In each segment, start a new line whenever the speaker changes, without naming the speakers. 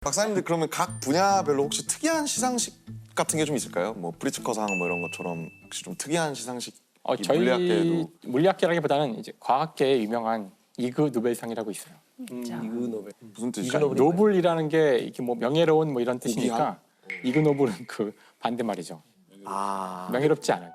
박사님들 그러면 각 분야별로 혹시 특이한 시상식 같은 게 좀 있을까요? 뭐 프리츠커상 뭐 이런 것처럼 혹시 좀 특이한 시상식?
저희
물리학계에도
물리학계라기보다는 이제 과학계에 유명한 이그 노벨상이라고 있어요.
이그 노벨.
무슨 뜻이죠?
노벨이
노블이라는 게 이렇게 뭐 명예로운 뭐 이런 뜻이니까
고귀한?
이그 노블은 그 반대 말이죠.
아.
명예롭지 않은.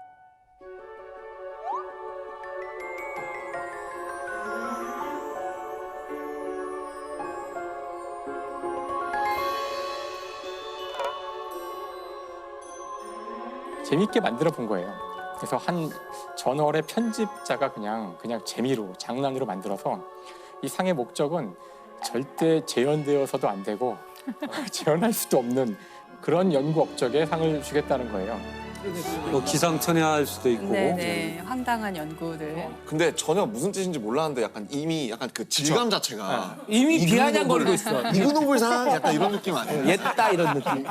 재밌게 만들어 본 거예요. 그래서 한 저널의 편집자가 그냥 재미로 장난으로 만들어서 이 상의 목적은 절대 재현되어서도 안 되고 재현할 수도 없는 그런 연구 업적에 상을 주겠다는 거예요.
뭐 기상천외할 수도 있고.
네네, 황당한 연구들.
근데 전혀 무슨 뜻인지 몰랐는데 약간 이미 약간 그 질감 자체가
이미 비아냥거리고 있어.
이그 노벨상 약간 이런 느낌 아니에요?
옛다 이런 느낌.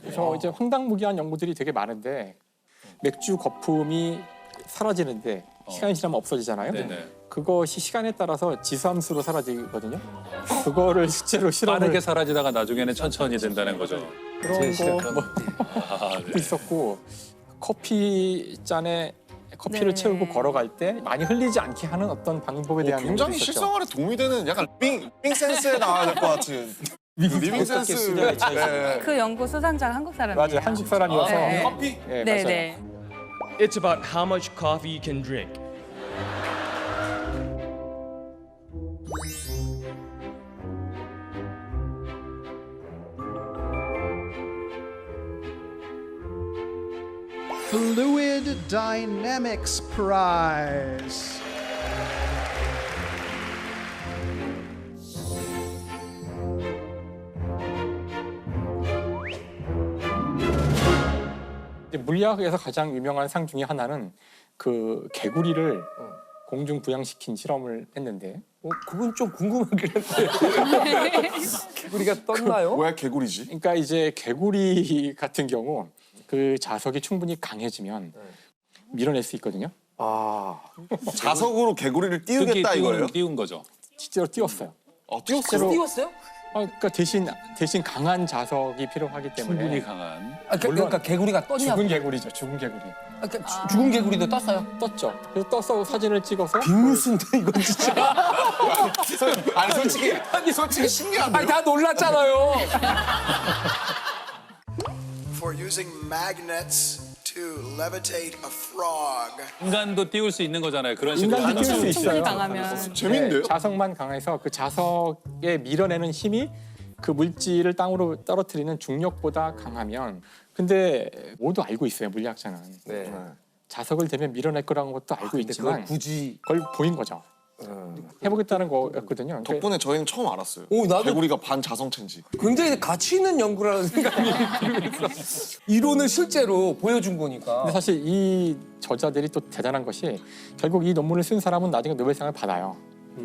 그래서 이제 황당무계한 연구들이 되게 많은데 맥주 거품이 사라지는데 시간이 지나면 없어지잖아요.
네네.
그것이 시간에 따라서 지수함수로 사라지거든요. 그거를 실제로 실험을
빠르게 사라지다가 나중에는 천천히 된다는 거죠.
그런 거뭐
아, 네.
있었고 커피 잔에 커피를
네.
채우고 걸어갈 때 많이 흘리지 않게 하는 어떤 방법에 대한
굉장히
연구도 있었죠.
실생활에 도움이 되는 약간 리빙 센스에 나와야 될 것 같은 리빙 센스.
시대에
네.
그 연구 수상자가 한국 사람이에요.
맞아요. 한국 사람이어서
네.
커피?
네, 맞아요.
네네.
It's about how much coffee you can drink.
Fluid Dynamics Prize.
이제 물리학에서 가장 유명한 상 중에 하나는 그 개구리를 공중 부양시킨 실험을 했는데
그건 좀 궁금하긴 한데. 개구리가 떴나요?
왜 개구리지?
그러니까 이제 개구리 같은 경우 그 자석이 충분히 강해지면 밀어낼 수 있거든요.
아.
자석으로 개구리를 띄우겠다 이거예요?
띄운 거죠.
실제로 띄웠어요.
띄웠어요?
띄웠어요?
그러니까 대신 강한 자석이 필요하기 때문에
충분히 강한.
그러니까 개구리가 떴냐고.
죽은 개구리죠. 죽은 개구리.
그러니까 죽은 개구리도 떴어요?
떴죠. 그래서 떠서 사진을 찍어서
빅뉴스인데 이건 진짜.
아니 솔직히 신기한데요?
아니 다 놀랐잖아요.
For using magnets to levitate a frog.
인간도 띄울 수 있는 거잖아요. 그런 식으로
인간도
하는
띄울 수
거죠.
있어요.
충분히 강하면.
재밌는데요?
자석만 강해서 그 자석에 밀어내는 힘이 그 물질을 땅으로 떨어뜨리는 중력보다 강하면 근데 모두 알고 있어요. 물리학자는.
네.
자석을 대면 밀어낼 거라는 것도 알고
근데 그걸
있지만
굳이.
그걸 보인 거죠. 해보겠다는 거였거든요. 그러니까
덕분에 저희는 처음 알았어요.
오, 나도-
개구리가 반자성체인지.
굉장히 가치 있는 연구라는 생각이 들면서 이론을 실제로 보여준 거니까.
근데 사실 이 저자들이 또 대단한 것이 결국 이 논문을 쓴 사람은 나중에 노벨상을 받아요.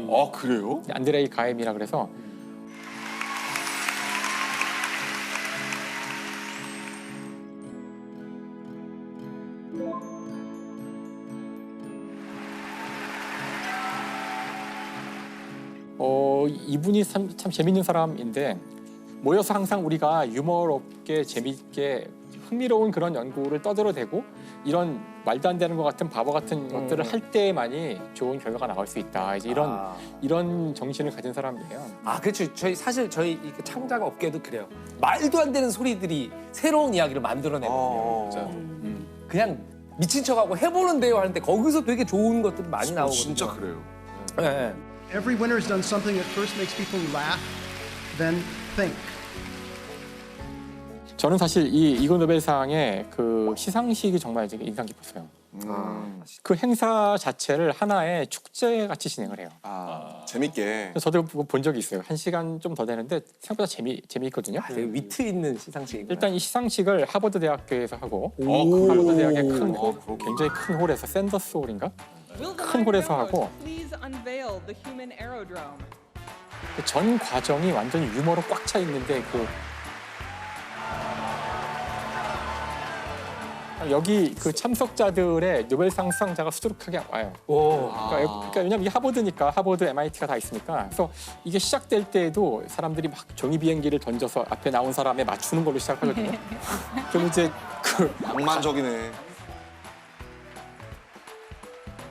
아 그래요?
안드레이 가엠이라 그래서 이분이 참 재밌는 사람인데 모여서 항상 우리가 유머롭게 재미있게 흥미로운 그런 연구를 떠들어대고 이런 말도 안 되는 것 같은 바보 같은 것들을 할 때만이 좋은 결과가 나올 수 있다. 이제 이런 정신을 가진 사람이에요.
그렇죠. 저희 이 창작 업계도 그래요. 말도 안 되는 소리들이 새로운 이야기를 만들어내거든요.
진짜.
그냥 미친 척하고 해보는데요 하는데 거기서 되게 좋은 것들이 많이 나오거든요.
진짜 그래요.
네.
Every winner has done something that first makes people laugh, then think.
저는 사실 이 이그 노벨상의 그 시상식이 정말 되게 인상 깊었어요. 그 행사 자체를 하나의 축제 같이 진행을 해요.
재밌게.
그래서 저도 그거 본 적이 있어요. 1시간 좀 더 되는데 생각보다 재미있거든요.
되게 위트 있는 시상식이구나.
일단 이 시상식을 하버드 대학교에서 하고
그래요?
하버드 대학의 큰 홀,
그렇구나.
굉장히 큰 홀에서 샌더스 홀인가? 큰 홀에서 하고
Please unveil the human aerodrome.
전 과정이 완전히 유머로 꽉 차 있는데 여기 그 참석자들의 노벨상 수상자가 수두룩하게 와요.
오.
그러니까 왜냐면 이게 하버드니까 하버드, MIT가 다 있으니까. 그래서 이게 시작될 때에도 사람들이 막 종이 비행기를 던져서 앞에 나온 사람에 맞추는 걸로 시작하거든요. 그럼 이제 그
낭만적이네.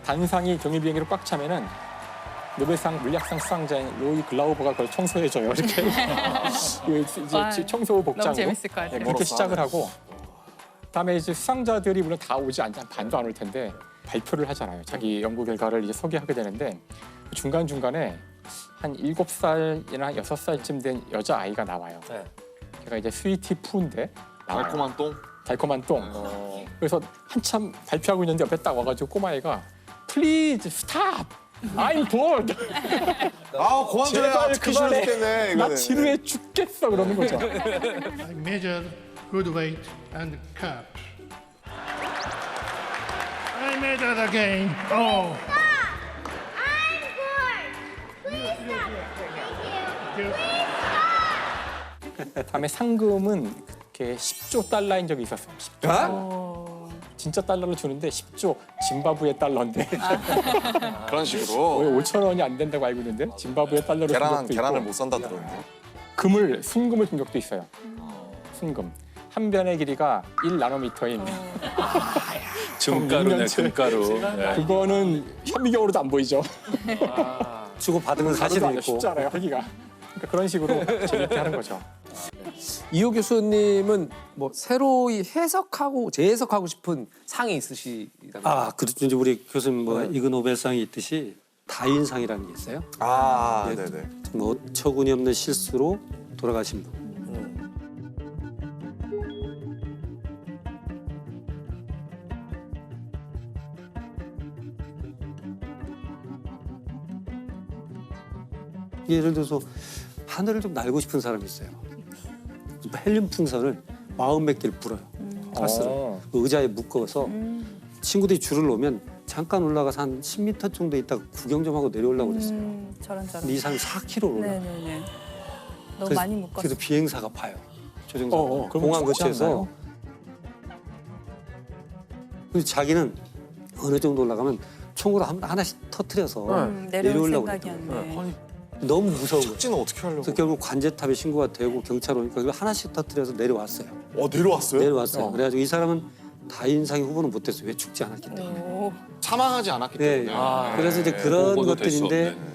단상이 종이 비행기로 꽉 차면은 노벨상 물리학상 수상자인 로이 글라우버가 그걸 청소해줘요. 이렇게 이제
와,
청소 복장으로
너무 재밌을 것 같아요.
그렇게 시작을 하고. 다음에 이제 수상자들이 물론 다 오지 않지 반도 안 올 텐데 발표를 하잖아요. 자기 연구 결과를 이제 소개하게 되는데 중간 중간에 한 7살이나 6살쯤 된 여자 아이가 나와요.
네.
걔가 이제 스위티 푸인데 나와요.
달콤한 똥.
달콤한 똥. 그래서 한참 발표하고 있는데 옆에 딱 와가지고 꼬마애가 Please stop. I'm bored.
아 그만 좀 해.
제발
듣기 싫어
그만해.
죽겠네.
나
이거는.
지루해 죽겠어 그러는 거죠.
I measure good weight and cups. I measure again. Oh.
다음에 상금은 그렇게 10조 달러인 적이 있었어요. 10조. 진짜 달러를 주는데 10조 짐바브웨 달러인데
그런 식으로.
거의 5천 원이 안 된다고 알고 있는데 짐바브웨 달러로 준 적도
계란을
있고
못 산다 들었는데.
순금을 준 적도 있어요. 순금. 한 변의 길이가 1나노미터인
금가루네,
mil년째.
금가루. 네.
그거는 현미경으로도 안 보이죠.
주고 받은 건 사실은
사실은
있고.
쉽지 않아요, 하기가. 그러니까 그런 식으로 재밌게 하는 거죠.
이호 교수님은 뭐 새로이 해석하고 재해석하고 싶은 상이 있으시다면?
아, 그렇죠. 이제 우리 교수님 뭐 이그 노벨상이 있듯이 다윈상이라는 게 있어요.
아
네.
네네.
뭐 어처구니 없는 실수로 돌아가신 분. 예를 들어서 하늘을 좀 날고 싶은 사람이 있어요. 헬륨 풍선을 40몇 개를 불어요. 가스를 그 의자에 묶어서 친구들이 줄을 놓으면 잠깐 올라가서 한 10m 정도 있다가 구경 좀 하고 내려오려고 그랬어요.
저런.
근데 이 사람이 4km를 올라가.
네네네. 너무
그래서-
많이 묶었어.
그래서 비행사가 봐요. 조종사가.
그럼
공항
죽지
거치에서.
않나요?
근데 자기는 어느 정도 올라가면 총으로 하나씩 터트려서
내려올
내려오려고
생각이었네.
너무 무서운 거예요.
착지는 어떻게 하려고?
그래서 결국 관제탑에 신고가 되고 경찰 오니까 그걸 하나씩 터트려서 내려왔어요.
내려왔어요?
내려왔어요. 그래가지고 이 사람은 다인상의 후보는 못했어요. 왜 죽지 않았기 때문에.
오.
사망하지 않았기
네.
때문에.
그래서 이제 그런
보고도 될수
것들인데
없네.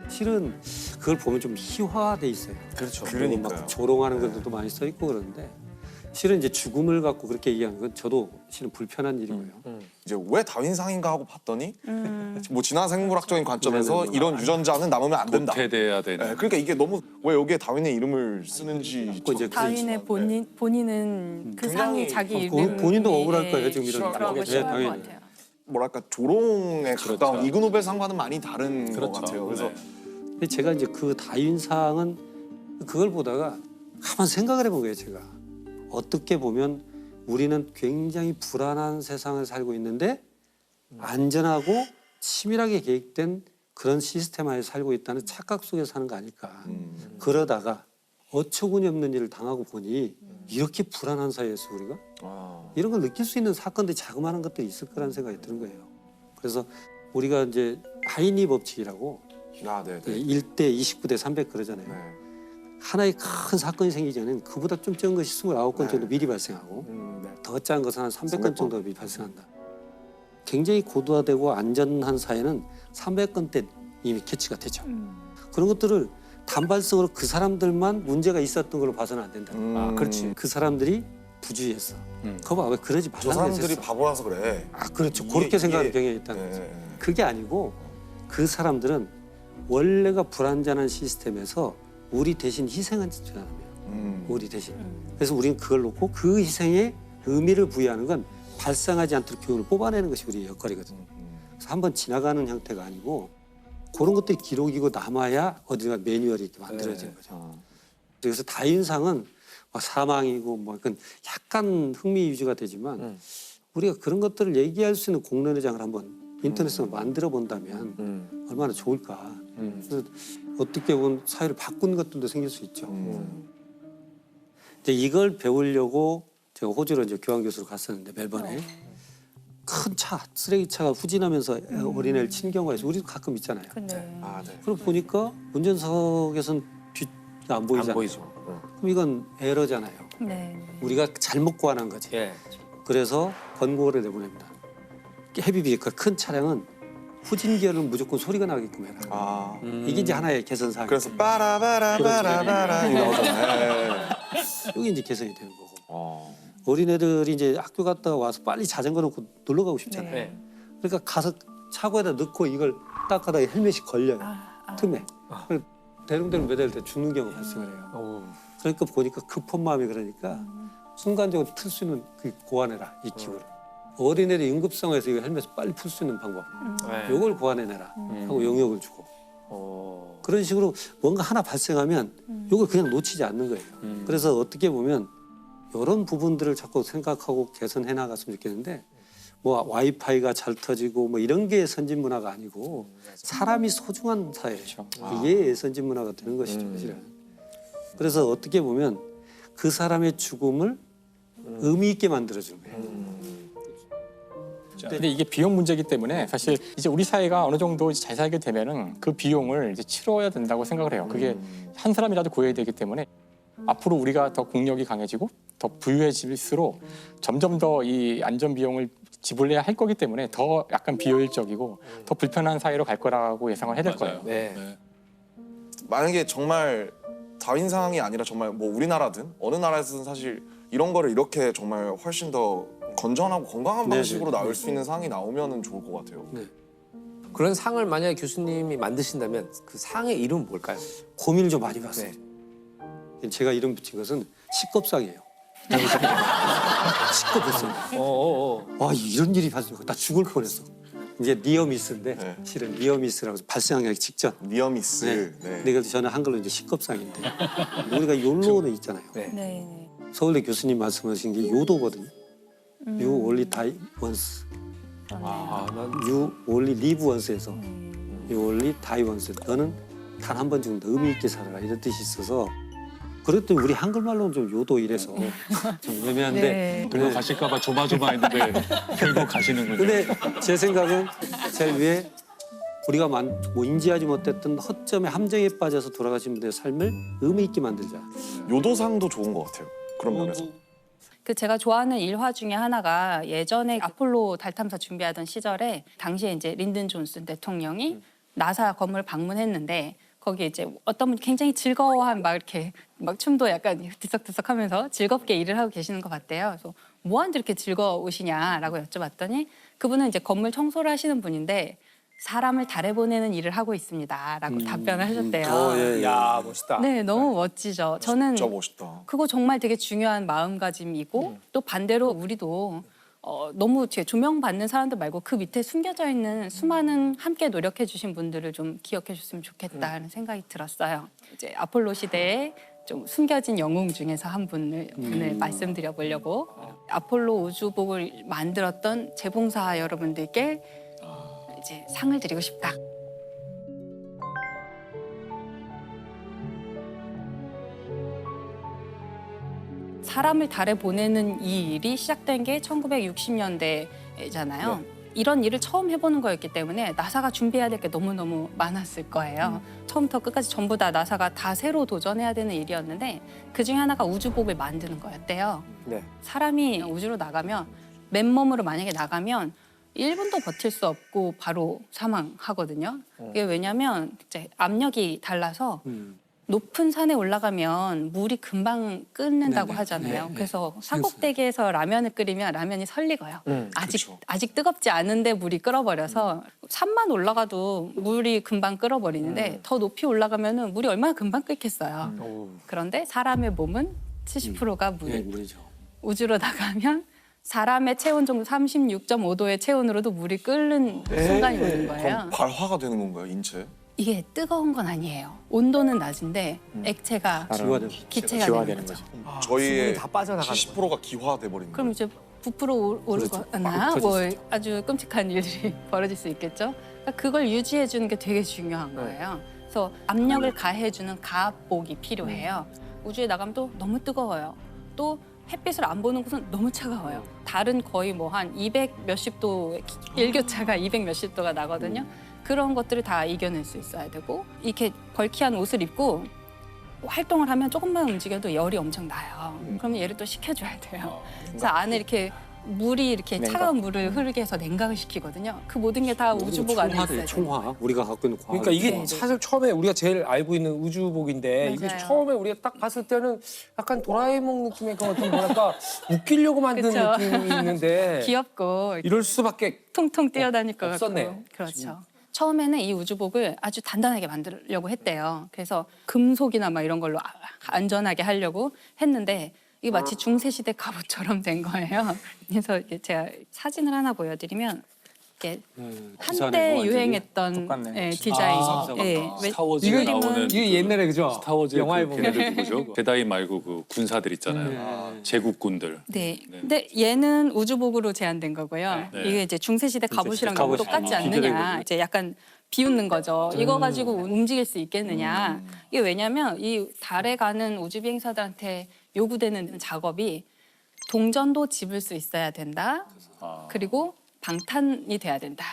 실은 그걸 보면 좀 희화돼 있어요.
그렇죠.
막
그러니까요.
조롱하는 것들도 많이 써 있고 그러는데 실은 이제 죽음을 갖고 그렇게 얘기하는 건 저도 실은 불편한 일이고요.
이제 왜 다윈상인가 하고 봤더니 뭐 진화 생물학적인 관점에서 이런 유전자는 남으면 안 된다.
도태돼야 되는.
네, 그러니까 이게 너무 왜 여기에 다윈의 이름을 쓰는지
그 이제
다윈의 본인은 그 상이 자기 이름
본인도 억울할 거예요, 지금 이런
그러고
네,
싶어할 것
당연히.
같아요.
뭐랄까 조롱에 가까운 이그 노벨상과는 많이 다른 것
그렇죠.
같아요. 그래서
네.
근데 제가 이제 그 다윈상은 그걸 보다가 가만 생각을 해본 거예요, 제가. 어떻게 보면 우리는 굉장히 불안한 세상을 살고 있는데 안전하고 치밀하게 계획된 그런 시스템 하에 살고 있다는 착각 속에 사는 거 아닐까. 그러다가 어처구니 없는 일을 당하고 보니 이렇게 불안한 사회에서 우리가 이런 걸 느낄 수 있는 사건들이 자그마한 것들이 있을 거라는 생각이 드는 거예요. 그래서 우리가 이제 하이니 법칙이라고
네네.
1대 29대 300 그러잖아요.
네.
하나의 큰 사건이 생기기 전에는 그보다 좀 적은 것이 29건 정도 미리 발생하고
네.
더 작은 것은 한 300건
300건?
정도 미리 발생한다. 굉장히 고도화되고 안전한 사회는 300건대 이미 캐치가 되죠. 그런 것들을 단발성으로 그 사람들만 문제가 있었던 걸로 봐서는 안 된다.
그렇지.
그 사람들이 부주의했어. 거봐 왜 그러지
저
말라고
사람들이
했어.
바보라서 그래.
아 그렇죠.
이게-
그렇게 생각하는
이게-
경향이 있다는
네,
거죠.
네.
그게 아니고 그 사람들은 원래가 불안전한 시스템에서 우리 대신 희생한 사람이에요. 우리 대신. 그래서 우리는 그걸 놓고 그 희생에 의미를 부여하는 건 발생하지 않도록 교훈을 뽑아내는 것이 우리의 역할이거든요. 그래서 한번 지나가는 형태가 아니고 그런 것들이 기록이고 남아야 어디가 매뉴얼이 이렇게 만들어지는 거죠. 그래서 다인상은 막 사망이고 뭐 그건 약간 흥미 위주가 되지만 우리가 그런 것들을 얘기할 수 있는 공론회장을 한번 인터넷으로 만들어 본다면 얼마나 좋을까. 그래서 어떻게 보면 사회를 바꾼 것들도 생길 수 있죠. 이제 이걸 배우려고 제가 호주로 이제 교환 교수로 갔었는데 멜번에 큰 차, 쓰레기차가 후진하면서 어린애를 친 경우가 있어요. 우리도 가끔 있잖아요.
근데
아, 네.
그럼 보니까 운전석에서는 뒤가 안 보이잖아요.
안 보이죠.
그럼 이건 에러잖아요.
네.
우리가 잘못 구안한 거지.
예.
그래서 권고를 내보냅니다. 헤비비니까 큰 차량은 후진 기어는 무조건 소리가 나게끔 해라.
아,
이게 이제 하나의 개선 사항.
그래서 빠라바라바라바라 이거 나오잖아요.
여기 이제 개선이 되는 거고.
어.
어린애들이 이제 학교 갔다가 와서 빨리 자전거 놓고 놀러 가고 싶잖아요.
네.
그러니까 가서 차고에다 넣고 이걸 닦아다가 헬멧이 걸려요. 틈에. 그래서 대롱대롱 매달 때 죽는 경우가 발생을 해요. 그러니까 보니까 급한 마음이 그러니까 순간적으로 틀 수 있는 그 고안해라, 이 기구를. 어린애들이 응급 상황에서 이 헬멧을 빨리 풀 수 있는 방법.
네.
요걸 고안해내라 하고 용역을 주고. 그런 식으로 뭔가 하나 발생하면 요걸 그냥 놓치지 않는 거예요. 그래서 어떻게 보면 이런 부분들을 자꾸 생각하고 개선해 나갔으면 좋겠는데 뭐 와이파이가 잘 터지고 뭐 이런 게 선진 문화가 아니고 사람이 소중한 사회죠. 이게 선진 문화가 되는 것이죠, 사실은. 그래서 어떻게 보면 그 사람의 죽음을 의미 있게 만들어주는 거예요.
근데 이게 비용 문제이기 때문에 사실 이제 우리 사회가 어느 정도 잘 살게 되면은 그 비용을 이제 치러야 된다고 생각을 해요. 그게 한 사람이라도 구해야 되기 때문에 앞으로 우리가 더 국력이 강해지고 더 부유해질수록 점점 더 이 안전 비용을 지불해야 할 거기 때문에 더 약간 비효율적이고 더 불편한 사회로 갈 거라고 예상을 해야 될 거예요.
네.
만약에 정말 다윈 상황이 아니라 정말 뭐 우리나라든 어느 나라에서든 사실 이런 거를 이렇게 정말 훨씬 더 건전하고 건강한
네네.
방식으로 나올 수 있는 상황이 나오면은 좋을 것 같아요.
그런 상을 만약에 교수님이 만드신다면 그 상의 이름은 뭘까요?
고민을 좀 많이 봤어요. 제가 이름 붙인 것은 식겁상이에요. 식겁했어요. 와, 이런 일이 발생. 나 죽을 뻔했어. 이제 니어미스인데
네.
실은 니어미스라고 발생하기 직전.
니어미스.
네.
네.
근데 그래서 저는 한글로 이제 식겁상인데 우리가 욜로는 있잖아요.
네.
네.
서울대 교수님 말씀하신 게 요도거든요. You only die once. You only live once에서 You only die once. 너는 단 한 번 죽는다. 의미 있게 살아라. 이런 뜻이 있어서 그랬더니 우리 한글말로는 좀 요도 이래서 좀 애매한데
네.
글로 가실까봐 조마조마했는데 결국 가시는군요.
근데 제 생각은 제일 위에 우리가 뭐 인지하지 못했던 허점의 함정에 빠져서 돌아가신 분들의 삶을 의미 있게 만들자.
요도상도 좋은 것 같아요. 그런 면에서.
그 제가 좋아하는 일화 중에 하나가 예전에 아폴로 달 탐사 준비하던 시절에 당시에 이제 린든 존슨 대통령이 나사 건물 방문했는데 거기에 이제 어떤 분이 굉장히 즐거워한 막 이렇게 막 춤도 약간 들썩들썩하면서 즐겁게 일을 하고 계시는 것 같대요. 그래서 뭐 하는데 이렇게 즐거우시냐라고 여쭤봤더니 그분은 이제 건물 청소를 하시는 분인데 사람을 달에 보내는 일을 하고 있습니다라고 답변을 하셨대요.
예.
야 멋있다.
네, 너무 멋지죠. 저는
진짜 멋있다.
그거 정말 되게 중요한 마음가짐이고 또 반대로 우리도 너무 이렇게 조명받는 사람들 말고 그 밑에 숨겨져 있는 수많은 함께 노력해 주신 분들을 좀 기억해 줬으면 좋겠다는 생각이 들었어요. 이제 아폴로 시대에 좀 숨겨진 영웅 중에서 한 분을 오늘 말씀드려 보려고 아폴로 우주복을 만들었던 재봉사 여러분들께 이제 상을 드리고 싶다. 사람을 달에 보내는 이 일이 시작된 게 1960년대잖아요. 이런 일을 처음 해보는 거였기 때문에 나사가 준비해야 될 게 너무너무 많았을 거예요. 처음부터 끝까지 전부 다 나사가 다 새로 도전해야 되는 일이었는데 그중에 하나가 우주복을 만드는 거였대요.
네.
사람이 우주로 나가면 맨몸으로 만약에 나가면 1분도 버틸 수 없고 바로 사망하거든요. 이게 왜냐면 이제 압력이 달라서 높은 산에 올라가면 물이 금방 끓는다고 하잖아요. 그래서 산꼭대기에서 라면을 끓이면 라면이 설익어요. 아직 뜨겁지 않은데 물이 끓어버려서 산만 올라가도 물이 금방 끓어버리는데 더 높이 올라가면은 물이 얼마나 금방 끓겠어요. 그런데 사람의 몸은 70%가 물.
물이죠.
우주로 나가면 사람의 체온 정도 36.5도의 체온으로도 물이 끓는 순간이 오는 거예요.
그럼 발화가 되는 건가요, 인체?
이게 뜨거운 건 아니에요. 온도는 낮은데 액체가 기체가
기화되는
되는 거죠.
거죠.
저희의
수분이 다 빠져나가는
70%가 기화돼 버리는
그럼
거예요.
이제 부풀어 오르거나 뭐 아주 끔찍한 일들이 벌어질 수 있겠죠. 그러니까 그걸 유지해 주는 게 되게 중요한 거예요. 그래서 압력을 가해 주는 가압복이 필요해요. 우주에 나가면 또 너무 뜨거워요. 또 햇빛을 안 보는 곳은 너무 차가워요. 달은 거의 뭐 한 200 몇십 도 일교차가 200 몇십 도가 나거든요. 그런 것들을 다 이겨낼 수 있어야 되고 이렇게 벌키한 옷을 입고 활동을 하면 조금만 움직여도 열이 엄청 나요. 그러면 얘를 또 식혀줘야 돼요. 그래서 안에 이렇게 물이 이렇게
냉각.
차가운 물을 흐르게 해서 냉각을 시키거든요. 그 모든 게 다 우주복 안에 있어요.
총화. 우리가 갖고 있는 과학.
그러니까 이게
네.
사실 처음에 우리가 제일 알고 있는 우주복인데 이게
맞아요.
처음에 우리가 딱 봤을 때는 약간 도라에몽 느낌의 그런 어떤 뭐랄까 웃기려고 만든
그쵸.
느낌이 있는데
귀엽고
이럴 수밖에
통통 뛰어다닐 것
없었네.
같고. 그렇죠. 처음에는 이 우주복을 아주 단단하게 만들려고 했대요. 그래서 금속이나 막 이런 걸로 안전하게 하려고 했는데 이게 마치 중세시대 갑옷처럼 된 거예요. 그래서 이게 제가 사진을 하나 보여드리면 이게 한때 유행했던
똑같네.
예, 디자인. 예.
스타워즈에
이거
나오는
이게 옛날에 그죠?
스타워즈
영화에
그
보면
걔네들 누구죠? 제다이 말고 그 군사들 있잖아요. 제국군들.
네.
네.
근데 얘는 우주복으로 제한된 거고요.
네.
이게 이제 중세시대 갑옷이랑 너무
갑옷이
똑같지 않느냐. 이제 약간 비웃는 거죠. 이거 가지고 움직일 수 있겠느냐. 이게 왜냐면 이 달에 가는 우주 비행사들한테 요구되는 작업이 동전도 집을 수 있어야 된다. 그리고 방탄이 돼야 된다.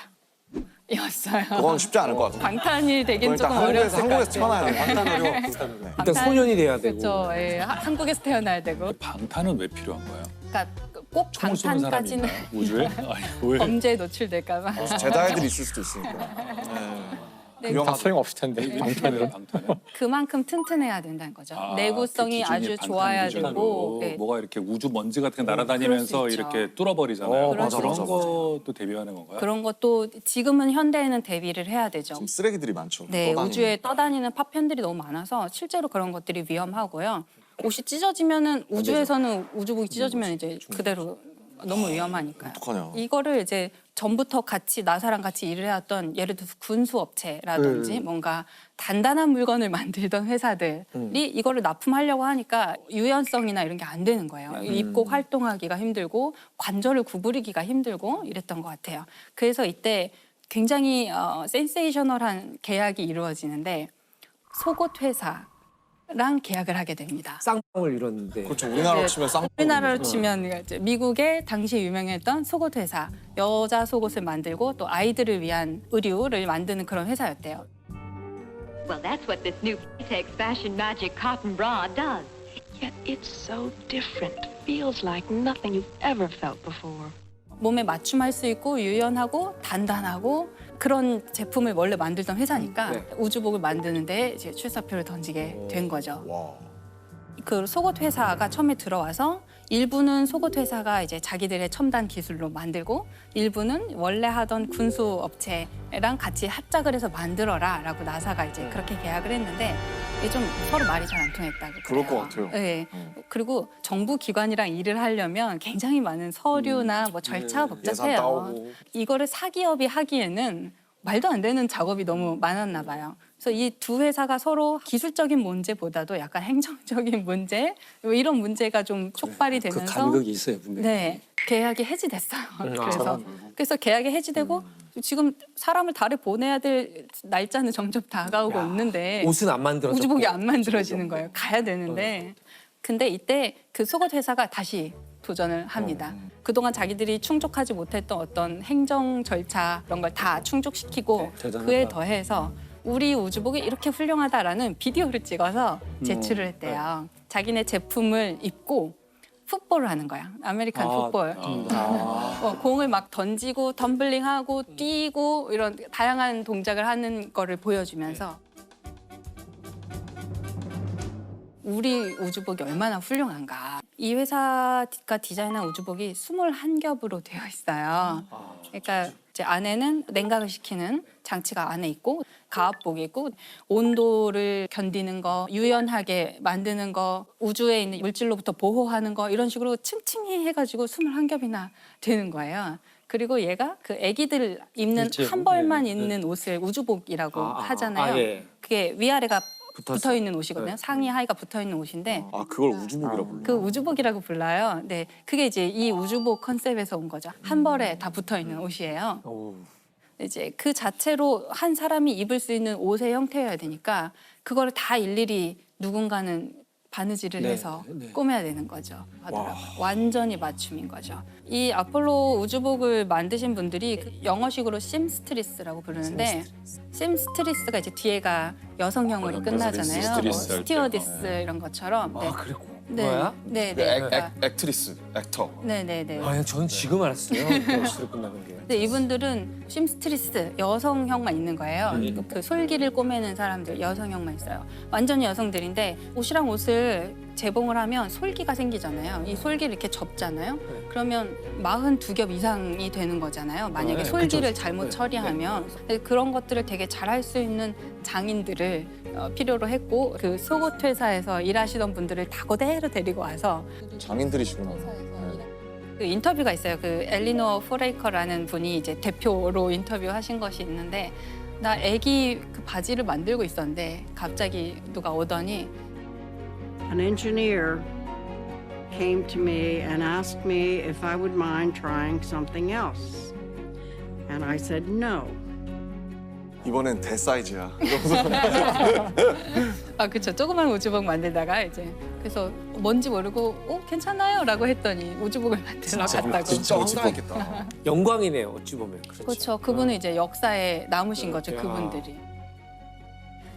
이었어요.
그건 쉽지 않을 것 같아요.
방탄이 되긴
일단
조금
한국에서
어려웠을 것
한국에서
같아요.
태어나야 돼.
방탄 어려워. 방탄 어려워.
일단
방탄-
소년이 돼야 되고.
그렇죠. 예, 한국에서 태어나야 되고.
방탄은 왜 필요한 거예요?
그러니까 꼭
총을 쏘는 사람이
방탄까지는
있나요? 우주에? 아니 왜?
범죄에 노출될까 봐.
제다이들이 있을 수도 있으니까.
네.
네.
다 소용없을 텐데 방탄으로.
방탄에?
그만큼 튼튼해야 된다는 거죠.
아,
내구성이
그 기준이
아주
방탄
좋아야
기준으로
되고. 네.
뭐가 이렇게 우주 먼지 같은 게 날아다니면서
그럴 수 있죠.
이렇게 뚫어버리잖아요.
맞아,
그런
맞아,
것도 대비하는 건가요?
그런 것도 지금은 현대에는 대비를 해야 되죠.
지금 쓰레기들이 많죠.
네,
떠다니는.
우주에 떠다니는 파편들이 너무 많아서 실제로 그런 것들이 위험하고요. 옷이 찢어지면은 우주에서는 우주복이 찢어지면 이제 그대로 너무 위험하니까요.
어떡하냐.
이거를 이제 전부터 같이 나사랑 같이 일을 해왔던 예를 들어서 군수 업체라든지 뭔가 단단한 물건을 만들던 회사들이 이거를 납품하려고 하니까 유연성이나 이런 게 안 되는 거예요. 입고 활동하기가 힘들고 관절을 구부리기가 힘들고 이랬던 것 같아요. 그래서 이때 굉장히 센세이셔널한 계약이 이루어지는데 속옷 회사랑 계약을 하게 됩니다.
쌍방울 이뤘는데.
그렇죠. 우리나라로
네,
치면 쌍.
우리나라로 치면 이제 미국의 당시 유명했던 속옷 회사, 여자 속옷을 만들고 또 아이들을 위한 의류를 만드는 그런 회사였대요.
Well, that's what this new Playtex Fashion Magic cotton bra does. Yet it's so different. Feels like nothing you've ever felt before.
몸에 맞춤할 수 있고 유연하고 단단하고 그런 제품을 원래 만들던 회사니까
네.
우주복을 만드는데 이제 출사표를 던지게 된 거죠.
와.
그 속옷 회사가 처음에 들어와서 일부는 속옷 회사가 이제 자기들의 첨단 기술로 만들고 일부는 원래 하던 군수 업체랑 같이 합작을 해서 만들어라라고 나사가 이제 그렇게 계약을 했는데 이게 좀 서로 말이 잘 안 통했다고
그럴
그래요.
것 같아요.
네. 그리고 정부 기관이랑 일을 하려면 굉장히 많은 서류나 뭐 절차가
예산
복잡해요.
따오고.
이거를 사기업이 하기에는 말도 안 되는 작업이 너무 많았나 봐요. 그래서 이 두 회사가 서로 기술적인 문제보다도 약간 행정적인 문제 뭐 이런 문제가 좀 촉발이
그
되면서
간극이 있어요 분명히.
네 계약이 해지됐어요. 그래서 계약이 해지되고 지금 사람을 달에 보내야 될 날짜는 점점 다가오고 있는데
옷은 안 만들어졌고.
우주복이 안 만들어지는 거예요. 가야 되는데 근데 이때 그 속옷 회사가 다시 도전을 합니다. 그동안 자기들이 충족하지 못했던 어떤 행정 절차 이런 걸 다 충족시키고
대단하다.
그에 더해서 우리 우주복이 이렇게 훌륭하다라는 비디오를 찍어서 제출을 했대요. 자기네 제품을 입고 풋볼을 하는 거야. 아메리칸 풋볼. 공을 막 던지고 덤블링하고 뛰고 이런 다양한 동작을 하는 거를 보여주면서 우리 우주복이 얼마나 훌륭한가. 이 회사가 디자인한 우주복이 21겹으로 되어 있어요. 그러니까 이제 안에는 냉각을 시키는 장치가 안에 있고 가압복이 있고 온도를 견디는 거, 유연하게 만드는 거, 우주에 있는 물질로부터 보호하는 거 이런 식으로 층층이 해가지고 21겹이나 되는 거예요. 그리고 얘가 그 아기들 입는
일체로,
한 벌만
네,
있는 옷을 우주복이라고 하잖아요.
예.
그게 위아래가
붙었어.
붙어 있는 옷이거든요.
네.
상의 하의가 붙어 있는 옷인데
아 그걸 우주복이라고 불러.
그 우주복이라고 불러요. 네, 그게 이제 이 우주복 컨셉에서 온 거죠. 한 벌에 다 붙어 있는 옷이에요.
오.
이제 그 자체로 한 사람이 입을 수 있는 옷의 형태여야 되니까 그거를 다 일일이 누군가는 바느질을
네,
해서
네.
꾸며야 되는 거죠. 하더라고요. 완전히 맞춤인 거죠. 이 아폴로 우주복을 만드신 분들이 그 영어식으로 심스트리스라고 부르는데 심스트리스가 이제 뒤에가 여성형으로 끝나잖아요. 뭐
스트리스 할 때.
스티어디스 이런 것처럼. 네.
아 그랬고.
네.
뭐야?
네,
그
네. 그러니까
액트리스, 액터.
네네네.
아, 저는 지금 알았어요. 영어식으로 끝나는 게.
근데 이분들은 심스트리스 여성형만 있는 거예요. 그 솔기를 꼬매는 사람들 여성형만 있어요. 완전히 여성들인데 옷이랑 옷을 재봉을 하면 솔기가 생기잖아요. 이 솔기를 이렇게 접잖아요. 그러면 42겹 이상이 되는 거잖아요. 만약에
네,
솔기를
그쵸.
잘못
네,
처리하면 근데 그런 것들을 되게 잘할 수 있는 장인들을 필요로 했고 그 속옷 회사에서 일하시던 분들을 다 그대로 데리고 와서
장인들이시구나.
그 인터뷰가 있어요. 그 엘리노어 포레이커라는 분이 이제 대표로 인터뷰하신 것이 있는데 나 애기 그 바지를 만들고 있었는데 갑자기 누가 오더니
An engineer came to me and asked me if I would mind trying something else. And I said no.
이번엔 대사이즈야.
아 그쵸 조그만 우주복 만들다가 이제 그래서 뭔지 모르고 괜찮아요라고 했더니 우주복을 만들러 갔다고.
진짜 멋있겠다.
영광이네요. 어찌 보면.
그렇죠. 그분은 이제 역사에 남으신 거죠. 그분들이.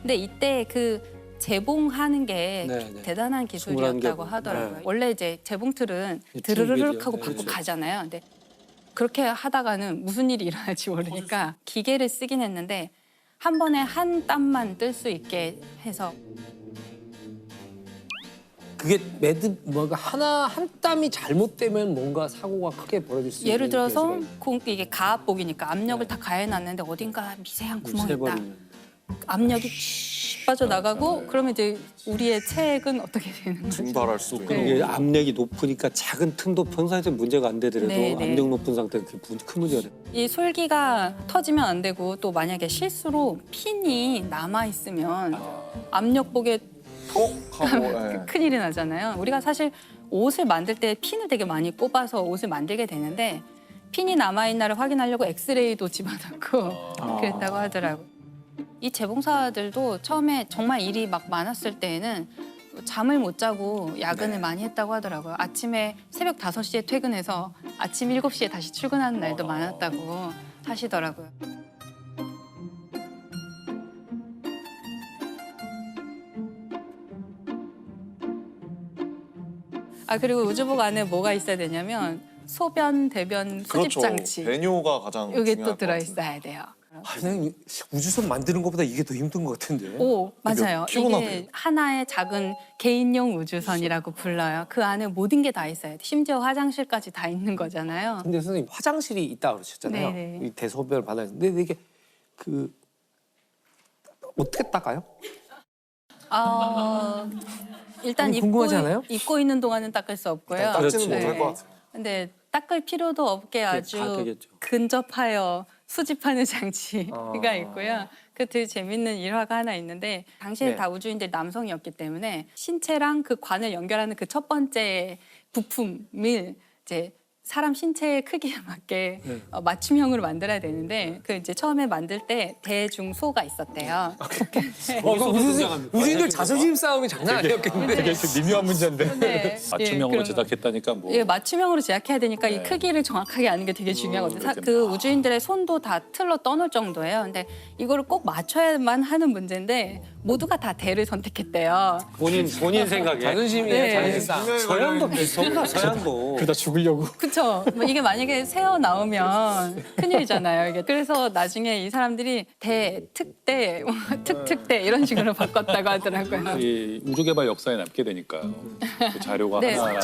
근데 이때 그 재봉하는 게
네, 네.
대단한 기술이었다고
21겹.
하더라고요.
네.
원래 이제 재봉틀은
네,
드르르륵 하고
네,
받고
그렇죠.
가잖아요. 근데 그렇게 하다가는 무슨 일이 일어날지 모르니까 기계를 쓰긴 했는데 한 번에 한 땀만 뜰 수 있게 해서
그게 매듭 뭐가 하나 한 땀이 잘못되면 뭔가 사고가 크게 벌어질 수 있는.
예를 들어서
계기가
이게 가압복이니까 압력을 다 가해놨는데 어딘가 미세한 구멍이 있다.
세버리면.
압력이 쭉 빠져나가고 그러면 이제 우리의 체액은 어떻게 되는 거죠?
증발할 수도 있고.
이게 압력이 높으니까 작은 틈도 평상시에 문제가 안 되더라도
네, 네.
압력 높은 상태는 그게 큰 문제가 돼.
이 솔기가 터지면 안 되고 또 만약에 실수로 핀이 남아 있으면 압력복에
하고. 예.
큰일이 나잖아요. 우리가 사실 옷을 만들 때 핀을 되게 많이 꼽아서 옷을 만들게 되는데 핀이 남아 있나를 확인하려고 엑스레이도 집어넣고 그랬다고 하더라고요. 이 재봉사들도 처음에 정말 일이 막 많았을 때에는 잠을 못 자고 야근을 많이 했다고 하더라고요. 아침에 새벽 5시에 퇴근해서 아침 7시에 다시 출근하는 날도 많았다고 하시더라고요. 아 그리고 우주복 안에 뭐가 있어야 되냐면 소변, 대변 수집
그렇죠.
장치.
배뇨가 가장
이게
중요할
또
것
들어
같은데.
있어야 돼요.
아, 그냥 우주선 만드는 것보다 이게 더 힘든 것 같은데.
오, 맞아요.
피곤하대요.
이게 하나의 작은 개인용 우주선이라고 불러요. 그 안에 모든 게 다 있어요. 심지어 화장실까지 다 있는 거잖아요.
근데 선생님 화장실이 있다 그러셨잖아요.
네네.
이 대소변을 받아야 되는데 근데 이게 그 어떻게 닦아요?
일단
아니, 궁금하지 않아요?
입고 있는 동안은 닦을 수 없고요.
닦지는
네.
못할 것 같아요.
근데 닦을 필요도 없게
다
아주
되겠죠.
근접하여 수집하는 장치가
아.
있고요. 그 되게 재밌는 일화가 하나 있는데 당시에
네.
다 우주인들 남성이었기 때문에 신체랑 그 관을 연결하는 그 첫 번째 부품을 이제 사람 신체의 크기에 맞게 맞춤형으로 만들어야 되는데 그 이제 처음에 만들 때 대중소가 있었대요.
우주인들 자존심 싸움이 장난 아니었겠는데.
되게 미묘한 문제인데.
네.
맞춤형으로
예,
제작했다니까 뭐.
예, 맞춤형으로 제작해야 되니까 이 크기를 정확하게 아는 게 되게 중요하거든요. 그 우주인들의 손도 다 틀로 떠놓을 정도예요. 근데 이거를 꼭 맞춰야만 하는 문제인데 모두가 다 대를 선택했대요.
본인 생각에.
자존심이에요.
네.
자존심 싸움.
서양도 비슷합니다. 서양도.
그러다 죽으려고.
그렇죠. 이게 만약에 새어 나오면 큰일이잖아요. 이게 그래서 나중에 이 사람들이 대, 특대, 특특대 이런 식으로 바꿨다고 하더라고요.
이 우주개발 역사에 남게 되니까 그 자료가
네.
하나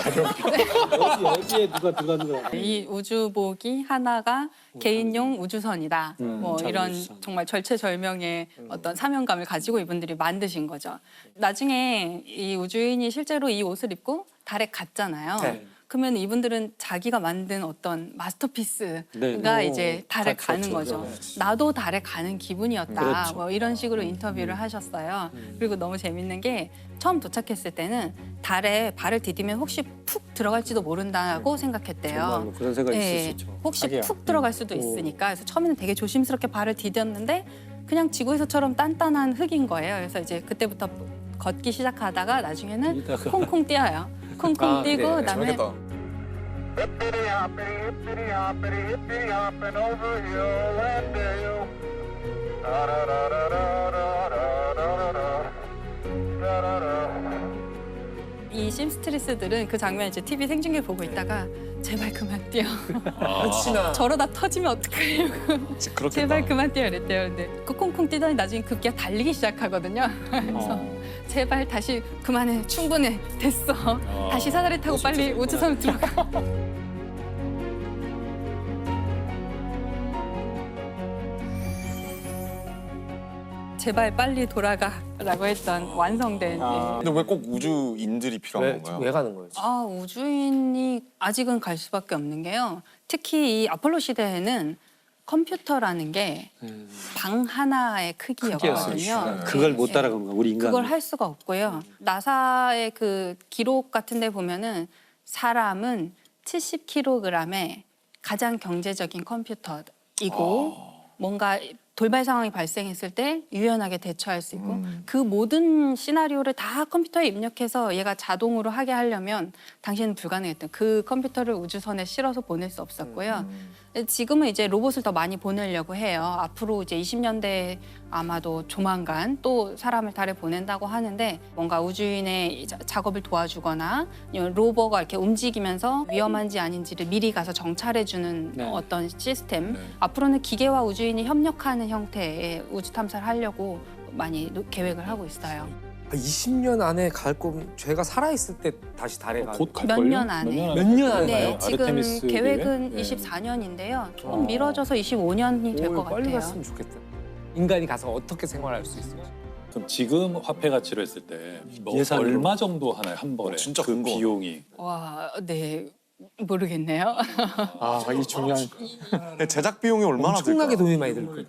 여기에 누가 들어가는 거야.
이 우주복이 하나가 개인용 우주선이다. 뭐
자기
이런
우주선.
정말 절체절명의 어떤 사명감을 가지고 이분들이 만드신 거죠. 나중에 이 우주인이 실제로 이 옷을 입고 달에 갔잖아요.
네.
그러면 이분들은 자기가 만든 어떤 마스터피스가
네.
이제 달에
그렇죠.
가는 거죠. 나도 달에 가는 기분이었다.
그렇죠.
뭐 이런 식으로 인터뷰를 하셨어요. 그리고 너무 재밌는 게 처음 도착했을 때는 달에 발을 디디면 혹시 푹 들어갈지도 모른다고 생각했대요.
정말로 그런 생각이
예,
있을 수 있죠.
혹시
자기야.
푹 들어갈 수도 있으니까. 그래서 처음에는 되게 조심스럽게 발을 디뎠는데 그냥 지구에서처럼 단단한 흙인 거예요. 그래서 이제 그때부터 걷기 시작하다가 나중에는
뛰다가.
콩콩 뛰어요. 콩콩 뛰고
네.
그다음에
재밌겠다.
이 심스트리스들은 그 장면 이제 TV 생중계 보고 있다가 제발 그만 뛰어.
혹시나
저러다 터지면 어떡해요.
그렇겠다.
제발 그만 뛰어 이랬대요. 근데 그 콩콩 뛰더니 나중에 급기야 달리기 시작하거든요. 그래서 제발 다시 그만해. 충분해. 됐어. 다시 사다리 타고 빨리 우주선 들어가. 제발 빨리 돌아가라고 했던 완성된
근데 왜 꼭 우주인들이 필요한 건가요?
왜 가는 거예요?
우주인이 아직은 갈 수밖에 없는 게요. 특히 이 아폴로 시대에는 컴퓨터라는 게 방 하나의 크기였거든요.
그걸 못 따라가는 거야, 우리 인간.
그걸 할 수가 없고요. 나사의 그 기록 같은 데 보면은 사람은 70kg의 가장 경제적인 컴퓨터이고 뭔가 돌발 상황이 발생했을 때 유연하게 대처할 수 있고 그 모든 시나리오를 다 컴퓨터에 입력해서 얘가 자동으로 하게 하려면 당시에는 불가능했던 그 컴퓨터를 우주선에 실어서 보낼 수 없었고요. 지금은 이제 로봇을 더 많이 보내려고 해요. 앞으로 이제 20년대 아마도 조만간 또 사람을 달에 보낸다고 하는데 뭔가 우주인의 작업을 도와주거나 아니면 로버가 이렇게 움직이면서 위험한지 아닌지를 미리 가서 정찰해주는
네.
어떤 시스템. 앞으로는 기계와 우주인이 협력하는 형태의 우주 탐사를 하려고 많이 계획을 하고 있어요.
20년 안에 갈 거면 제가 살아있을 때 다시 달에 가.
곧
몇
갈걸요?
년 안에.
몇 년 안에
네,
가요?
지금
아르테미스
계획은
계획?
24년인데요. 조금 미뤄져서 25년이 될 것
빨리
같아요.
갔으면 좋겠다. 인간이 가서 어떻게 생활할 수 있을지.
그럼 지금 화폐 가치로 했을 때 뭐
예산으로.
얼마 정도 하나요 한 번에?
진짜
그
궁금하다.
비용이.
와, 네. 모르겠네요.
이 중요한
제작 비용이 얼마나
엄청나게
들까?
돈이 많이 들 거예요.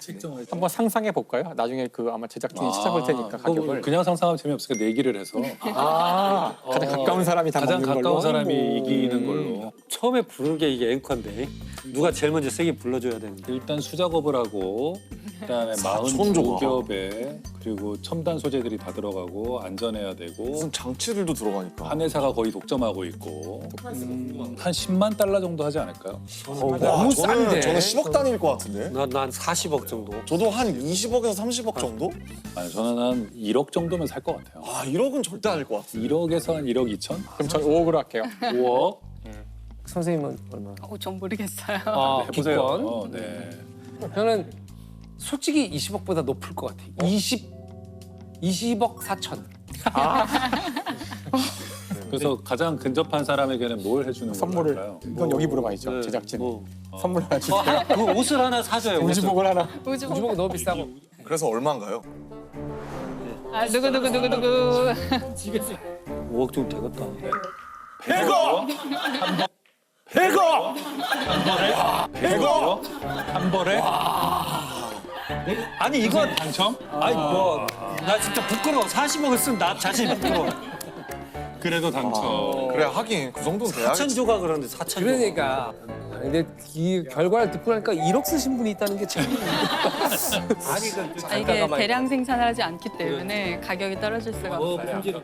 한번 상상해 볼까요? 나중에 그 아마 제작진이 찾아볼 테니까 가격을.
그냥 상상하면 재미없으니까 내기를 해서
가장 가까운 사람이 다
가장
먹는
가까운
걸로.
사람이 이기는 걸로.
처음에 부르는 게 이게 앵커인데 누가 제일 먼저 세게 불러줘야 되는데.
일단 수작업을 하고 그다음에 42겹에 그리고 첨단 소재들이 다 들어가고 안전해야 되고
무슨 장치들도 들어가니까.
한 회사가 거의 독점하고 있고 한 10만 달러 정도 하지 않을까요?
너무 싼데.
저는 10억 단위일 것 같은데.
난 40억 정도.
저도 한 20억에서 30억 정도?
아니 저는 한 1억 정도면 살 것 같아요.
1억은 절대 아닐 것 같아.
1억에서 한 1억 2천?
그럼 전 5억으로 할게요.
5억?
선생님은 얼마?
전 모르겠어요.
해보세요. 네.
저는 솔직히 20억보다 높을 것 같아요. 20억 4천.
그래서 가장 근접한 사람에게는 뭘 해주는
선물을.
걸까요?
이건 여기 물어봐야죠. 제작진. 선물 하나 주세요.
그 옷을 하나 사줘요.
우주복을 하나.
우주복 너무 비싸고.
그래서 얼마인가요?
누구.
5억 정도 되겠다.
100억! 100억! 100억!
한 벌에?
아니 이건
당첨?
아니 나 진짜 부끄러워. 40억을 쓴 나 자신이 부끄러워.
그래도 당첨.
그래 하긴 그 정도는 돼야겠지.
4천 조각 그러는데 4천 조각.
그러니까. 근데 이 결과를 듣고 나니까 1억 쓰신 분이 있다는 게 참. 아니 그
이게 대량 생산을 하지 않기 때문에 가격이 떨어질 수가 없어요.
품질은.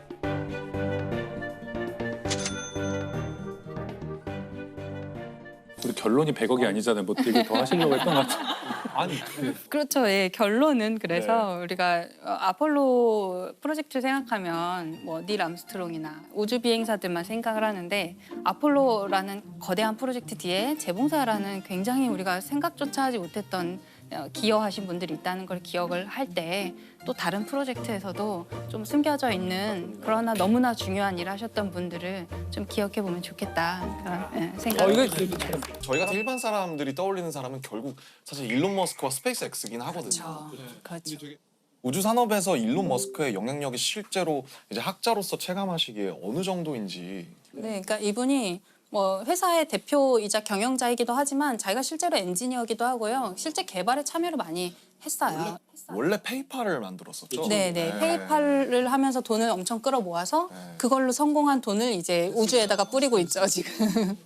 우리 결론이 100억이 아니잖아요. 뭐 되게 더 하시려고 했던 것 같아요.
아니
그렇죠. 예, 결론은 그래서 우리가 아폴로 프로젝트를 생각하면 뭐 닐 암스트롱이나 우주 비행사들만 생각을 하는데 아폴로라는 거대한 프로젝트 뒤에 재봉사라는 굉장히 우리가 생각조차 하지 못했던 기여하신 분들이 있다는 걸 기억을 할 때 또 다른 프로젝트에서도 좀 숨겨져 있는 그러나 너무나 중요한 일을 하셨던 분들을 좀 기억해 보면 좋겠다 그런 생각을
저희 같은 일반 사람들이 떠올리는 사람은 결국 사실 일론 머스크와 스페이스 X긴 하거든요.
그렇죠.
우주 산업에서 일론 머스크의 영향력이 실제로 이제 학자로서 체감하시기에 어느 정도인지.
네, 그러니까 이분이 뭐 회사의 대표이자 경영자이기도 하지만 자기가 실제로 엔지니어기도 하고요. 실제 개발에 참여를 많이 했어요.
원래 페이팔을 만들었었죠.
네네. 페이팔을 하면서 돈을 엄청 끌어 모아서 그걸로 성공한 돈을 이제 우주에다가 뿌리고 있죠, 지금.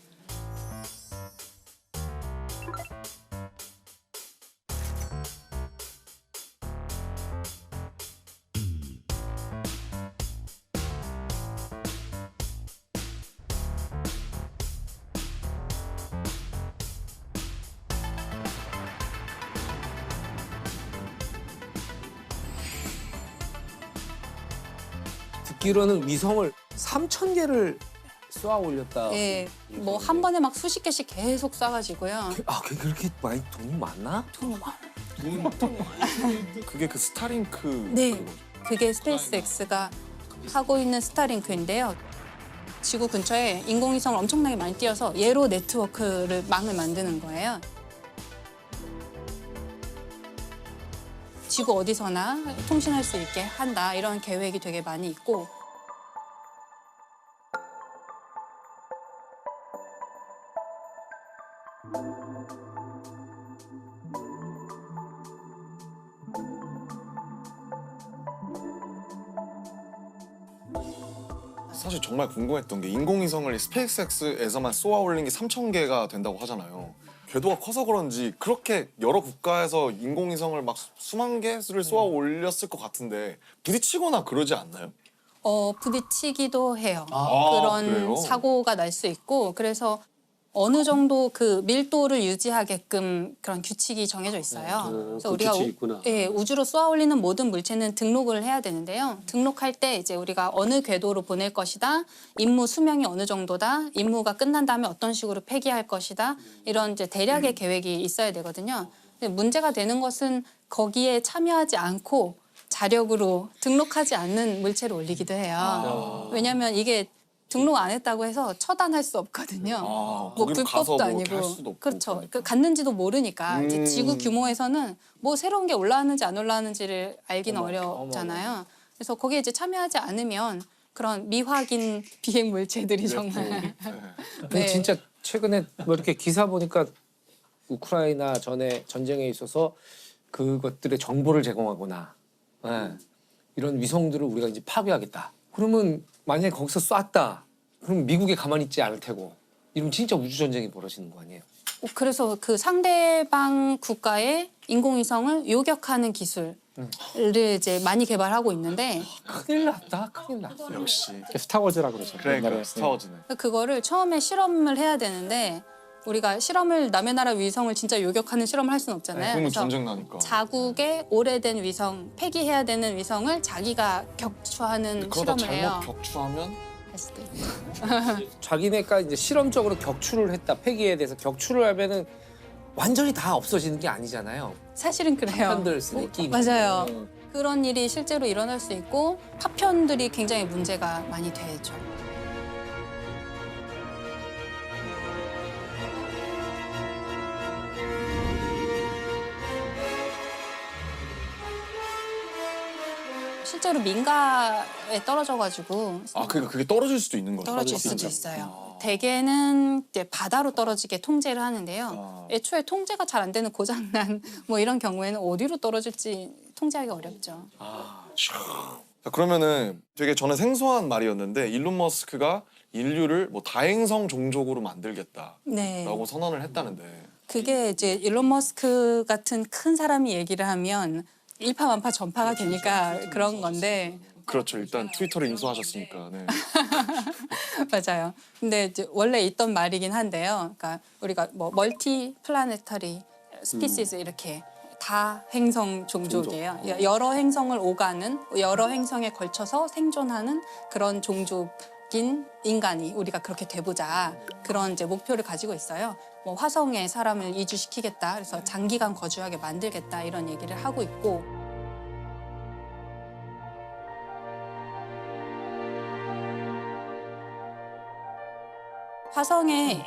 듣기로는 위성을 3,000개를 쏘아 올렸다.
예, 뭐 한 번에 막 수십 개씩 계속 쏴가지고요.
아, 그렇게 많이 돈이 많나?
돈이 많아.
그게 그 스타링크.
네, 그게 스페이스X가 하고 있는 스타링크인데요. 지구 근처에 인공위성을 엄청나게 많이 띄워서 얘로 네트워크를 망을 만드는 거예요. 지구 어디서나 통신할 수 있게 한다 이런 계획이 되게 많이 있고
사실 정말 궁금했던 게 인공위성을 스페이스X에서만 쏘아 올린 게 3,000개가 된다고 하잖아요. 궤도가 커서 그런지 그렇게 여러 국가에서 인공위성을 막 수만 개를 쏘아 올렸을 것 같은데 부딪히거나 그러지 않나요?
부딪히기도 해요.
아,
그런
그래요?
사고가 날 수 있고 그래서 어느 정도 그 밀도를 유지하게끔 그런 규칙이 정해져 있어요. 그래서
그
우리가
규칙이 있구나.
우주로 쏘아 올리는 모든 물체는 등록을 해야 되는데요. 등록할 때 이제 우리가 어느 궤도로 보낼 것이다, 임무 수명이 어느 정도다, 임무가 끝난 다음에 어떤 식으로 폐기할 것이다 이런 이제 대략의 계획이 있어야 되거든요. 근데 문제가 되는 것은 거기에 참여하지 않고 자력으로 등록하지 않는 물체를 올리기도 해요. 왜냐하면 이게 등록 안 했다고 해서 처단할 수 없거든요. 뭐
거기로 가서
불법도
뭐 이렇게 할
아니고
수도 없고
그렇죠. 그 갔는지도 모르니까 이제 지구 규모에서는 뭐 새로운 게 올라왔는지 안 올라왔는지를 알기는 어렵잖아요. 그래서 거기에 이제 참여하지 않으면 그런 미확인 비행 물체들이 정말
근데 진짜 최근에 뭐 이렇게 기사 보니까 우크라이나 전에 전쟁에 있어서 그것들의 정보를 제공하거나 이런 위성들을 우리가 이제 파괴하겠다. 그러면 만약에 거기서 쐈다. 그럼 미국에 가만히 있지 않을 테고. 이러면 진짜 우주 전쟁이 벌어지는 거 아니에요?
그래서 그 상대방 국가의 인공위성을 요격하는 기술을 이제 많이 개발하고 있는데
큰일 났다. 큰일 났어.
역시.
스타워즈라고 그러죠.
그러니까
옛날에.
스타워즈네.
그거를 처음에 실험을 해야 되는데 우리가 실험을 남의 나라 위성을 진짜 요격하는 실험을 할 수는 없잖아요.
그러면
그래서
전쟁 나니까.
자국의 오래된 위성, 폐기해야 되는 위성을 자기가 격추하는
그러다
실험을 해요.
잘못 격추하면
했을 때.
자기네가 이제 실험적으로 격추를 했다. 폐기에 대해서 격추를 하면은 완전히 다 없어지는 게 아니잖아요.
사실은 그래요.
파편들 쓰기.
맞아요. 그런 일이 실제로 일어날 수 있고 파편들이 굉장히 문제가 많이 되죠. 실제로 민가에 떨어져가지고
그러니까 그게 떨어질 수도 있는 거죠.
떨어질 수도 있어요. 대개는 이제 바다로 떨어지게 통제를 하는데요. 애초에 통제가 잘 안 되는 고장난 뭐 이런 경우에는 어디로 떨어질지 통제하기 어렵죠.
자, 그러면은 되게 저는 생소한 말이었는데 일론 머스크가 인류를 뭐 다행성 종족으로 만들겠다라고
네.
선언을 했다는데
그게 이제 일론 머스크 같은 큰 사람이 얘기를 하면 일파만파 전파가 되니까 그런 건데
그렇죠. 일단 트위터를 인수하셨으니까. 네.
맞아요. 근데 이제 원래 있던 말이긴 한데요. 그러니까 우리가 뭐 멀티 플라네터리 스피시스 이렇게 다 행성 종족이에요. 여러 행성을 오가는 여러 행성에 걸쳐서 생존하는 그런 종족인 인간이 우리가 그렇게 돼보자 그런 이제 목표를 가지고 있어요. 뭐 화성에 사람을 이주시키겠다. 그래서 장기간 거주하게 만들겠다 이런 얘기를 하고 있고.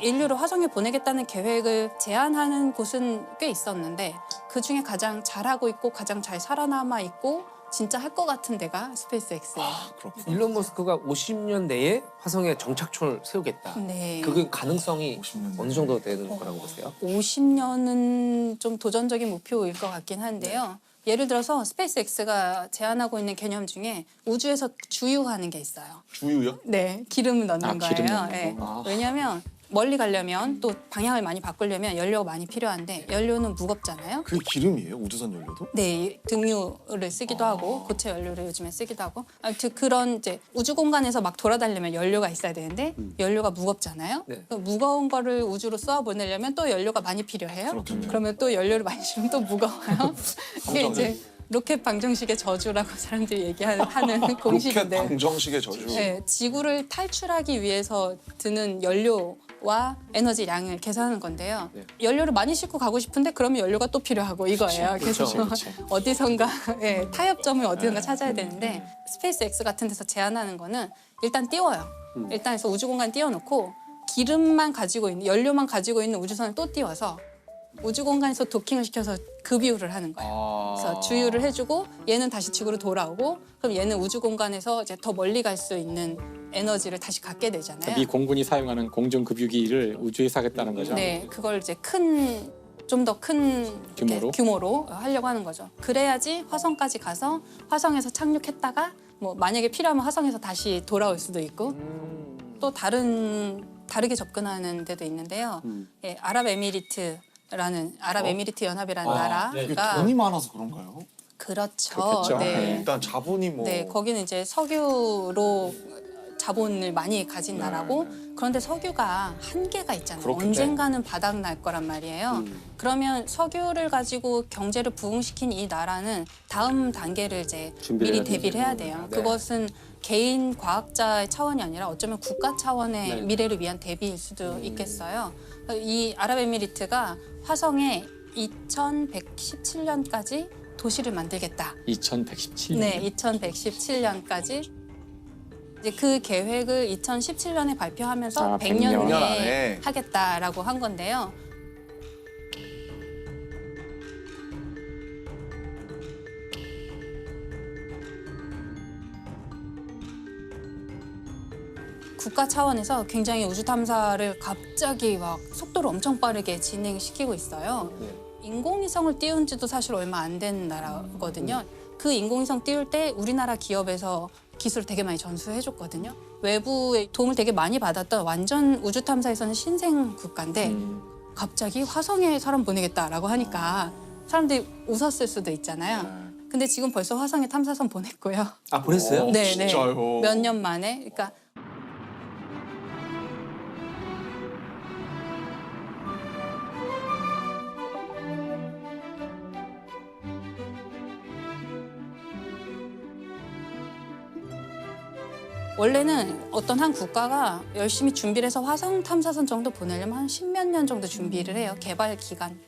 인류를 화성에 보내겠다는 계획을 제안하는 곳은 꽤 있었는데 그중에 가장 잘하고 있고 가장 잘 살아남아 있고 진짜 할 것 같은 데가 스페이스X예요.
그렇구나.
일론 머스크가 50년 내에 화성에 정착촌을 세우겠다.
네.
그게 가능성이
50년
어느 정도 되는 거라고 보세요?
50년은 좀 도전적인 목표일 것 같긴 한데요.
네.
예를 들어서 스페이스X가 제안하고 있는 개념 중에 우주에서 주유하는 게 있어요.
주유요?
네, 기름을 넣는 거예요.
기름 넣는
네.
거. 아.
왜냐하면 멀리 가려면 또 방향을 많이 바꾸려면 연료가 많이 필요한데 연료는 무겁잖아요.
그게 기름이에요? 우주선 연료도?
네, 등유를 쓰기도 하고 고체 연료를 요즘에 쓰기도 하고 아무튼 그런 이제 우주 공간에서 막 돌아다니려면 연료가 있어야 되는데 연료가 무겁잖아요.
네.
그 무거운 거를 우주로 쏘아 보내려면 또 연료가 많이 필요해요.
그렇겠네요.
그러면 또 연료를 많이 실으면 또 무거워요. 이게 이제 로켓 방정식의 저주라고 사람들이 얘기하는
로켓
공식인데
방정식의 저주.
네, 지구를 탈출하기 위해서 드는 연료와 에너지 양을 계산하는 건데요. 연료를 많이 싣고 가고 싶은데 그러면 연료가 또 필요하고 이거예요. 그래서 어디선가 타협점을 어디선가 찾아야 되는데 스페이스 X 같은 데서 제안하는 거는 일단 띄워요. 일단 해서 우주공간 띄워놓고 기름만 가지고 있는 연료만 가지고 있는 우주선을 또 띄워서 우주공간에서 도킹을 시켜서 급유를 하는 거예요. 그래서 주유를 해주고 얘는 다시 지구로 돌아오고 그럼 얘는 우주공간에서 이제 더 멀리 갈 수 있는 에너지를 다시 갖게 되잖아요.
미 공군이 사용하는 공중급유기를 우주에서 하겠다는 거죠.
네, 그걸 이제 좀 더 큰 규모로 하려고 하는 거죠. 그래야지 화성까지 가서 화성에서 착륙했다가 뭐 만약에 필요하면 화성에서 다시 돌아올 수도 있고 또 다르게 접근하는 데도 있는데요. 예, 아랍에미리트 연합이라는
이게
나라가
돈이 많아서 그런가요?
그렇죠.
그렇겠죠.
네.
일단 자본이 뭐
네, 거기는 이제 석유로 자본을 많이 가진 나라고 그런데 석유가 한계가 있잖아요.
그렇겠죠.
언젠가는 바닥 날 거란 말이에요. 그러면 석유를 가지고 경제를 부흥시킨 이 나라는 다음 단계를 이제 미리 대비를 해야 돼요. 그것은 개인 과학자의 차원이 아니라 어쩌면 국가 차원의 미래를 위한 대비일 수도 있겠어요. 이 아랍에미리트가 화성에 2117년까지 도시를 만들겠다.
2117년.
네, 2117년까지. 이제 그 계획을 2017년에 발표하면서 100년
100년
후에
안에.
하겠다라고 한 건데요. 국가 차원에서 굉장히 우주 탐사를 갑자기 막 속도를 엄청 빠르게 진행시키고 있어요. 인공위성을 띄운 지도 사실 얼마 안 된 나라거든요. 그 인공위성 띄울 때 우리나라 기업에서 기술을 되게 많이 전수해줬거든요. 외부의 도움을 되게 많이 받았던 완전 우주 탐사에서는 신생 국가인데 갑자기 화성에 사람 보내겠다라고 하니까 사람들이 웃었을 수도 있잖아요. 근데 지금 벌써 화성에 탐사선 보냈고요.
아, 보냈어요?
네,
진짜요?
몇 년 만에. 그러니까 원래는 어떤 한 국가가 열심히 준비를 해서 화성 탐사선 정도 보내려면 한 10몇 년 정도 준비를 해요. 개발 기간.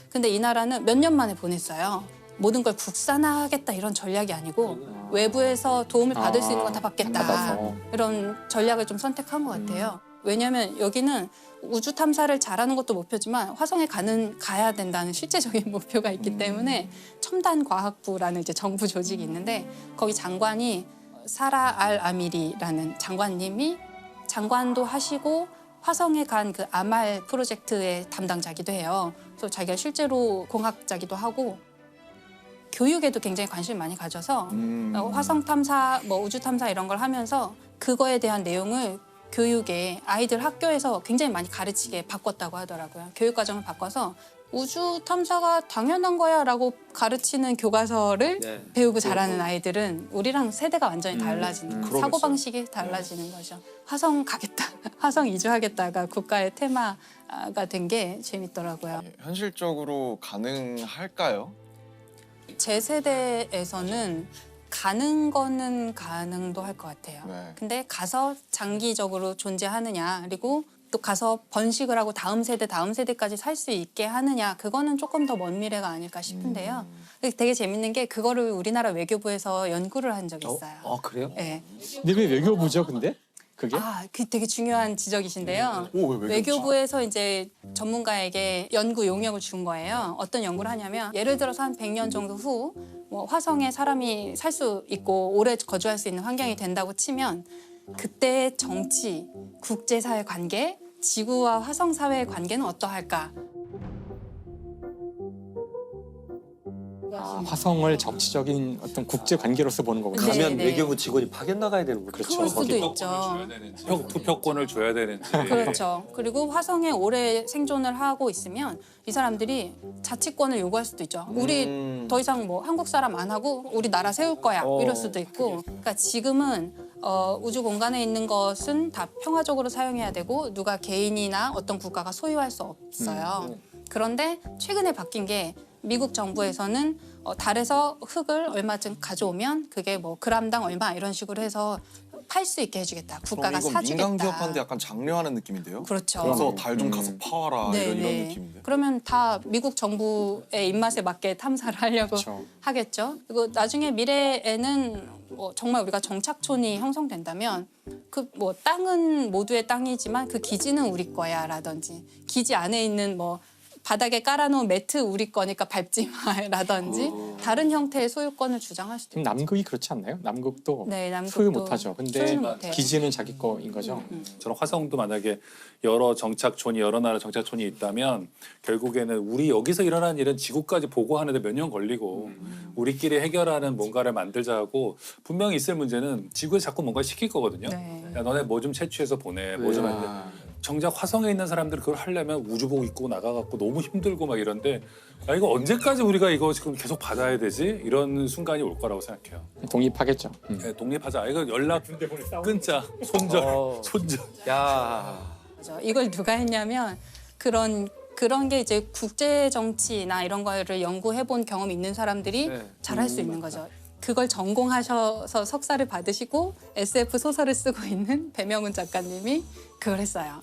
근데 이 나라는 몇 년 만에 보냈어요. 모든 걸 국산화하겠다 이런 전략이 아니고 외부에서 도움을 받을 수 있는 건 다 받겠다.
받아서.
이런 전략을 좀 선택한 것 같아요. 왜냐하면 여기는 우주 탐사를 잘하는 것도 목표지만 화성에 가야 된다는 실제적인 목표가 있기 때문에 첨단 과학부라는 이제 정부 조직이 있는데 거기 장관이 사라 알 아미리라는 장관님이 장관도 하시고 화성에 간 그 아말 프로젝트의 담당자기도 해요. 그래서 자기가 실제로 공학자기도 하고 교육에도 굉장히 관심을 많이 가져서 화성 탐사, 뭐 우주 탐사 이런 걸 하면서 그거에 대한 내용을 교육에 아이들 학교에서 굉장히 많이 가르치게 바꿨다고 하더라고요. 교육 과정을 바꿔서 우주 탐사가 당연한 거야라고 가르치는 교과서를 배우고 자라는 아이들은 우리랑 세대가 완전히 달라지는 사고 방식이 달라지는 거죠. 화성 가겠다, 화성 이주하겠다가 국가의 테마가 된 게 재밌더라고요.
현실적으로 가능할까요?
제 세대에서는 가는 거는 가능도 할 것 같아요.
네.
근데 가서 장기적으로 존재하느냐 그리고 또 가서 번식을 하고 다음 세대까지 살 수 있게 하느냐 그거는 조금 더 먼 미래가 아닐까 싶은데요. 되게 재밌는 게 그거를 우리나라 외교부에서 연구를 한 적이 있어요.
아, 그래요?
네.
근데 왜 외교부죠, 근데? 그게?
그 되게 중요한 지적이신데요.
왜
외교부에서 이제 전문가에게 연구 용역을 준 거예요. 어떤 연구를 하냐면 예를 들어서 한 100년 정도 후 뭐 화성에 사람이 살 수 있고 오래 거주할 수 있는 환경이 된다고 치면 그때의 정치, 국제사회 관계, 지구와 화성 사회의 관계는 어떠할까?
화성을 정치적인 어떤 국제 관계로서 보는 거군요.
가면
네.
외교부 직원이 파견 나가야 되는 거죠.
그럴 수도 있죠.
투표권을 줘야 되는지.
그렇죠. 그리고 화성에 오래 생존을 하고 있으면 이 사람들이 자치권을 요구할 수도 있죠. 우리 더 이상 뭐 한국 사람 안 하고 우리 나라 세울 거야 이럴 수도 있고. 그러니까 지금은 우주 공간에 있는 것은 다 평화적으로 사용해야 되고 누가 개인이나 어떤 국가가 소유할 수 없어요. 그런데 최근에 바뀐 게 미국 정부에서는 달에서 흙을 얼마쯤 가져오면 그게 뭐 그람당 얼마 이런 식으로 해서 팔 수 있게 해주겠다. 국가가
이건
사주겠다.
민간 기업한테 약간 장려하는 느낌인데요.
그렇죠.
그래서 달 좀 가서 파와라 이런 느낌인데.
그러면 다 미국 정부의 입맛에 맞게 탐사를 하려고
그렇죠.
하겠죠. 그리고 나중에 미래에는 뭐 정말 우리가 정착촌이 형성된다면 그 뭐 땅은 모두의 땅이지만 그 기지는 우리 거야라든지 기지 안에 있는 뭐 바닥에 깔아놓은 매트 우리 거니까 밟지 마라든지 다른 형태의 소유권을 주장할 수도
지금
있죠.
남극이 그렇지 않나요? 남극도
네, 남극도
소유 못하죠. 근데
소유는 못해요.
기지는 자기 거인 거죠.
저런 화성도 만약에 여러 정착촌이 여러 나라 정착촌이 있다면 결국에는 우리 여기서 일어나는 일은 지구까지 보고하는데 몇 년 걸리고 우리끼리 해결하는 뭔가를 만들자 하고 분명히 있을 문제는 지구에 자꾸 뭔가 시킬 거거든요.
네.
야, 너네 뭐 좀 채취해서 보내. 뭐 좀 안 돼. 정작 화성에 있는 사람들이 그걸 하려면 우주복 입고 나가갖고 너무 힘들고 막 이런데 야, 이거 언제까지 우리가 이거 지금 계속 받아야 되지? 이런 순간이 올 거라고 생각해요.
독립하겠죠.
네, 독립하자. 이거 연락 끊자. 손절.
야.
그죠. 이걸 누가 했냐면 그런 게 이제 국제 정치나 이런 거를 연구해 본 경험이 있는 사람들이 잘할 수 있는 거죠. 그걸 전공하셔서 석사를 받으시고 SF 소설을 쓰고 있는 배명훈 작가님이 그걸 했어요.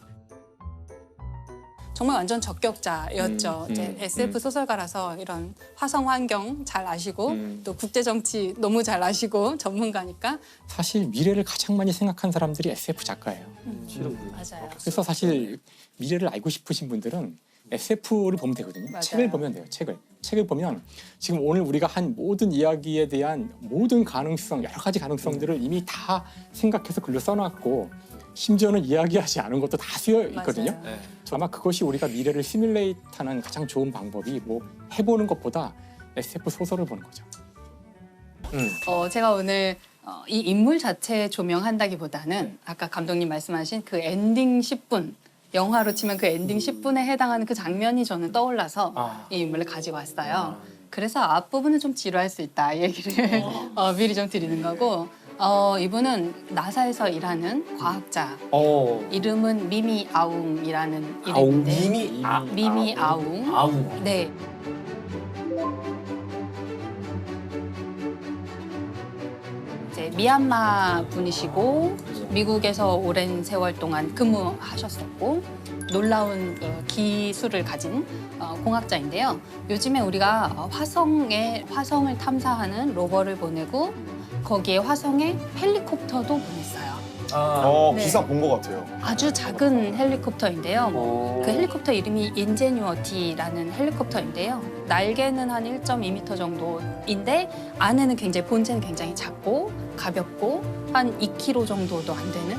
정말 완전 적격자였죠. 이제 SF 소설가라서 이런 화성 환경 잘 아시고 또 국제 정치 너무 잘 아시고 전문가니까
사실 미래를 가장 많이 생각한 사람들이 SF 작가예요.
맞아요.
그래서 사실 미래를 알고 싶으신 분들은 SF를 보면 되거든요.
맞아요.
책을 보면 돼요. 책을 보면 지금 오늘 우리가 한 모든 이야기에 대한 모든 가능성, 여러 가지 가능성들을 이미 다 생각해서 글로 써놨고 심지어는 이야기하지 않은 것도 다 쓰여 있거든요.
맞아요.
아마 그것이 우리가 미래를 시뮬레이트하는 가장 좋은 방법이 뭐 해보는 것보다 SF 소설을 보는 거죠.
제가 오늘 이 인물 자체 조명한다기보다는 아까 감독님 말씀하신 그 엔딩 10분 영화로 치면 그 엔딩 10분에 해당하는 그 장면이 저는 떠올라서 이 인물을 가지고 왔어요. 그래서 앞부분은 좀 지루할 수 있다 이 얘기를 미리 좀 드리는 거고 이분은 나사에서 일하는 과학자. 이름은 미미 아웅이라는 이름인데 미미 아웅. 네. 이제 미얀마 분이시고 미국에서 오랜 세월 동안 근무하셨었고 놀라운 기술을 가진 공학자인데요. 요즘에 우리가 화성을 탐사하는 로버를 보내고 거기에 화성에 헬리콥터도 보냈어요. 네.
기사 본 것 같아요.
아주 작은 헬리콥터인데요. 그 헬리콥터 이름이 인제뉴어티라는 헬리콥터인데요. 날개는 한 1.2m 정도인데 안에는 굉장히 본체는 굉장히 작고 가볍고 한 2kg 정도도 안 되는.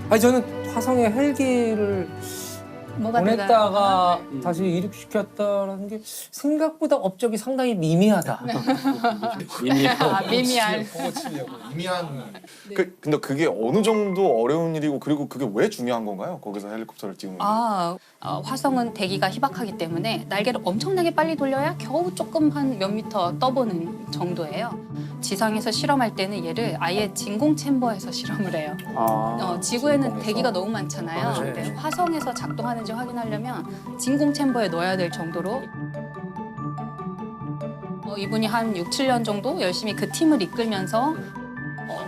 아니 저는 화성에 헬기를 보냈다가 다시 이륙시켰다라는 게 생각보다 업적이 상당히 미미하다.
미미한.
근데 그게 어느 정도 어려운 일이고 그리고 그게 왜 중요한 건가요? 거기서 헬리콥터를 띄우는 게?
화성은 대기가 희박하기 때문에 날개를 엄청나게 빨리 돌려야 겨우 조금 한 몇 미터 떠보는 정도예요. 지상에서 실험할 때는 얘를 아예 진공 챔버에서 실험을 해요. 지구에는 대기가 너무 많잖아요. 근데 화성에서 작동하는지 확인하려면 진공 챔버에 넣어야 될 정도로 이분이 한 6, 7년 정도 열심히 그 팀을 이끌면서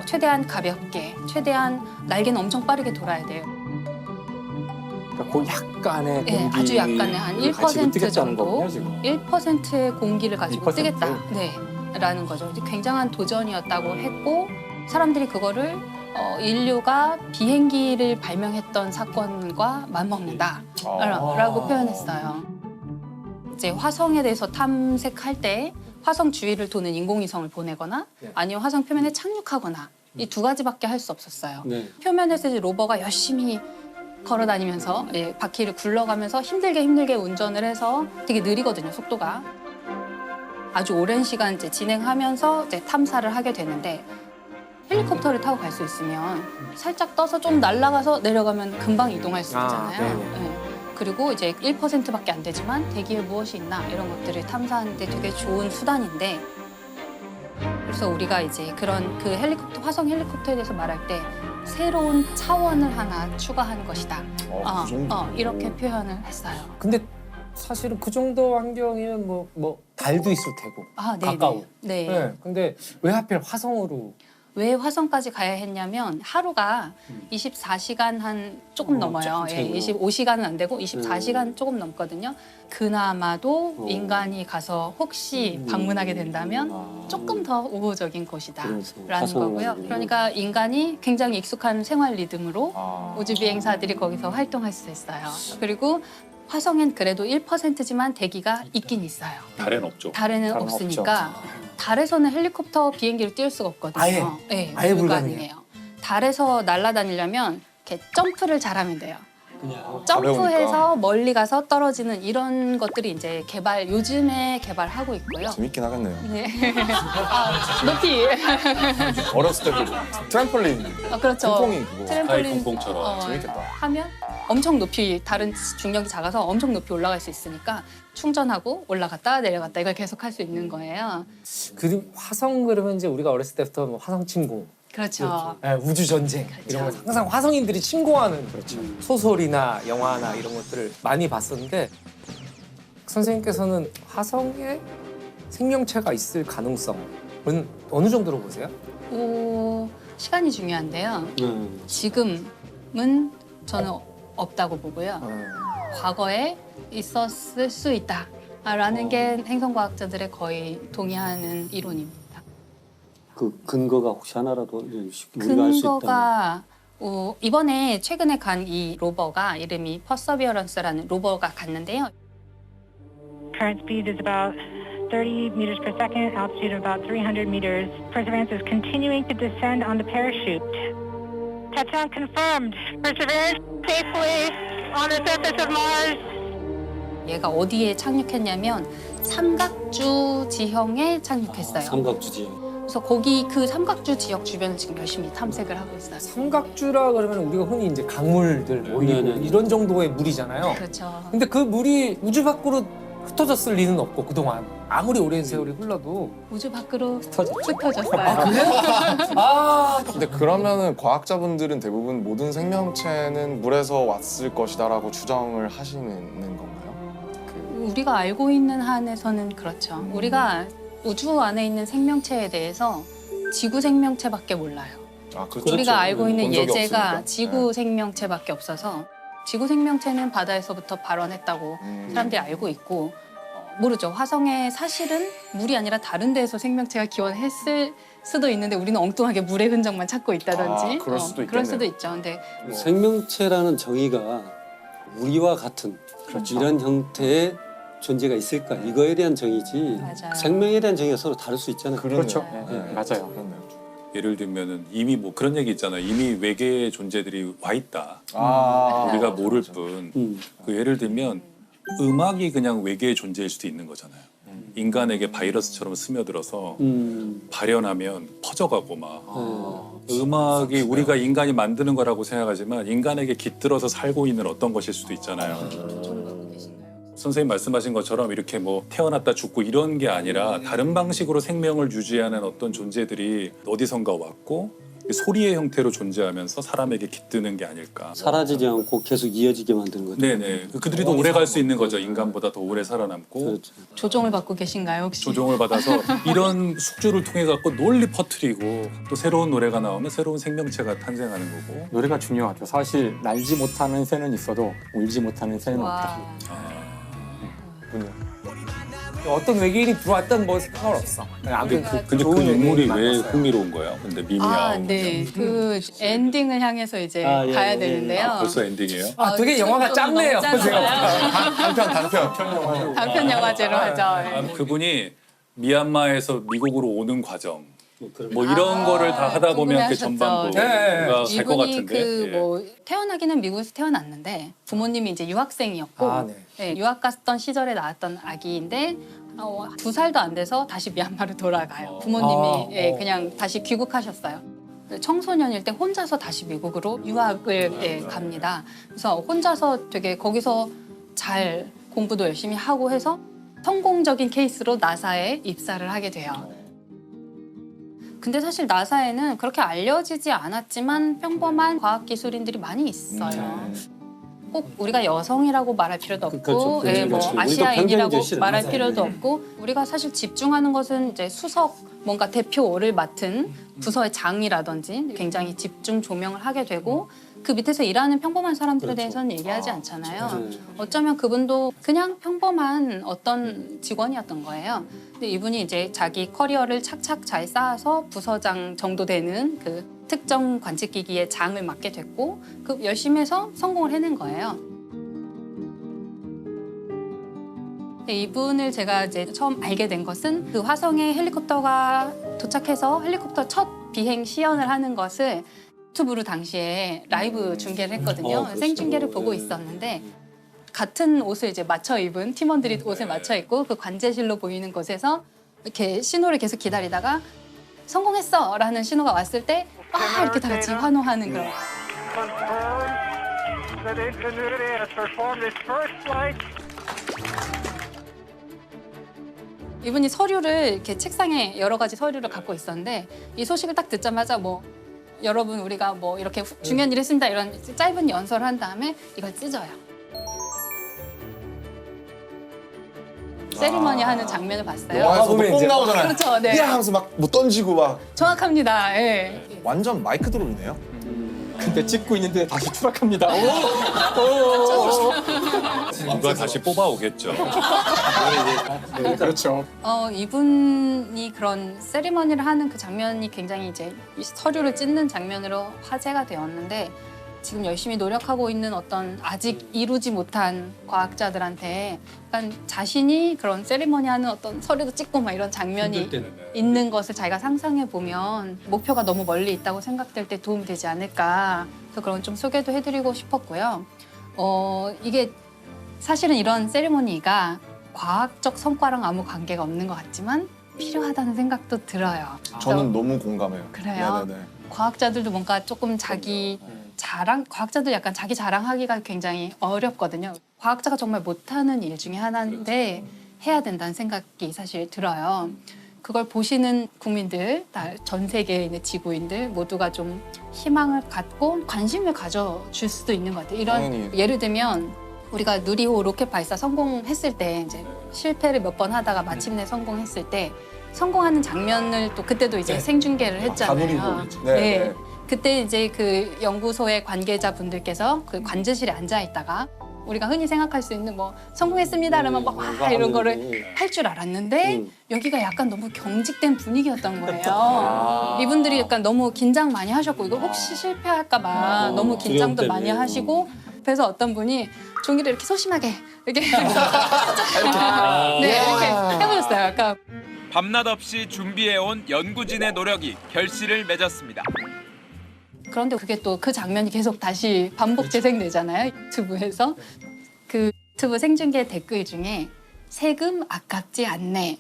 최대한 가볍게, 최대한 날개는 엄청 빠르게 돌아야 돼요.
그러니까 그 약간의 공기
아주 약간의 한 1% 정도, 1%의 공기를 가지고
1%?
뜨겠다. 네, 라는 거죠. 굉장한 도전이었다고 했고 사람들이 그거를 인류가 비행기를 발명했던 사건과 맞먹는다라고 표현했어요. 이제 화성에 대해서 탐색할 때 화성 주위를 도는 인공위성을 보내거나 아니면 화성 표면에 착륙하거나 이 두 가지밖에 할 수 없었어요.
네.
표면에서 이제 로버가 열심히 걸어다니면서 바퀴를 굴러가면서 힘들게 운전을 해서 되게 느리거든요, 속도가. 아주 오랜 시간 이제 진행하면서 이제 탐사를 하게 되는데 헬리콥터를 타고 갈 수 있으면 살짝 떠서 좀 날아가서 내려가면 금방 이동할 수 있잖아요. 네. 그리고 이제 1%밖에 안 되지만 대기에 무엇이 있나 이런 것들을 탐사하는데 되게 좋은 수단인데 그래서 우리가 이제 그런 그 헬리콥터, 화성 헬리콥터에 대해서 말할 때 새로운 차원을 하나 추가한 것이다.
그 정도?
이렇게 표현을 했어요.
근데 사실은 그 정도 환경이면 뭐 달도 있을 테고 가까워.
네.
근데 왜 하필 화성으로?
왜 화성까지 가야 했냐면 하루가 24시간 한 조금 넘어요. 25시간은 안 되고 24시간 조금 넘거든요. 그나마도 인간이 가서 혹시 방문하게 된다면 조금 더 우호적인 곳이다라는 거고요. 그러니까 인간이 굉장히 익숙한 생활 리듬으로 우주 비행사들이 거기서 활동할 수 있어요. 그리고 화성엔 그래도 1%지만 대기가 있긴 있어요.
달에는 없죠.
달에는 없으니까 달에서는 헬리콥터 비행기를 띄울 수가 없거든요.
아예 불가능해요.
달에서 날아다니려면 이렇게 점프를 잘하면 돼요.
어려우니까.
점프해서 멀리 가서 떨어지는 이런 것들이 이제 요즘에 개발하고 있고요.
재밌긴 하겠네요.
네. 높이.
어렸을 때 트램폴린.
그렇죠.
퐁퐁이 그거.
트램폴린
퐁퐁처럼.
재밌겠다.
하면 엄청 높이 다른 중력이 작아서 엄청 높이 올라갈 수 있으니까 충전하고 올라갔다 내려갔다 이걸 계속 할 수 있는 거예요.
그 화성 그러면 이제 우리가 어렸을 때부터 뭐 화성 침공,
그렇죠.
우주 전쟁 이런 거 항상 화성인들이 침공하는 소설이나 영화나 이런 것들을 많이 봤었는데 선생님께서는 화성에 생명체가 있을 가능성은 어느 정도로 보세요?
시간이 중요한데요. 지금은 저는 없다고 보고요. 과거에 있었을 수 있다라는 게 행성과학자들의 거의 동의하는 이론입니다.
그 근거가 혹시 하나라도 우리가 알 수 있다면.
근거가 이번에 최근에 간 이 로버가 이름이 퍼서비어런스라는 로버가 갔는데요.
Current speed is about 30 meters per second, altitude of about 300 meters. Perseverance is continuing to descend on the parachute. Touchdown confirmed. Perseverance safely on the surface of Mars.
얘가 어디에 착륙했냐면 삼각주 지형에 착륙했어요.
삼각주 지형.
그래서 거기 그 삼각주 지역 주변을 지금 열심히 탐색을 하고 있어요.
삼각주라 그러면 우리가 흔히 이제 강물들 모이고 이런 정도의 물이잖아요.
그렇죠.
근데 그 물이 우주 밖으로 흩어졌을 리는 없고 그동안 아무리 오랜 세월이 흘러도
우주 밖으로 흩어졌어요.
근데 그러면은 과학자분들은 대부분 모든 생명체는 물에서 왔을 것이다라고 추정을 하시는 건가요?
우리가 알고 있는 한에서는 그렇죠. 우리가 우주 안에 있는 생명체에 대해서 지구 생명체밖에 몰라요.
그렇죠.
우리가 알고 있는
본 적이
예제가
없으니까.
지구 생명체밖에 없어서 지구 생명체는 바다에서부터 발원했다고 사람들이 알고 있고 모르죠. 화성에 사실은 물이 아니라 다른 데에서 생명체가 기원했을 수도 있는데 우리는 엉뚱하게 물의 흔적만 찾고 있다든지
그럴 수도
그럴
있겠네요.
수도 있죠. 근데
생명체라는 정의가 우리와 같은 이런 형태의 존재가 있을까 이거에 대한 정의지
맞아요.
생명에 대한 정의가 서로 다를 수 있잖아요.
그렇죠.
맞아요. 그렇네요.
예를 들면은 이미 뭐 그런 얘기 있잖아요. 이미 외계의 존재들이 와 있다. 우리가 모를 뿐. 그 예를 들면 음악이 그냥 외계의 존재일 수도 있는 거잖아요. 인간에게 바이러스처럼 스며들어서 발현하면 퍼져가고 막 음악이 우리가 인간이 만드는 거라고 생각하지만 인간에게 깃들어서 살고 있는 어떤 것일 수도 있잖아요. 선생님 말씀하신 것처럼 이렇게 뭐 태어났다 죽고 이런 게 아니라 다른 방식으로 생명을 유지하는 어떤 존재들이 어디선가 왔고 소리의 형태로 존재하면서 사람에게 깃드는 게 아닐까.
사라지지 않고 계속 이어지게 만드는 거죠.
네네. 그들이 더 오래 갈 수 있는 거죠. 인간보다 더 오래 살아남고.
그렇죠.
조종을 받고 계신가요 혹시?
조종을 받아서 이런 숙주를 통해 갖고 널리 퍼뜨리고 또 새로운 노래가 나오면 새로운 생명체가 탄생하는 거고.
노래가 중요하죠. 사실 날지 못하는 새는 있어도 울지 못하는 새는 없다.
와.
군요.
어떤 외계인이 들어왔던 뭐 상관없어. 아무튼
근데 그
좋은
인물이
외계인
왜
만났어요.
흥미로운 거예요? 근데 미미아오.
아, 네. 그 엔딩을 향해서 이제
아, 예,
가야
예,
되는데요.
아, 벌써 엔딩이에요?
아, 되게 영화가 짧네요.
너무 짧아요.
단편.
단편 영화제로 하죠.
아,
예.
그분이 미얀마에서 미국으로 오는 과정 뭐
아,
이런 거를 다 하다 보면 그
궁금해하셨죠.
전반부가
네.
갈 것
이분이
같은데.
그
예.
뭐 태어나기는 미국에서 태어났는데 부모님이 이제 유학생이었고
아, 네.
예, 유학 갔던 시절에 나왔던 아기인데 2살도 안 돼서 다시 미얀마로 돌아가요. 부모님이 예, 그냥 다시 귀국하셨어요. 청소년일 때 혼자서 다시 미국으로 유학을 예, 갑니다. 그래서 혼자서 되게 거기서 잘 공부도 열심히 하고 해서 성공적인 케이스로 나사에 입사를 하게 돼요. 근데 사실 나사에는 그렇게 알려지지 않았지만 평범한 과학기술인들이 많이 있어요. 꼭 우리가 여성이라고 말할 필요도 없고,
그렇죠.
예, 뭐
그렇죠. 우리도
아시아인이라고
편견이죠, 실은.
말할
맞아요.
필요도 없고, 우리가 사실 집중하는 것은 이제 수석 뭔가 대표를 맡은 부서의 장이라든지 굉장히 집중 조명을 하게 되고, 그 밑에서 일하는 평범한 사람들에 대해서는 얘기하지 않잖아요. 어쩌면 그분도 그냥 평범한 어떤 직원이었던 거예요. 근데 이분이 이제 자기 커리어를 착착 잘 쌓아서 부서장 정도 되는 그 특정 관측기기의 장을 맡게 됐고, 그 열심히 해서 성공을 해낸 거예요. 이분을 제가 이제 처음 알게 된 것은 그 화성에 헬리콥터가 도착해서 헬리콥터 첫 비행 시연을 하는 것을 유튜브로 당시에 라이브 중계를 했거든요.
그렇죠.
생중계를 보고
네.
있었는데 같은 옷을 이제 맞춰 입은 팀원들이 옷을 맞춰 입고 그 관제실로 보이는 곳에서 이렇게 신호를 계속 기다리다가 성공했어라는 신호가 왔을 때 와 이렇게 다 같이 환호하는 그런. 이분이 서류를 이렇게 책상에 여러 가지 서류를 갖고 있었는데 이 소식을 딱 듣자마자 뭐 여러분 우리가 뭐 이렇게 중요한 일을 했습니다 이런 짧은 연설을 한 다음에 이걸 찢어요. 세리머니 하는 장면을 봤어요.
영화에서도
보면
꼭
이제
나오잖아요.
그렇죠, 네.
야 하면서 막 뭐 던지고 막
정확합니다. 예.
완전 마이크 드롭이네요.
근데 찍고 있는데 다시 추락합니다.
누가 다시 뽑아오겠죠.
네, 그렇죠.
이분이 그런 세리머니를 하는 그 장면이 굉장히 이제 이 서류를 찢는 장면으로 화제가 되었는데 지금 열심히 노력하고 있는 어떤 아직 이루지 못한 과학자들한테 약간 자신이 그런 세리머니 하는 어떤 서류도 찍고 막 이런 장면이 있는 것을 자기가 상상해 보면 목표가 너무 멀리 있다고 생각될 때 도움이 되지 않을까. 그래서 그런 좀 소개도 해드리고 싶었고요. 이게 사실은 이런 세리머니가 과학적 성과랑 아무 관계가 없는 것 같지만 필요하다는 생각도 들어요.
저는 너무 공감해요.
그래요?
네네네.
과학자들도 뭔가 조금 자기 자랑, 과학자들 약간 자기 자랑하기가 굉장히 어렵거든요. 과학자가 정말 못하는 일 중에 하나인데 해야 된다는 생각이 사실 들어요. 그걸 보시는 국민들, 전 세계에 있는 지구인들 모두가 좀 희망을 갖고 관심을 가져줄 수도 있는 것 같아요. 이런
당연히.
예를 들면 우리가 누리호 로켓 발사 성공했을 때 이제 실패를 몇 번 하다가 마침내 성공했을 때 성공하는 장면을 또 그때도 이제 생중계를 했잖아요.
다누리호. 네.
그때 이제 그 연구소의 관계자분들께서 그 관제실에 앉아 있다가 우리가 흔히 생각할 수 있는 뭐 성공했습니다 그러면 막 와 이런 거를 할 줄 알았는데 여기가 약간 너무 경직된 분위기였던 거예요. 이분들이 약간 너무 긴장 많이 하셨고 이거 혹시 실패할까 봐 너무 긴장도
두려움
많이
때문에.
하시고 그래서 어떤 분이 종이를 이렇게 소심하게 이렇게 네 이렇게 해보셨어요. 약간
밤낮 없이 준비해온 연구진의 노력이 결실을 맺었습니다.
그런데 그게 또 그 장면이 계속 다시 반복 재생되잖아요. 유튜브에서. 그 유튜브 생중계 댓글 중에 세금 아깝지 않네.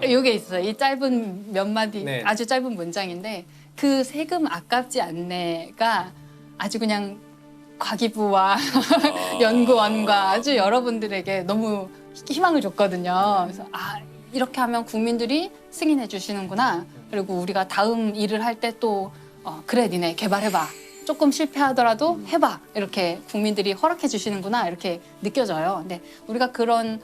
이게 있어요. 이 짧은 몇 마디
네.
아주 짧은 문장인데 그 세금 아깝지 않네가 아주 그냥 과기부와 연구원과 아주 여러분들에게 너무 희망을 줬거든요. 그래서 이렇게 하면 국민들이 승인해 주시는구나. 그리고 우리가 다음 일을 할 때 또 그래 니네 개발해봐. 조금 실패하더라도 해봐. 이렇게 국민들이 허락해 주시는구나. 이렇게 느껴져요. 근데 우리가 그런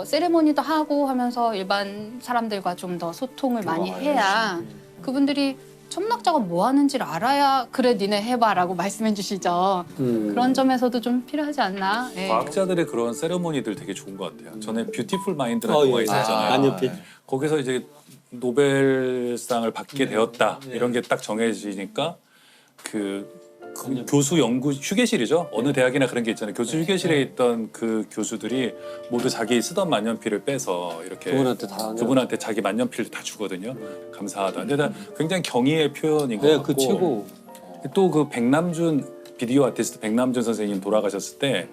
세레모니도 하고 하면서 일반 사람들과 좀 더 소통을 많이 해야 그분들이 천문학자가 뭐 하는지를 알아야 그래 니네 해봐라고 말씀해 주시죠. 그런 점에서도 좀 필요하지 않나. 예.
과학자들의 그런 세레모니들 되게 좋은 것 같아요. 전에 뷰티풀 마인드라는 영화
예.
있었잖아요.
안연필.
거기서 이제 노벨상을 받게 되었다 이런 게 딱 정해지니까 그 교수 연구 휴게실이죠. 어느 대학이나 그런 게 있잖아요. 교수 휴게실에 있던 그 교수들이 모두 자기 쓰던 만년필을 빼서 이렇게 그분한테 자기 만년필을 다 주거든요. 감사하다. 근데 나 굉장히 경의의 표현인 것 같고.
그 최고.
또 그 백남준 비디오 아티스트 백남준 선생님 돌아가셨을 때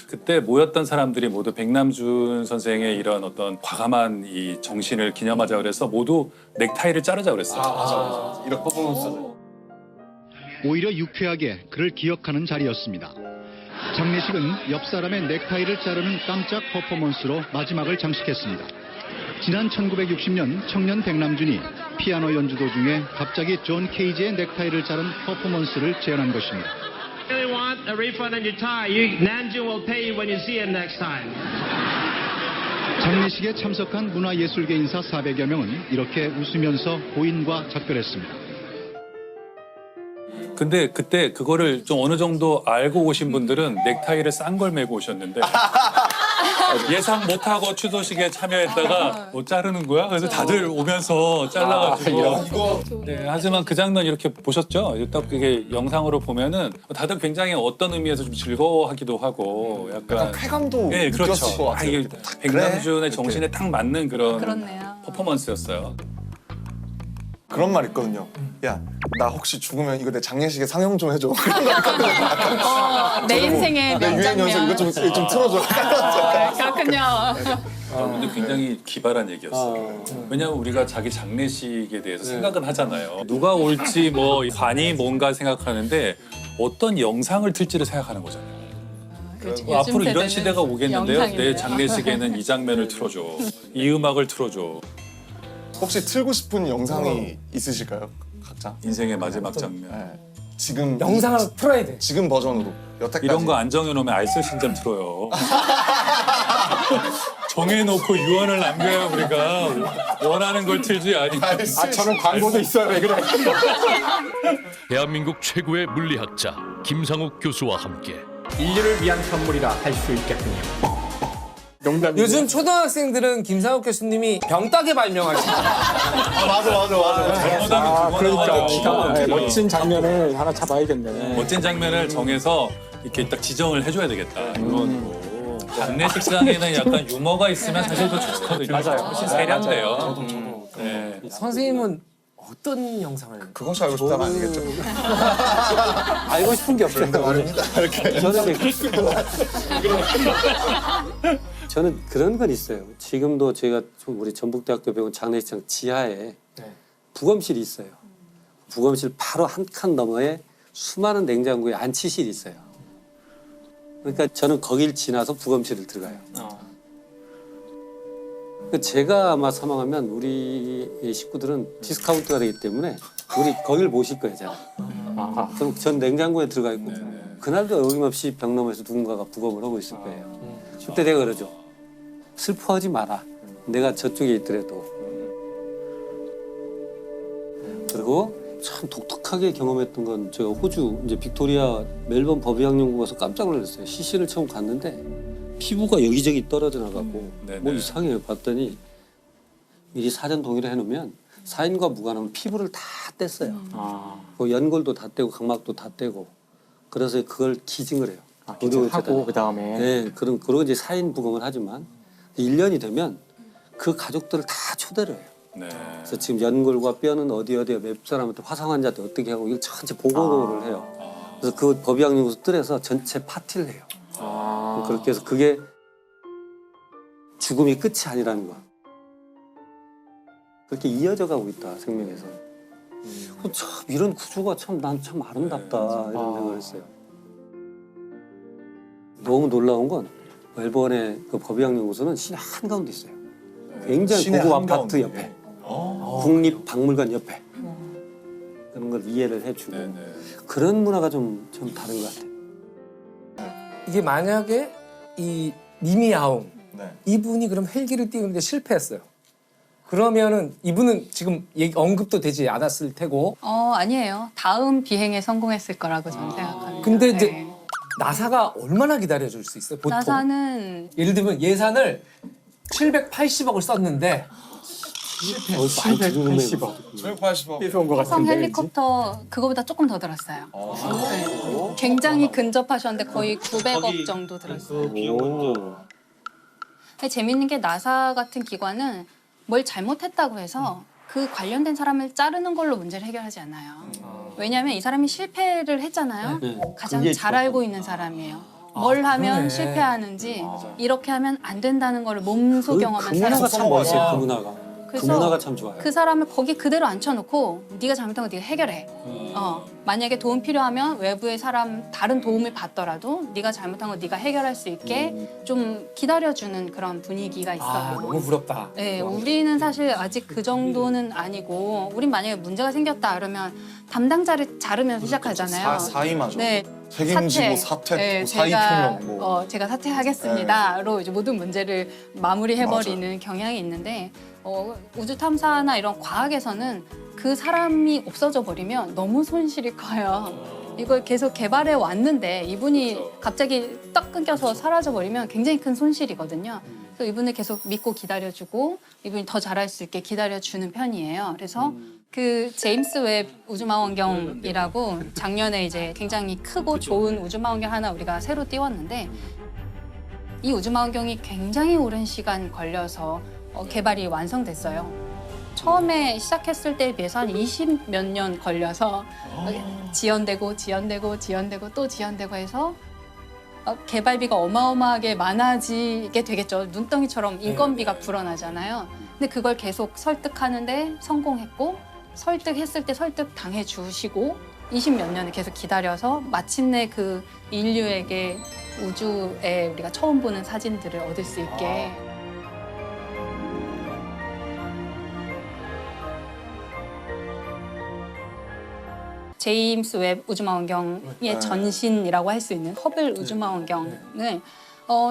그때 모였던 사람들이 모두 백남준 선생의 이런 어떤 과감한 이 정신을 기념하자 그래서 모두 넥타이를 자르자 그랬어요.
맞아. 이런 퍼포먼스.
오히려 유쾌하게 그를 기억하는 자리였습니다. 장례식은 옆 사람의 넥타이를 자르는 깜짝 퍼포먼스로 마지막을 장식했습니다. 지난 1960년 청년 백남준이 피아노 연주 도중에 갑자기 존 케이지의 넥타이를 자른 퍼포먼스를 제안한 것입니다.
Really want a refund on your tie? Namjoon will pay you when you see him next time.
장례식에 참석한 문화예술계 인사 400여 명은 이렇게 웃으면서 고인과 작별했습니다.
근데 그때 그거를 좀 어느 정도 알고 오신 분들은 넥타이를 싼 걸 메고 오셨는데 예상 못하고 추도식에 참여했다가 뭐 자르는 거야? 그래서 다들 오면서 잘라가지고 네, 하지만 그 장면 이렇게 보셨죠? 딱 그게 영상으로 보면은 다들 굉장히 어떤 의미에서 좀 즐거워하기도 하고 약간
쾌감도
네,
느꼈을
그렇죠.
것 같아요.
이게 백남준의 정신에 딱 맞는 그런
그렇네요.
퍼포먼스였어요.
그런 말 있거든요. 야, 나 혹시 죽으면 이거 내 장례식에 상영 좀 해줘.
내 인생의
내 유행 연설
명장면.
이거 좀 틀어줘.
그렇군요.
근데 굉장히 기발한 얘기였어요. 왜냐하면 우리가 자기 장례식에 대해서 생각은 하잖아요. 누가 올지 뭐 관이 뭔가 생각하는데 어떤 영상을 틀지를 생각하는 거잖아요.
그렇죠.
앞으로
요즘
이런
세대는
시대가 오겠는데요.
영상이네요.
내 장례식에는 이 장면을 틀어줘. 이 음악을 틀어줘.
혹시 틀고 싶은 영상이 있으실까요? 각자?
인생의 마지막 장면.
네. 지금
영상을 풀어야 돼.
지금 버전으로 여태까지
이런 거 안 정해놓으면 알쓸신잡 틀어요. 정해놓고 유언을 남겨야 우리가 원하는 걸 틀지 아니.
저는 광고도 있어야 돼 그래.
대한민국 최고의 물리학자 김상욱 교수와 함께
인류를 위한 선물이라 할 수 있겠군요. 농담이에요.
요즘 초등학생들은 김상욱 교수님이 병따개 발명하시죠.
맞아.
잘못하면
그러니까 멋진 장면을 하나 잡아야겠네.
멋진 장면을 정해서 이렇게 딱 지정을 해줘야 되겠다. 이건 장례식장에는 약간 유머가 있으면 사실 더 좋거든요.
맞아요.
훨씬 세련돼요.
저도.
네.
선생님은 어떤 영상을?
그것이 알고 싶다가 아니겠죠.
알고 싶은 게 없어요. 저는 그런 건 있어요. 지금도 제가 우리 전북대학교 병원 장례식장 지하에 부검실이 있어요. 부검실 바로 한 칸 너머에 수많은 냉장고에 안치실이 있어요. 그러니까 저는 거길 지나서 부검실을 들어가요. 그러니까 제가 아마 사망하면 우리 식구들은 디스카운트가 되기 때문에 우리 거길 모실 거예요, 제가. 그럼 전 냉장고에 들어가 있고 그날도 어김없이 벽 너머에서 누군가가 부검을 하고 있을 거예요. 그때 내가 그러죠. 슬퍼하지 마라. 내가 저쪽에 있더라도. 그리고 참 독특하게 경험했던 건 제가 호주 이제 빅토리아 멜번 법의학연구원 가서 깜짝 놀랐어요. 시신을 처음 갔는데 피부가 여기저기 떨어져 나가고 뭐 이상해요. 봤더니 미리 사전 동의를 해놓으면 사인과 무관한 피부를 다 뗐어요. 그 연골도 다 떼고 각막도 다 떼고 그래서 그걸 기증을 해요.
하고 그 다음에
네, 그리고 이제 사인 부검을 하지만 1년이 되면 그 가족들을 다 초대를 해요.
네.
그래서 지금 연골과 뼈는 어디에 몇 사람한테 화상 환자한테 어떻게 하고 이걸 전체 보고를 해요. 그래서 그 법의학연구소 뜰에서 전체 파티를 해요. 그렇게 해서 그게 죽음이 끝이 아니라는 거. 그렇게 이어져 가고 있다 생명에서. 참 이런 구조가 난 참 아름답다 이런 생각을 했어요. 너무 놀라운 건 멜번의 그 법의학연구소는 시내 한가운데 있어요. 굉장히 고급 아파트 옆에. 국립박물관 옆에. 그런 걸 이해를 해주고 그런 문화가 좀 다른 것 같아요.
이게 만약에 이 미미 아웅 이분이 그럼 헬기를 띄우는데 실패했어요. 그러면은 이분은 지금 언급도 되지 않았을 테고.
아니에요. 다음 비행에 성공했을 거라고 저는 생각합니다.
근데 이제
네.
나사가 얼마나 기다려줄 수 있어요? 보통
나사는
예를 들면 예산을 780억을 썼는데
780억.
780억.
삐서 온것
성
같은데.
헬리콥터 그거보다 조금 더 들었어요. 네. 굉장히 근접하셨는데 거의 900억 정도 들었어요. 근데 재밌는 게 나사 같은 기관은 뭘 잘못했다고 해서 그 관련된 사람을 자르는 걸로 문제를 해결하지 않아요. 왜냐하면 이 사람이 실패를 했잖아요. 가장 잘 알고 있는 사람이에요. 뭘 하면
그러네.
실패하는지 이렇게 하면 안 된다는 걸 몸소 경험한
그 문화가
사람.
참 멋있어요. 그 문화가. 그
그래서
문화가 참 좋아요.
그 사람을 거기 그대로 앉혀놓고 네가 잘못한 거 네가 해결해. 만약에 도움 필요하면 외부의 사람 다른 도움을 받더라도 네가 잘못한 거 네가 해결할 수 있게 좀 기다려주는 그런 분위기가 있어요.
너무 부럽다.
네, 우리는 사실 아직 그 정도는 아니고 우린 만약에 문제가 생겼다 그러면 담당자를 자르면서 시작하잖아요.
사임하죠.
네.
책임지고 사퇴,
네,
사의
제가,
표명 뭐.
제가 사퇴하겠습니다로 이제 모든 문제를 마무리해버리는 경향이 있는데 우주 탐사나 이런 과학에서는 그 사람이 없어져 버리면 너무 손실이 커요. 이걸 계속 개발해 왔는데 이분이 갑자기 딱 끊겨서 사라져 버리면 굉장히 큰 손실이거든요. 그래서 이분을 계속 믿고 기다려주고 이분이 더 잘할 수 있게 기다려주는 편이에요. 그래서 그 제임스 웹 우주망원경이라고 작년에 이제 굉장히 크고 좋은 우주망원경 하나 우리가 새로 띄웠는데 이 우주망원경이 굉장히 오랜 시간 걸려서 개발이 완성됐어요. 처음에 시작했을 때에 비해서 한 20몇 년 걸려서 지연되고 또 지연되고 해서 개발비가 어마어마하게 많아지게 되겠죠. 눈덩이처럼 인건비가 불어나잖아요. 근데 그걸 계속 설득하는데 성공했고 설득했을 때 설득 당해 주시고 20몇 년을 계속 기다려서 마침내 그 인류에게 우주에 우리가 처음 보는 사진들을 얻을 수 있게 제임스 웹 우주망원경의 전신이라고 할 수 있는 허블 우주망원경을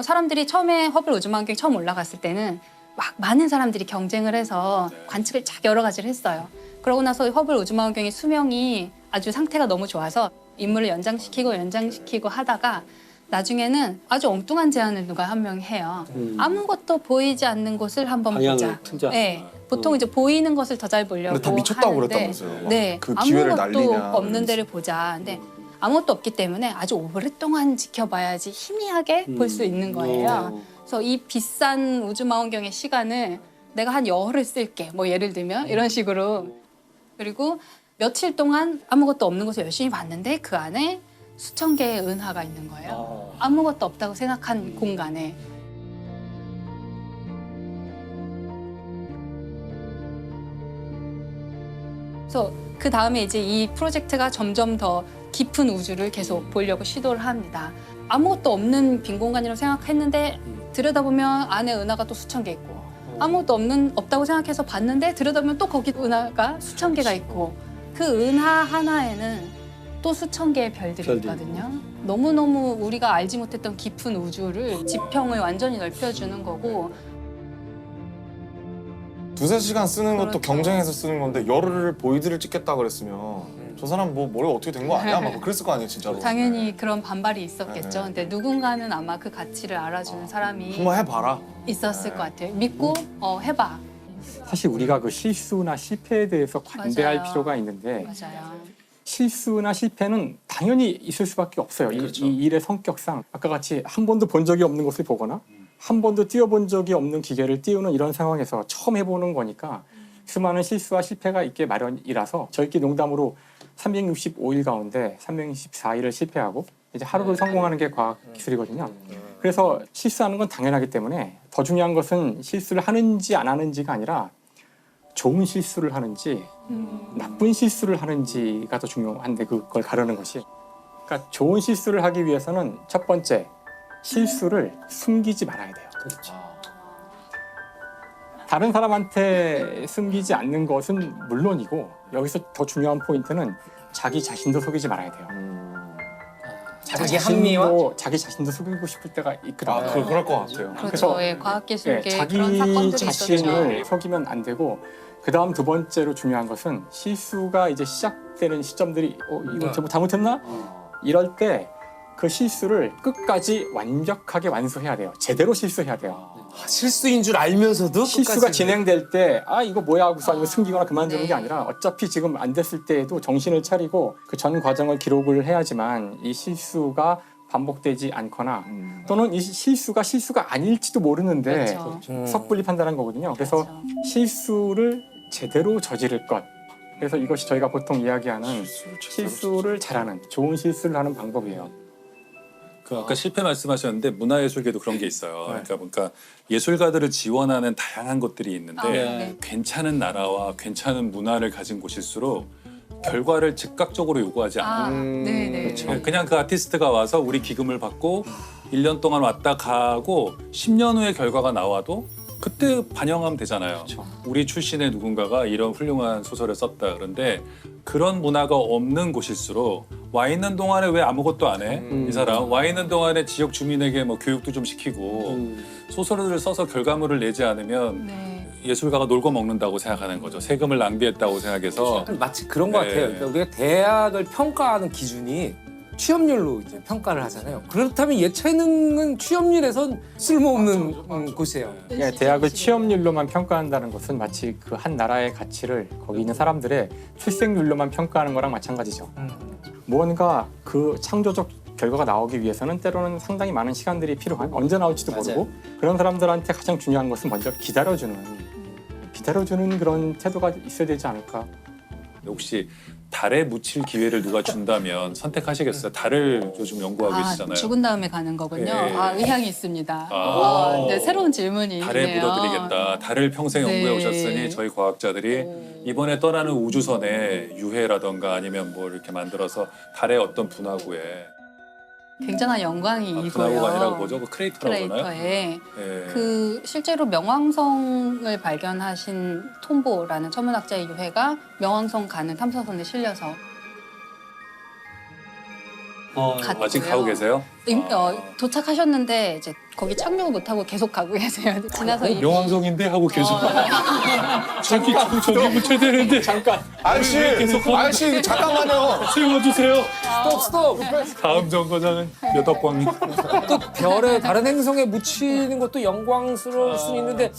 사람들이 처음에 허블 우주망원경이 처음 올라갔을 때는 막 많은 사람들이 경쟁을 해서 관측을 쫙 여러 가지를 했어요. 그러고 나서 허블 우주망원경의 수명이 아주 상태가 너무 좋아서 임무를 연장시키고 하다가 나중에는 아주 엉뚱한 제안을 누가 한 명이 해요. 아무것도 보이지 않는 곳을 한번 보자. 네, 보통 이제 보이는 것을 더 잘 보려고
근데 다 미쳤다고
하는데
그랬다면서요.
네,
그 기회를
아무것도
날리냐.
없는 데를 보자. 근데 아무것도 없기 때문에 아주 오랫동안 지켜봐야지 희미하게 볼 수 있는 거예요. 그래서 이 비싼 우주망원경의 시간을 내가 한 열흘 쓸게. 뭐 예를 들면 이런 식으로. 그리고 며칠 동안 아무것도 없는 곳을 열심히 봤는데 그 안에 수천 개의 은하가 있는 거예요. 아무것도 없다고 생각한 공간에. 그래서 그 다음에 이제 이 프로젝트가 점점 더 깊은 우주를 계속 보려고 시도를 합니다. 아무것도 없는 빈 공간이라고 생각했는데 들여다보면 안에 은하가 또 수천 개 있고 아무것도 없다고 생각해서 봤는데 들여다보면 또 거기 은하가 수천 개가 있고 그 은하 하나에는 또 수천 개의 별들이 있거든요. 너무너무 우리가 알지 못했던 깊은 우주를 지평을 완전히 넓혀주는 거고
두세 시간 쓰는 것도
그렇죠.
경쟁해서 쓰는 건데 열흘을 보이드를 찍겠다 그랬으면 저 사람 뭐 머리가 어떻게 된 거 아니야? 막 그랬을 거 아니에요 진짜로.
당연히 그런 반발이 있었겠죠.
네.
근데 누군가는 아마 그 가치를 알아주는 사람이
한번 해봐라.
있었을 것 같아요. 믿고 해봐.
사실 우리가 그 실수나 실패에 대해서 관대할
맞아요.
필요가 있는데
맞아요.
실수나 실패는 당연히 있을 수밖에 없어요.
그렇죠.
이 일의 성격상 아까 같이 한 번도 본 적이 없는 것을 보거나 한 번도 띄워본 적이 없는 기계를 띄우는 이런 상황에서 처음 해보는 거니까 수많은 실수와 실패가 있게 마련이라서 저희끼리 농담으로 365일 가운데 364일을 실패하고 이제 하루를 성공하는 게 과학 기술이거든요. 그래서 실수하는 건 당연하기 때문에 더 중요한 것은 실수를 하는지 안 하는지가 아니라 좋은 실수를 하는지 나쁜 실수를 하는지가 더 중요한데 그걸 가르는 것이. 그러니까 좋은 실수를 하기 위해서는 첫 번째 실수를 숨기지 말아야 돼요.
그렇죠.
다른 사람한테 숨기지 않는 것은 물론이고 여기서 더 중요한 포인트는 자기 자신도 속이지 말아야 돼요.
자기 합리화?
자기 자신도 속이고 싶을 때가 있거든요.
아, 그럴 것 같아요.
그렇죠. 예, 과학기술계
자기
그런 사건들이
자신을
있었죠.
속이면 안 되고 그다음 두 번째로 중요한 것은 실수가 이제 시작되는 시점들이 이거 잘못했나? 이럴 때 그 실수를 끝까지 완벽하게 완수해야 돼요. 제대로 실수해야 돼요.
실수인 줄 알면서도
실수가
끝까지.
진행될 때 이거 뭐야 하고서 아니면 숨기거나 그만두는 게 아니라 어차피 지금 안 됐을 때에도 정신을 차리고 그 전 과정을 기록을 해야지만 이 실수가 반복되지 않거나 또는 이 실수가 아닐지도 모르는데
그렇죠.
섣불리 판단한 거거든요. 그래서 실수를 제대로 저지를 것. 그래서 이것이 저희가 보통 이야기하는 실수를 잘하는 좋은 실수를 하는 방법이에요.
그 아까 실패 말씀하셨는데 문화예술계도 그런 게 있어요. 그러니까 예술가들을 지원하는 다양한 곳들이 있는데 괜찮은 나라와 괜찮은 문화를 가진 곳일수록 결과를 즉각적으로 요구하지 않아요.
네네.
그냥 그 아티스트가 와서 우리 기금을 받고 1년 동안 왔다 가고 10년 후에 결과가 나와도 그때 반영하면 되잖아요. 우리 출신의 누군가가 이런 훌륭한 소설을 썼다. 그런데 그런 문화가 없는 곳일수록 와 있는 동안에 왜 아무것도 안 해? 이 사람 와 있는 동안에 지역 주민에게 뭐 교육도 좀 시키고 소설을 써서 결과물을 내지 않으면 예술가가 놀고 먹는다고 생각하는 거죠. 세금을 낭비했다고 생각해서
마치 그런 것 같아요. 그러니까 우리가 대학을 평가하는 기준이 취업률로 이제 평가를 하잖아요. 그렇다면 예체능은 취업률에선 쓸모없는 곳이에요.
대학을 취업률로만 평가한다는 것은 마치 그 한 나라의 가치를 거기 있는 사람들의 출생률로만 평가하는 거랑 마찬가지죠. 무언가 그 창조적 결과가 나오기 위해서는 때로는 상당히 많은 시간들이 필요한 언제 나올지도 모르고 그런 사람들한테 가장 중요한 것은 먼저 기다려주는 그런 태도가 있어야 되지 않을까.
혹시 달에 묻힐 기회를 누가 준다면 선택하시겠어요? 달을 요즘 연구하고 계시잖아요.
죽은 다음에 가는 거군요.
네.
의향이 있습니다. 네, 새로운 질문이네요.
달에 묻어드리겠다. 달을 평생 연구해 오셨으니 저희 과학자들이 이번에 떠나는 우주선에 유해라던가 아니면 뭐 이렇게 만들어서 달의 어떤 분화구에
굉장한 영광이고요.
분화구가 아니라 뭐죠? 그 크레이터라고 하나요?
크레이터에 그 실제로 명왕성을 발견하신 톰보라는 천문학자의 유해가 명왕성 가는 탐사선에 실려서 갔고요.
아직 가고 계세요?
도착하셨는데 이제 거기 착륙을 못하고 계속 가고 계세요. 지나서 이미
명왕성인데 하고 계속 저기 묻혀야 되는데 잠깐
아저씨 잠깐만요.
세워주세요.
스톱.
다음 정거장은 몇 학번이?
또 별에 다른 행성에 묻히는 것도 영광스러울 수 있는데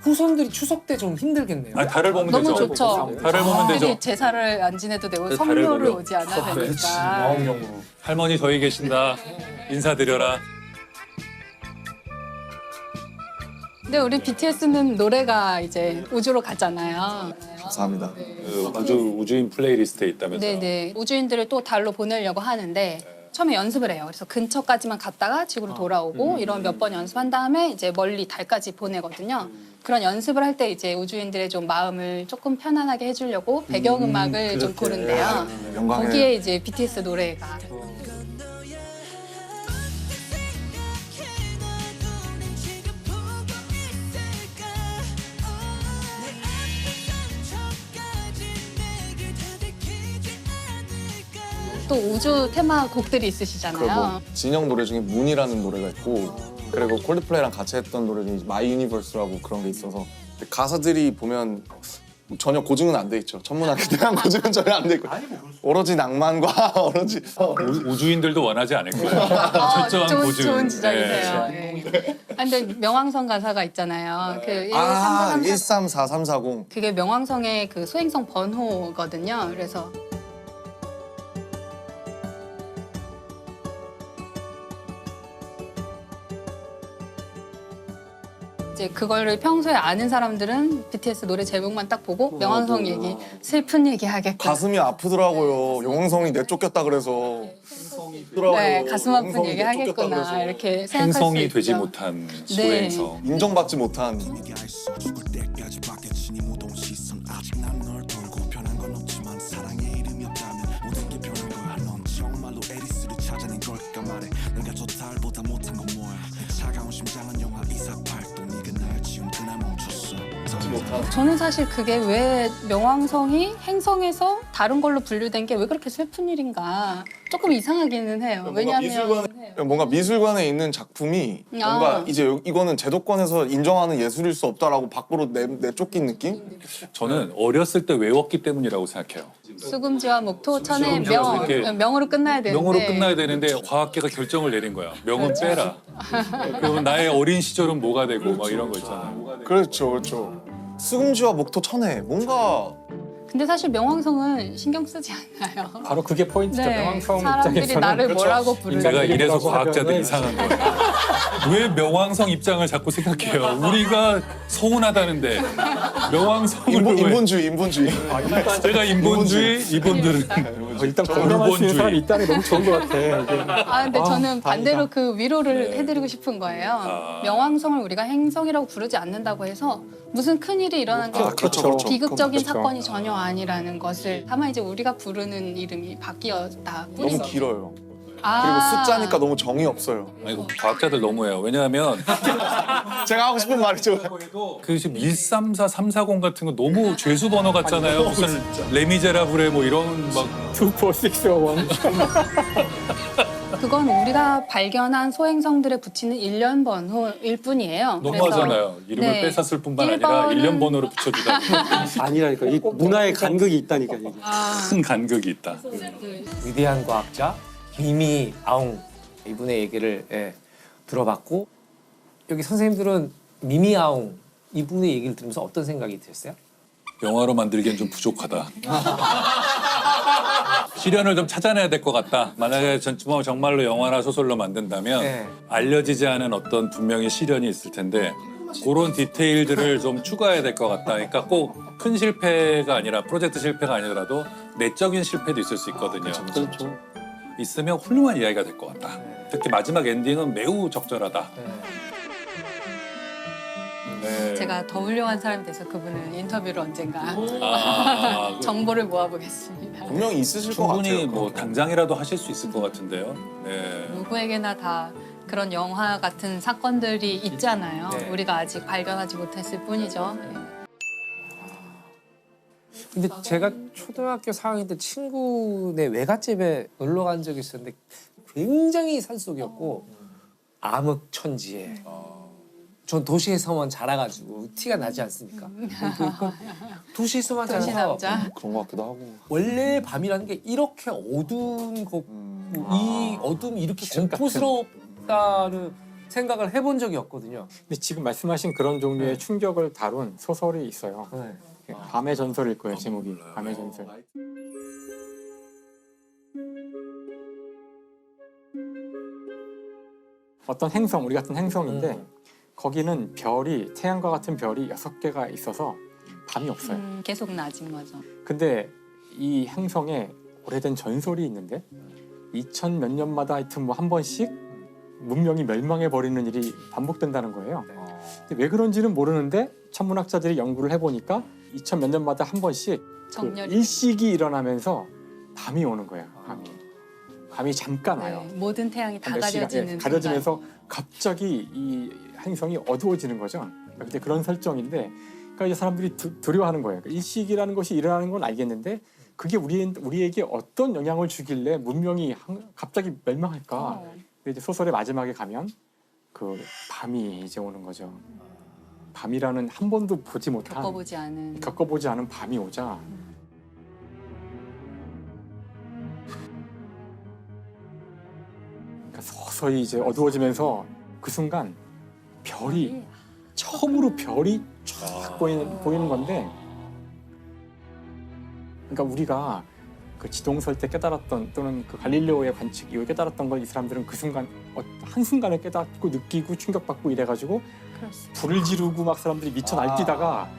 후손들이 추석 때 좀 힘들겠네요.
달을 보면
너무
되죠.
좋죠.
달을 보면 되죠.
제사를 안 지내도 되고
달을
성묘를
보려.
오지 않아도 되니까.
할머니 저희 계신다. 인사드려라.
근데 우리 BTS는 노래가 이제 우주로 가잖아요.
감사합니다.
그 우주인 플레이리스트에 있다면서요?
네네. 우주인들을 또 달로 보내려고 하는데 처음에 연습을 해요. 그래서 근처까지만 갔다가 지구로 돌아오고 이런 몇 번 연습한 다음에 이제 멀리 달까지 보내거든요. 그런 연습을 할 때 이제 우주인들의 좀 마음을 조금 편안하게 해주려고 배경음악을 좀 고른대요. 거기에 이제 BTS 노래가. 또 우주 테마 곡들이 있으시잖아요.
진영 노래 중에 문이라는 노래가 있고 그리고 콜드플레이랑 같이 했던 노래는 마이 유니버스라고 그런 게 있어서 가사들이 보면 전혀 고증은 안 돼 있죠. 천문학에 대한 고증은 전혀 안 돼 있고 오로지 낭만과 오로지
우주인들도 원하지 않을 거예요. 철저한 고증.
좋은 지적이세요. 근데 명왕성 가사가 있잖아요. 그
134340
그게 명왕성의 그 수행성 번호거든요. 그래서 이제 그거를 평소에 아는 사람들은 BTS 노래 제목만 딱 보고 명왕성 얘기, 슬픈 얘기 하겠구나.
가슴이 아프더라고요. 영왕성이 내쫓겼다 그래서.
네, 가슴 아픈 얘기 하겠구나 이렇게 생각할 수
행성이
있죠.
되지 못한 수행성.
인정받지 못한.
저는 사실 그게 왜 명왕성이 행성에서 다른 걸로 분류된 게 왜 그렇게 슬픈 일인가 조금 이상하기는 해요. 왜냐하면
뭔가 미술관에 있는 작품이
아.
뭔가 이제 이거는 제도권에서 인정하는 예술일 수 없다라고 밖으로 내쫓긴 느낌?
저는 어렸을 때 외웠기 때문이라고 생각해요.
수금지와 목토, 천의
이렇게
명으로 끝나야 되는데
명으로 끝나야 되는데 과학계가 결정을 내린 거야. 명은 빼라. 그러면 나의 어린 시절은 뭐가 되고 막 이런 거 있잖아요.
그렇죠, 그렇죠. 수금지와 목토 천혜 뭔가
근데 사실 명왕성은 신경 쓰지 않아요.
바로 그게 포인트죠.
네,
명왕성
사람들이
입장에서는
나를
그렇죠.
뭐라고 부르는지.
제가 이래서
뭐라고
과학자들
하면은
이상한 거예요. 왜 명왕성 입장을 자꾸 생각해요? 우리가 서운하다는데 명왕성을 왜?
인본주의.
제가 인본주의, 이분들은
일단 공감할 수 있는 사람이
물본주의.
있다는 게 너무 좋은 것 같아. 이게.
근데 저는 반대로
다행이다.
그 위로를 해드리고 싶은 거예요. 명왕성을 우리가 행성이라고 부르지 않는다고 해서 무슨 큰일이 일어난 게
그렇죠.
비극적인
그렇죠.
사건이 전혀 아니라는 것을 다만 이제 우리가 부르는 이름이 바뀌었다 뿐인
너무
거죠.
길어요.
아.
그리고 숫자니까 너무 정이 없어요.
아니, 과학자들 너무해요. 왜냐하면
제가 하고 싶은 말이죠.
그 지금 134, 340 같은 거 너무 죄수 번호 같잖아요. 무슨 레미제라블의 뭐 이런 막
24601.
그건 우리가 발견한 소행성들에 붙이는 일련 번호일 뿐이에요.
너무하잖아요. 이름을
네.
뺏었을 뿐만 아니라
1번은
일련 번호를 붙여주다니.
아니라니까 이 문화의 간극이 있다니까 이게.
큰 간극이 있다.
위대한 과학자 미미 아웅 이분의 얘기를 들어봤고 여기 선생님들은 미미 아웅 이분의 얘기를 들으면서 어떤 생각이 드셨어요?
영화로 만들기엔 좀 부족하다. 시련을 좀 찾아내야 될 것 같다. 만약에 정말로 영화나 소설로 만든다면
네.
알려지지 않은 어떤 분명히 시련이 있을 텐데 그런 디테일들을 좀 추가해야 될 것 같다. 그러니까 꼭 큰 실패가 아니라 프로젝트 실패가 아니더라도 내적인 실패도 있을 수 있거든요.
그렇죠.
있으면 훌륭한 이야기가 될 것 같다. 특히 마지막 엔딩은 매우 적절하다. 네.
제가 더 훌륭한 사람이 돼서 그분을 인터뷰를 언젠가
아,
정보를 모아보겠습니다.
분명히 있으실 것
충분히
같아요.
뭐 당장이라도 하실 수 있을 것 같은데요. 네.
누구에게나 다 그런 영화 같은 사건들이 있잖아요.
네.
우리가 아직 발견하지 못했을 뿐이죠.
근데 제가 초등학교 4학년 때 친구네 외갓집에 놀러 간 적이 있었는데 굉장히 산속이었고 암흑천지에 전 도시에서만 자라가지고 티가 나지 않습니까? 도시에서만
도시
자라서
남자.
그런 것 같기도 하고.
원래 밤이라는 게 이렇게 어두운 거, 이 어둠이 이렇게 공포스럽다는 생각을 해본 적이 없거든요.
근데 지금 말씀하신 그런 종류의 충격을 다룬 소설이 있어요.
네.
밤의 전설일 거예요, 제목이. 밤의 전설. 어떤 행성, 우리 같은 행성인데 거기는 별이, 태양과 같은 별이 6개가 있어서 밤이 없어요.
계속 낮은 거죠.
근데 이 행성에 오래된 전설이 있는데 2000 몇 년마다 하여튼 뭐 한 번씩 문명이 멸망해 버리는 일이 반복된다는 거예요. 근데 왜 그런지는 모르는데 천문학자들이 연구를 해보니까 2000 몇 년마다 한 번씩 그
정렬이.
일식이 일어나면서 밤이 오는 거예요. 밤이 잠깐 와요.
네, 모든 태양이 다
몇 시간,
가려지는
가려지면서 갑자기 이 행성이 어두워지는 거죠. 근데 그런 설정인데, 그러니까 이제 사람들이 두려워하는 거예요. 그러니까 일식이라는 것이 일어나는 건 알겠는데 그게 우리에게 어떤 영향을 주길래 문명이 갑자기 멸망할까? 근데 이제 소설의 마지막에 가면 그 밤이 이제 오는 거죠. 밤이라는 한 번도 보지 못한, 겪어보지 않은 밤이 오자. 그러니까 서서히 이제 어두워지면서 그 순간 별이 처음으로 별이 쫙 보이는 건데, 그러니까 우리가 그 지동설 때 깨달았던 또는 그 갈릴레오의 관측 이후에 깨달았던 걸 이 사람들은 그 순간 한 순간에 깨닫고 느끼고 충격받고 이래가지고 불을 지르고 막 사람들이 미쳐 날뛰다가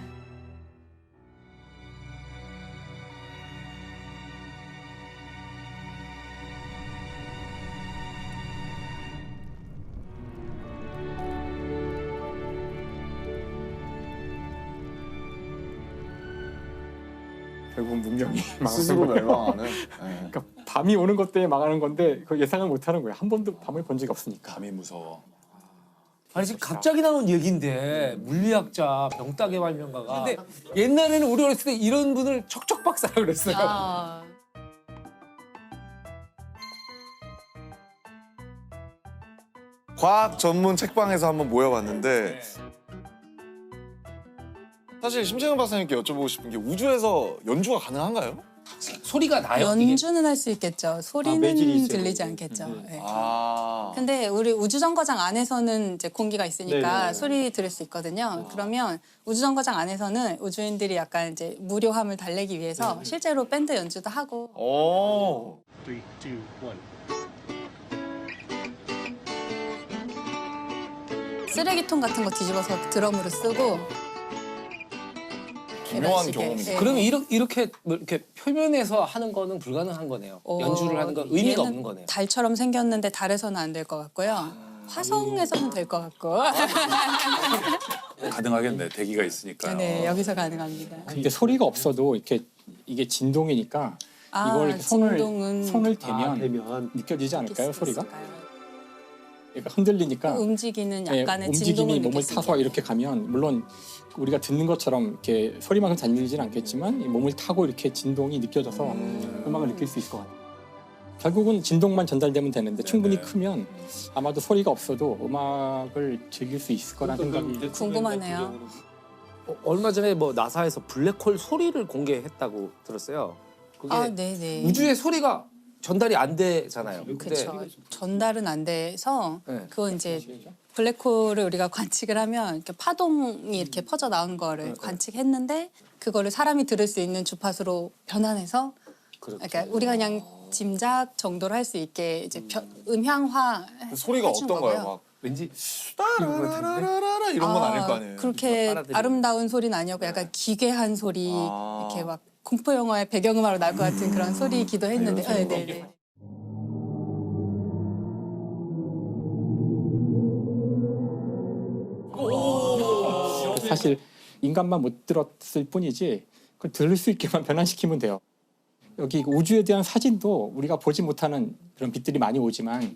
결국 문명이
스스로
망하는 거예요.
멸망하는.
그러니까 밤이 오는 것 때문에 망하는 건데 그걸 예상을 못하는 거예요. 한 번도 밤을 본 적이 없으니까.
밤이 무서워.
아니 지금 갑자기 나온 얘기인데 물리학자 병따개 발명가가. 근데 옛날에는 우리 어렸을 때 이런 분을 척척박사라 그랬어요.
과학 전문 책방에서 한번 모여봤는데 사실 심채영 박사님께 여쭤보고 싶은 게 우주에서 연주가 가능한가요?
소리가 나요? 이게?
연주는 할 수 있겠죠. 소리는
매질이 있어요.
들리지 않겠죠. 네.
아.
근데 우리 우주정거장 안에서는 이제 공기가 있으니까
네네.
소리 들을 수 있거든요. 그러면 우주정거장 안에서는 우주인들이 약간 이제 무료함을 달래기 위해서 실제로 밴드 연주도 하고.
오.
3, 2, 1.
쓰레기통 같은 거 뒤집어서 드럼으로 쓰고.
기묘한
식의,
경험이죠.
예.
그러면 이렇게 뭐 이렇게 표면에서 하는 거는 불가능한 거네요. 연주를 하는 건 의미가
얘는
없는 거네요.
달처럼 생겼는데 달에서는 안 될 것 같고요. 화성에서는 될 것 같고.
가능하겠네. 대기가 있으니까.
네, 여기서 가능합니다.
근데 소리가 없어도 이렇게 이게 진동이니까 이걸 손을 대면 느껴지지 않을까요, 소리가? 그러니까 흔들리니까
움직이는 약간의 진동을
움직임이 몸을
느낄
타서 이렇게 가면 물론 우리가 듣는 것처럼 이렇게 소리만큼 잘 들리지는 않겠지만 이 몸을 타고 이렇게 진동이 느껴져서 음악을 느낄 수 있을 것 같아요. 결국은 진동만 전달되면 되는데 충분히 크면 아마도 소리가 없어도 음악을 즐길 수 있을 거라는 생각이
궁금하네요.
얼마 전에 뭐 나사에서 블랙홀 소리를 공개했다고 들었어요. 그게
아, 네네.
우주의 소리가 전달이 안 되잖아요.
그렇죠. 전달은 안 돼서
네.
그건 이제 블랙홀을 우리가 관측을 하면 이렇게 파동이 이렇게 퍼져 나오는 거를 관측했는데 그거를 사람이 들을 수 있는 주파수로 변환해서 그러니까 우리가 그냥 짐작 정도로 할 수 있게 이제 음향화
소리가
해준
어떤가요?
거고요.
막
왠지
수다라라라라 이런 건 아닐 거 아니에요.
그렇게 아름다운 소리는 아니었고 약간 기괴한 소리 이렇게 막 공포 영화의 배경음악으로 나올 것 같은 그런 소리이기도 했는데. 네.
사실 인간만 못 들었을 뿐이지 그걸 들을 수 있게만 변환시키면 돼요. 여기 우주에 대한 사진도 우리가 보지 못하는 그런 빛들이 많이 오지만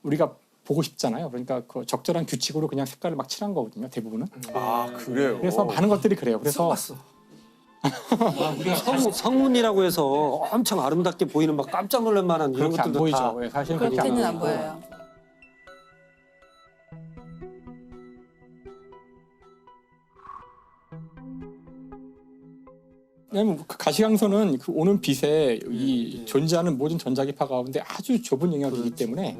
우리가 보고 싶잖아요. 그러니까 그 적절한 규칙으로 그냥 색깔을 막 칠한 거거든요. 대부분은.
아 그래요?
그래서 많은 것들이 그래요. 그래서
우리가 성문이라고 해서 엄청 아름답게 보이는 막 깜짝 놀랄 만한 이런
그렇게 안
것들도 다
보이죠. 사실 그렇게
그렇게는 안
보이고.
보여요.
왜냐면 그 가시광선은 그 오는 빛에 이 존재하는 모든 전자기파 가운데 아주 좁은 영역이기 때문에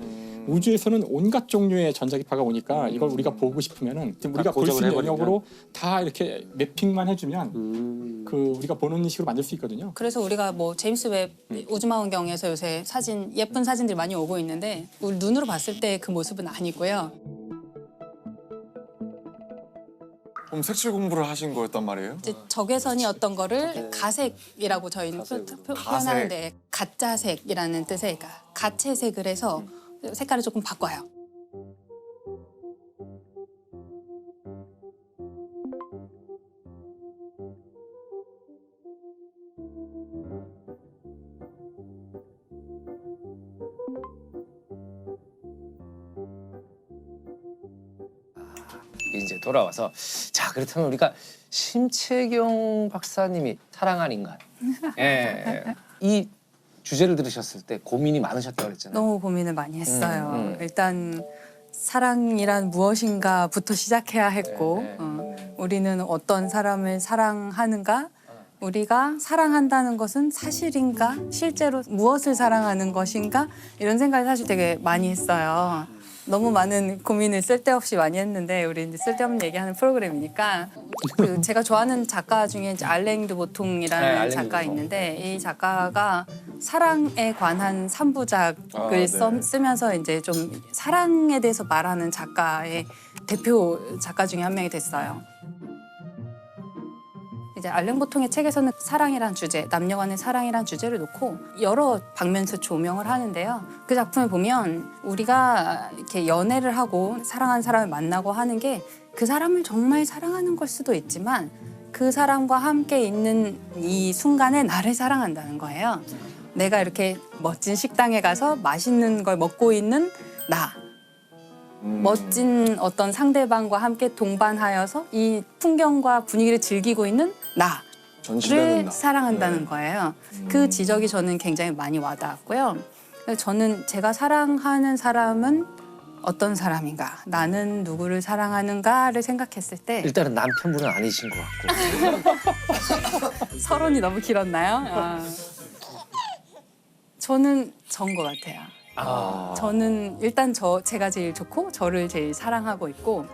우주에서는 온갖 종류의 전자기파가 오니까 이걸 우리가 보고 싶으면은 우리가 볼 수 있는 영역으로 다 이렇게 매핑만 해주면 그 우리가 보는 식으로 만들 수 있거든요.
그래서 우리가 뭐 제임스 웹 우주망원경에서 요새 사진 예쁜 사진들이 많이 오고 있는데 우리 눈으로 봤을 때 그 모습은 아니고요.
그럼 색칠 공부를 하신 거였단 말이에요?
이제 적외선이 어떤 거를 가색이라고 저희는 표현하는데 가짜색이라는 뜻의 그러니까 가채색을 해서 색깔을 조금 바꿔요.
이제 돌아와서 자 그렇다면 우리가 심채경 박사님이 사랑한 인간 이 주제를 들으셨을 때 고민이 많으셨다고 그랬잖아요.
너무 고민을 많이 했어요. 일단 사랑이란 무엇인가부터 시작해야 했고 우리는 어떤 사람을 사랑하는가? 우리가 사랑한다는 것은 사실인가? 실제로 무엇을 사랑하는 것인가? 이런 생각을 사실 되게 많이 했어요. 너무 많은 고민을 쓸데없이 많이 했는데 우리 이제 쓸데없는 얘기하는 프로그램이니까 그 제가 좋아하는 작가 중에 이제 알랭 드보통이라는 작가 있는데 이 작가가 사랑에 관한 3부작을 쓰면서 이제 좀 사랑에 대해서 말하는 작가의 대표 작가 중에 한 명이 됐어요. 이제 알랭 보통의 책에서는 사랑이란 주제, 남녀 간의 사랑이란 주제를 놓고 여러 방면에서 조명을 하는데요. 그 작품을 보면 우리가 이렇게 연애를 하고 사랑하는 사람을 만나고 하는 게 그 사람을 정말 사랑하는 걸 수도 있지만 그 사람과 함께 있는 이 순간에 나를 사랑한다는 거예요. 내가 이렇게 멋진 식당에 가서 맛있는 걸 먹고 있는 나. 멋진 어떤 상대방과 함께 동반하여서 이 풍경과 분위기를 즐기고 있는 나를 사랑한다는 거예요. 그 지적이 저는 굉장히 많이 와닿았고요. 저는 제가 사랑하는 사람은 어떤 사람인가, 나는 누구를 사랑하는가를 생각했을 때
일단은 남편분은 아니신 것 같고.
서론이 너무 길었나요? 저는 전 것 같아요. 저는 일단 제가 제일 좋고 저를 제일 사랑하고 있고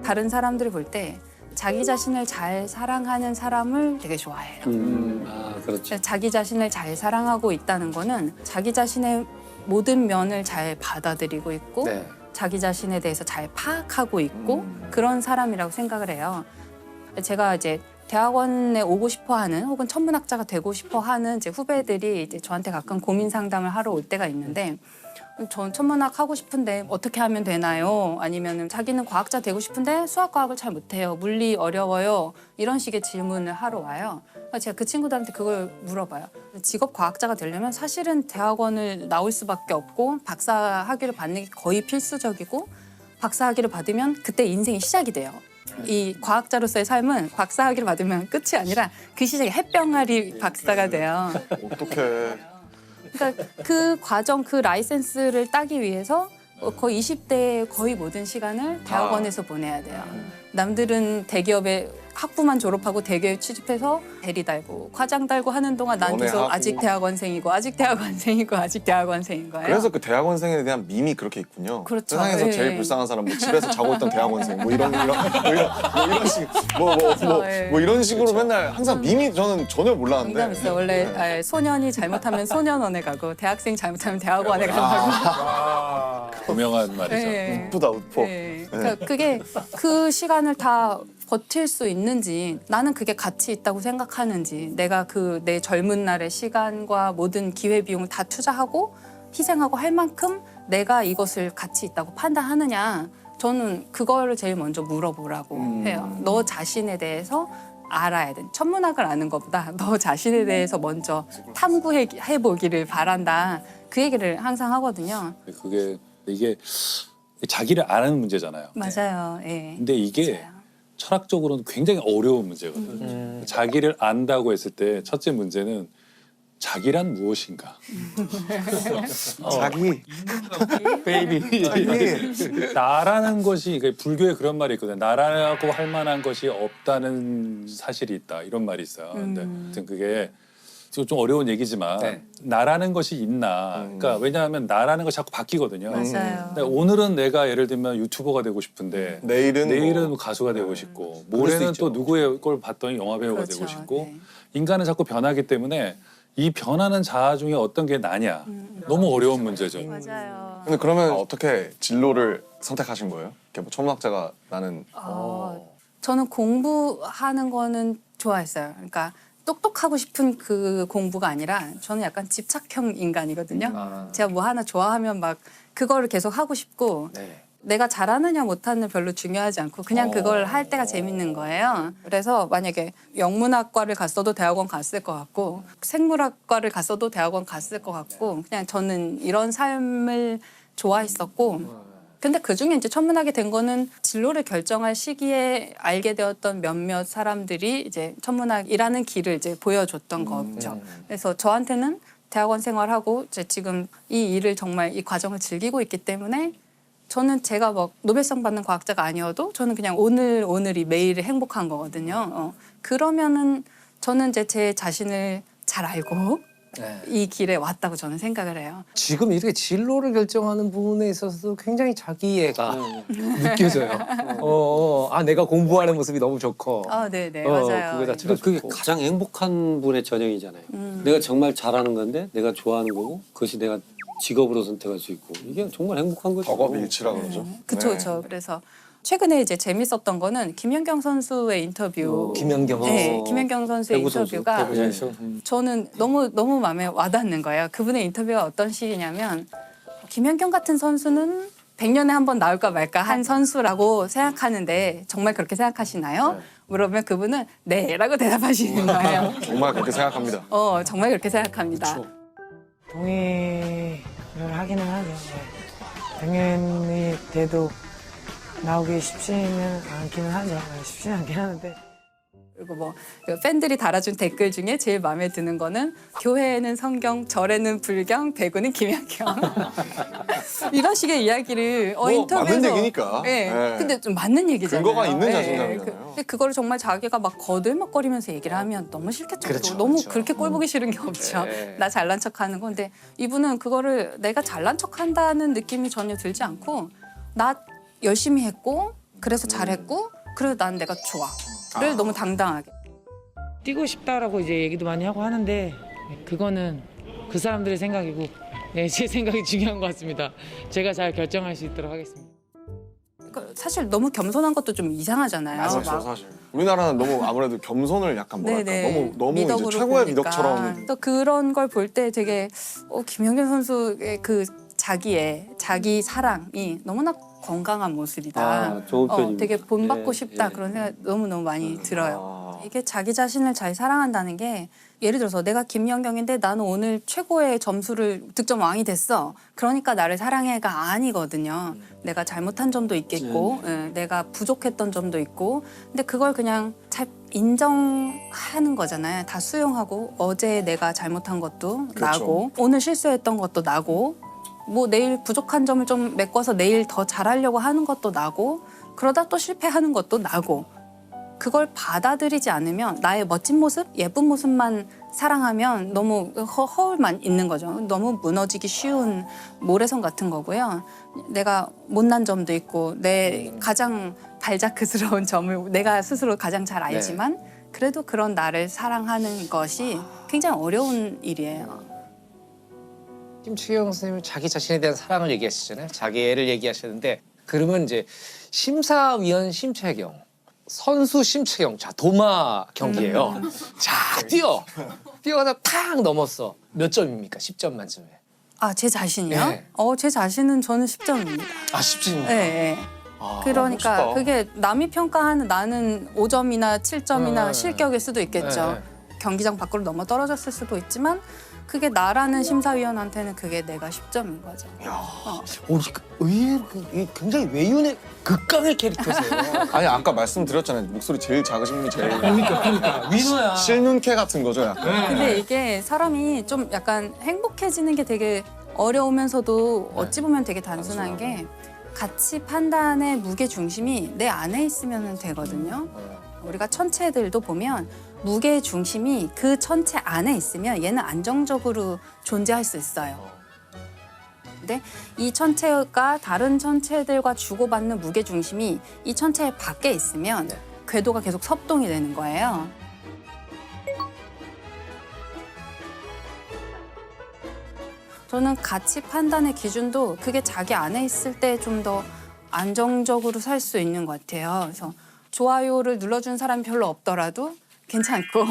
다른 사람들을 볼 때 자기 자신을 잘 사랑하는 사람을 되게 좋아해요.
그렇죠.
자기 자신을 잘 사랑하고 있다는 거는 자기 자신의 모든 면을 잘 받아들이고 있고
네.
자기 자신에 대해서 잘 파악하고 있고 그런 사람이라고 생각을 해요. 제가 이제 대학원에 오고 싶어하는 혹은 천문학자가 되고 싶어하는 이제 후배들이 이제 저한테 가끔 고민 상담을 하러 올 때가 있는데 전 천문학 하고 싶은데 어떻게 하면 되나요? 아니면 자기는 과학자 되고 싶은데 수학 과학을 잘 못해요. 물리 어려워요. 이런 식의 질문을 하러 와요. 그러니까 제가 그 친구들한테 그걸 물어봐요. 직업 과학자가 되려면 사실은 대학원을 나올 수밖에 없고 박사 학위를 받는 게 거의 필수적이고 박사 학위를 받으면 그때 인생이 시작이 돼요. 이 과학자로서의 삶은 박사 학위를 받으면 끝이 아니라 그 시작에 햇병아리 박사가 돼요.
어떡해.
그러니까 그 과정, 그 라이센스를 따기 위해서 거의 20대의 거의 모든 시간을 대학원에서 보내야 돼요. 남들은 대기업에 학부만 졸업하고 대기업에 취직해서 대리 달고 과장 달고 하는 동안 난 계속
연애하고.
아직 대학원생이고 아직 대학원생이고 아직 대학원생인 거예요.
그래서 그 대학원생에 대한 밈이 그렇게 있군요.
그렇죠.
세상에서
예.
제일 불쌍한 사람, 뭐 집에서 자고 있던 대학원생, 뭐 이런 식, 뭐 이런 식으로 맨날 항상 밈이 저는 전혀 몰랐는데.
농담 있어요. 원래 소년이 잘못하면 소년원에 가고 대학생 잘못하면 대학원에 간다고.
유명한 말이죠.
네.
우프다 우퍼.
네. 그러니까 그게 그 시간을 다 버틸 수 있는지 나는 그게 가치 있다고 생각하는지 내가 그 내 젊은 날의 시간과 모든 기회 비용을 다 투자하고 희생하고 할 만큼 내가 이것을 가치 있다고 판단하느냐 저는 그거를 제일 먼저 물어보라고 해요. 너 자신에 대해서 알아야 돼. 천문학을 아는 것보다 너 자신에 대해서 먼저 탐구해 보기를 바란다. 그 얘기를 항상 하거든요.
이게 자기를 아는 문제잖아요.
맞아요. 예.
근데 이게 철학적으로는 굉장히 어려운 문제거든요. 자기를 안다고 했을 때 첫째 문제는 자기란 무엇인가?
자기.
베이비. 나라는 것이 불교에 그런 말이 있거든요. 나라고 할 만한 것이 없다는 사실이 있다. 이런 말이 있어요. 근데 아무튼 그게 좀 어려운 얘기지만
네.
나라는 것이 있나? 그러니까 왜냐하면 나라는 것이 자꾸 바뀌거든요.
맞아요.
근데 오늘은 내가 예를 들면 유튜버가 되고 싶은데 내일은 가수가 되고 싶고 모레는 또 누구의 걸 봤더니 영화 배우가
그렇죠.
되고 싶고 인간은 자꾸 변하기 때문에 이 변하는 자아 중에 어떤 게 나냐? 너무 어려운 문제죠.
맞아요.
근데 그러면 어떻게 진로를 선택하신 거예요? 이렇게 뭐 천문학자가 나는
저는 공부하는 거는 좋아했어요. 그러니까 똑똑하고 싶은 그 공부가 아니라 저는 약간 집착형 인간이거든요. 제가 뭐 하나 좋아하면 막 그거를 계속 하고 싶고 내가 잘하느냐 못하느냐 별로 중요하지 않고 그냥 그걸 할 때가 재밌는 거예요. 그래서 만약에 영문학과를 갔어도 대학원 갔을 것 같고 생물학과를 갔어도 대학원 갔을 것 같고 그냥 저는 이런 삶을 좋아했었고 근데 그중에 이제 천문학이 된 거는 진로를 결정할 시기에 알게 되었던 몇몇 사람들이 이제 천문학이라는 길을 이제 보여줬던 거죠. 그래서 저한테는 대학원 생활하고 이제 지금 이 일을 정말 이 과정을 즐기고 있기 때문에 저는 제가 뭐 노벨상 받는 과학자가 아니어도 저는 그냥 오늘이 매일이 행복한 거거든요. 그러면은 저는 이제 제 자신을 잘 알고 이 길에 왔다고 저는 생각을 해요.
지금 이렇게 진로를 결정하는 부분에 있어서도 굉장히 자기애가 느껴져요. 내가 공부하는 모습이 너무 좋고.
네네 맞아요.
그거 자체가
그게
좋고.
가장 행복한 분의 전형이잖아요. 내가 정말 잘하는 건데 내가 좋아하는 거고 그것이 내가 직업으로 선택할 수 있고 이게 정말 행복한 거죠.
덕업일치라 그러죠.
그렇죠, 그렇죠. 그래서 최근에 이제 재밌었던 거는 김연경 선수의 인터뷰.
김연경.
네, 김연경 선수의
배구 선수,
인터뷰가
배구 선수.
저는 너무 마음에 와닿는 거예요. 그분의 인터뷰가 어떤 식이냐면 김연경 같은 선수는 100년에 한 번 나올까 말까 한 선수라고 생각하는데 정말 그렇게 생각하시나요? 물어보면 그분은 네라고 대답하시는 거예요.
정말 그렇게 생각합니다.
정말 그렇게 생각합니다.
동의를 하기는 하죠. 100년이 돼도 나오기 쉽지는 않기는 하죠. 쉽지는 않긴 하는데.
그리고 뭐 팬들이 달아준 댓글 중에 제일 마음에 드는 거는 교회에는 성경, 절에는 불경, 배구는 김연경. 이런 식의 이야기를
뭐
인터뷰에서
맞는 얘기니까.
예.
네.
근데 좀 맞는 얘기잖아요.
근거가 있는
예.
자신감이잖아요.
근데 그거를 정말 자기가 막 거들먹거리면서 얘기를 하면 너무 싫겠죠.
그렇죠,
너무
그렇죠.
그렇게 꼴 보기 싫은 게 없죠.
네.
나 잘난 척하는 건데 이분은 그거를 내가 잘난 척한다는 느낌이 전혀 들지 않고 나 열심히 했고 그래서 잘했고 그래서 난 내가 좋아를 너무 당당하게.
뛰고 싶다라고 이제 얘기도 많이 하고 하는데 그거는 그 사람들의 생각이고 제 생각이 중요한 것 같습니다. 제가 잘 결정할 수 있도록 하겠습니다.
사실 너무 겸손한 것도 좀 이상하잖아요.
그렇죠,
막
사실. 우리나라는 너무 아무래도 겸손을 약간 뭐랄까
네네.
너무 이제
미덕으로
최고의
보니까.
미덕처럼.
또 그런 걸 볼 때 되게 김연경 선수의 그 자기 사랑이 너무나 건강한 모습이다.
아, 좋은 표현입니다.
되게 본받고
예,
싶다
예.
그런 생각 너무너무 많이 들어요. 이게 자기 자신을 잘 사랑한다는 게 예를 들어서 내가 김연경인데 나는 오늘 최고의 점수를 득점 왕이 됐어. 그러니까 나를 사랑해가 아니거든요. 내가 잘못한 점도 있겠고 내가 부족했던 점도 있고 근데 그걸 그냥 잘 인정하는 거잖아요. 다 수용하고 어제 내가 잘못한 것도
그렇죠.
나고 오늘 실수했던 것도 나고 뭐 내일 부족한 점을 좀 메꿔서 내일 더 잘하려고 하는 것도 나고 그러다 또 실패하는 것도 나고 그걸 받아들이지 않으면 나의 멋진 모습, 예쁜 모습만 사랑하면 너무 허울만 있는 거죠. 너무 무너지기 쉬운 모래성 같은 거고요. 내가 못난 점도 있고 내 가장 발자크스러운 점을 내가 스스로 가장 잘 알지만 그래도 그런 나를 사랑하는 것이 굉장히 어려운 일이에요.
김치경 선생님은 자기 자신에 대한 사랑을 얘기하시잖아요. 자기 애를 얘기하시는데 그러면 이제 심사위원 심채경, 선수 심채경, 자 도마 경기예요. 자 뛰어가다 탁 넘었어. 몇 점입니까? 10점 만점에.
아, 제 자신이요?
네.
제 자신은 저는 10점입니다.
아 10점입니까?
네. 그러니까
멋있다.
그게 남이 평가하는 나는 5점이나 7점이나
네.
실격일 수도 있겠죠.
네.
경기장 밖으로 넘어 떨어졌을 수도 있지만 그게 나라는 심사위원한테는 그게 내가 10점인 거죠.
의외로 굉장히 외윤의 극강의 캐릭터세요.
아니 아까 말씀드렸잖아요. 목소리 제일 작으신 분이 제일
그러니까 위너야.
실눈캐 같은 거죠, 약간.
근데 이게 사람이 좀 약간 행복해지는 게 되게 어려우면서도 어찌 보면 되게 단순한 게 가치 판단의 무게 중심이 내 안에 있으면 되거든요. 우리가 천체들도 보면 무게 중심이 그 천체 안에 있으면 얘는 안정적으로 존재할 수 있어요. 근데 이 천체가 다른 천체들과 주고받는 무게 중심이 이 천체 밖에 있으면 궤도가 계속 섭동이 되는 거예요. 저는 가치 판단의 기준도 그게 자기 안에 있을 때 좀 더 안정적으로 살 수 있는 것 같아요. 그래서 좋아요를 눌러준 사람이 별로 없더라도 괜찮고.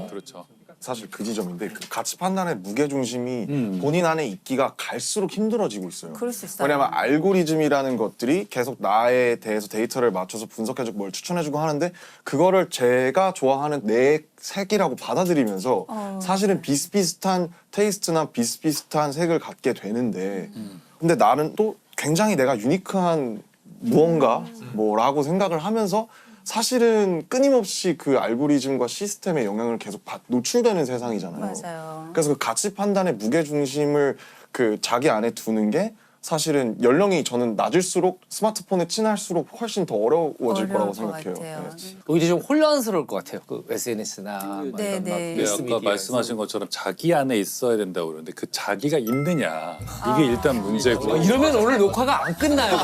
그렇죠. 사실 그 지점인데 그 가치 판단의 무게 중심이 본인 안에 있기가 갈수록 힘들어지고 있어요.
그럴 수 있어요.
왜냐면 알고리즘이라는 것들이 계속 나에 대해서 데이터를 맞춰서 분석해주고 뭘 추천해주고 하는데 그거를 제가 좋아하는 내 색이라고 받아들이면서 사실은 비슷비슷한 테이스트나 비슷비슷한 색을 갖게 되는데 근데 나는 또 굉장히 내가 유니크한 무언가 뭐라고 생각을 하면서 사실은 끊임없이 그 알고리즘과 시스템의 영향을 계속 노출되는 세상이잖아요.
맞아요.
그래서 그 가치 판단의 무게 중심을 그 자기 안에 두는 게 사실은 연령이 저는 낮을수록 스마트폰에 친할수록 훨씬 더 어려워질 거라고 생각해요. 네.
오히려 좀 혼란스러울 것 같아요. 그 SNS나
네, 네.
아까 말씀하신 것처럼 자기 안에 있어야 된다고 그러는데 그 자기가 있느냐 이게 일단 문제고.
이러면 오늘 녹화가 안 끝나요.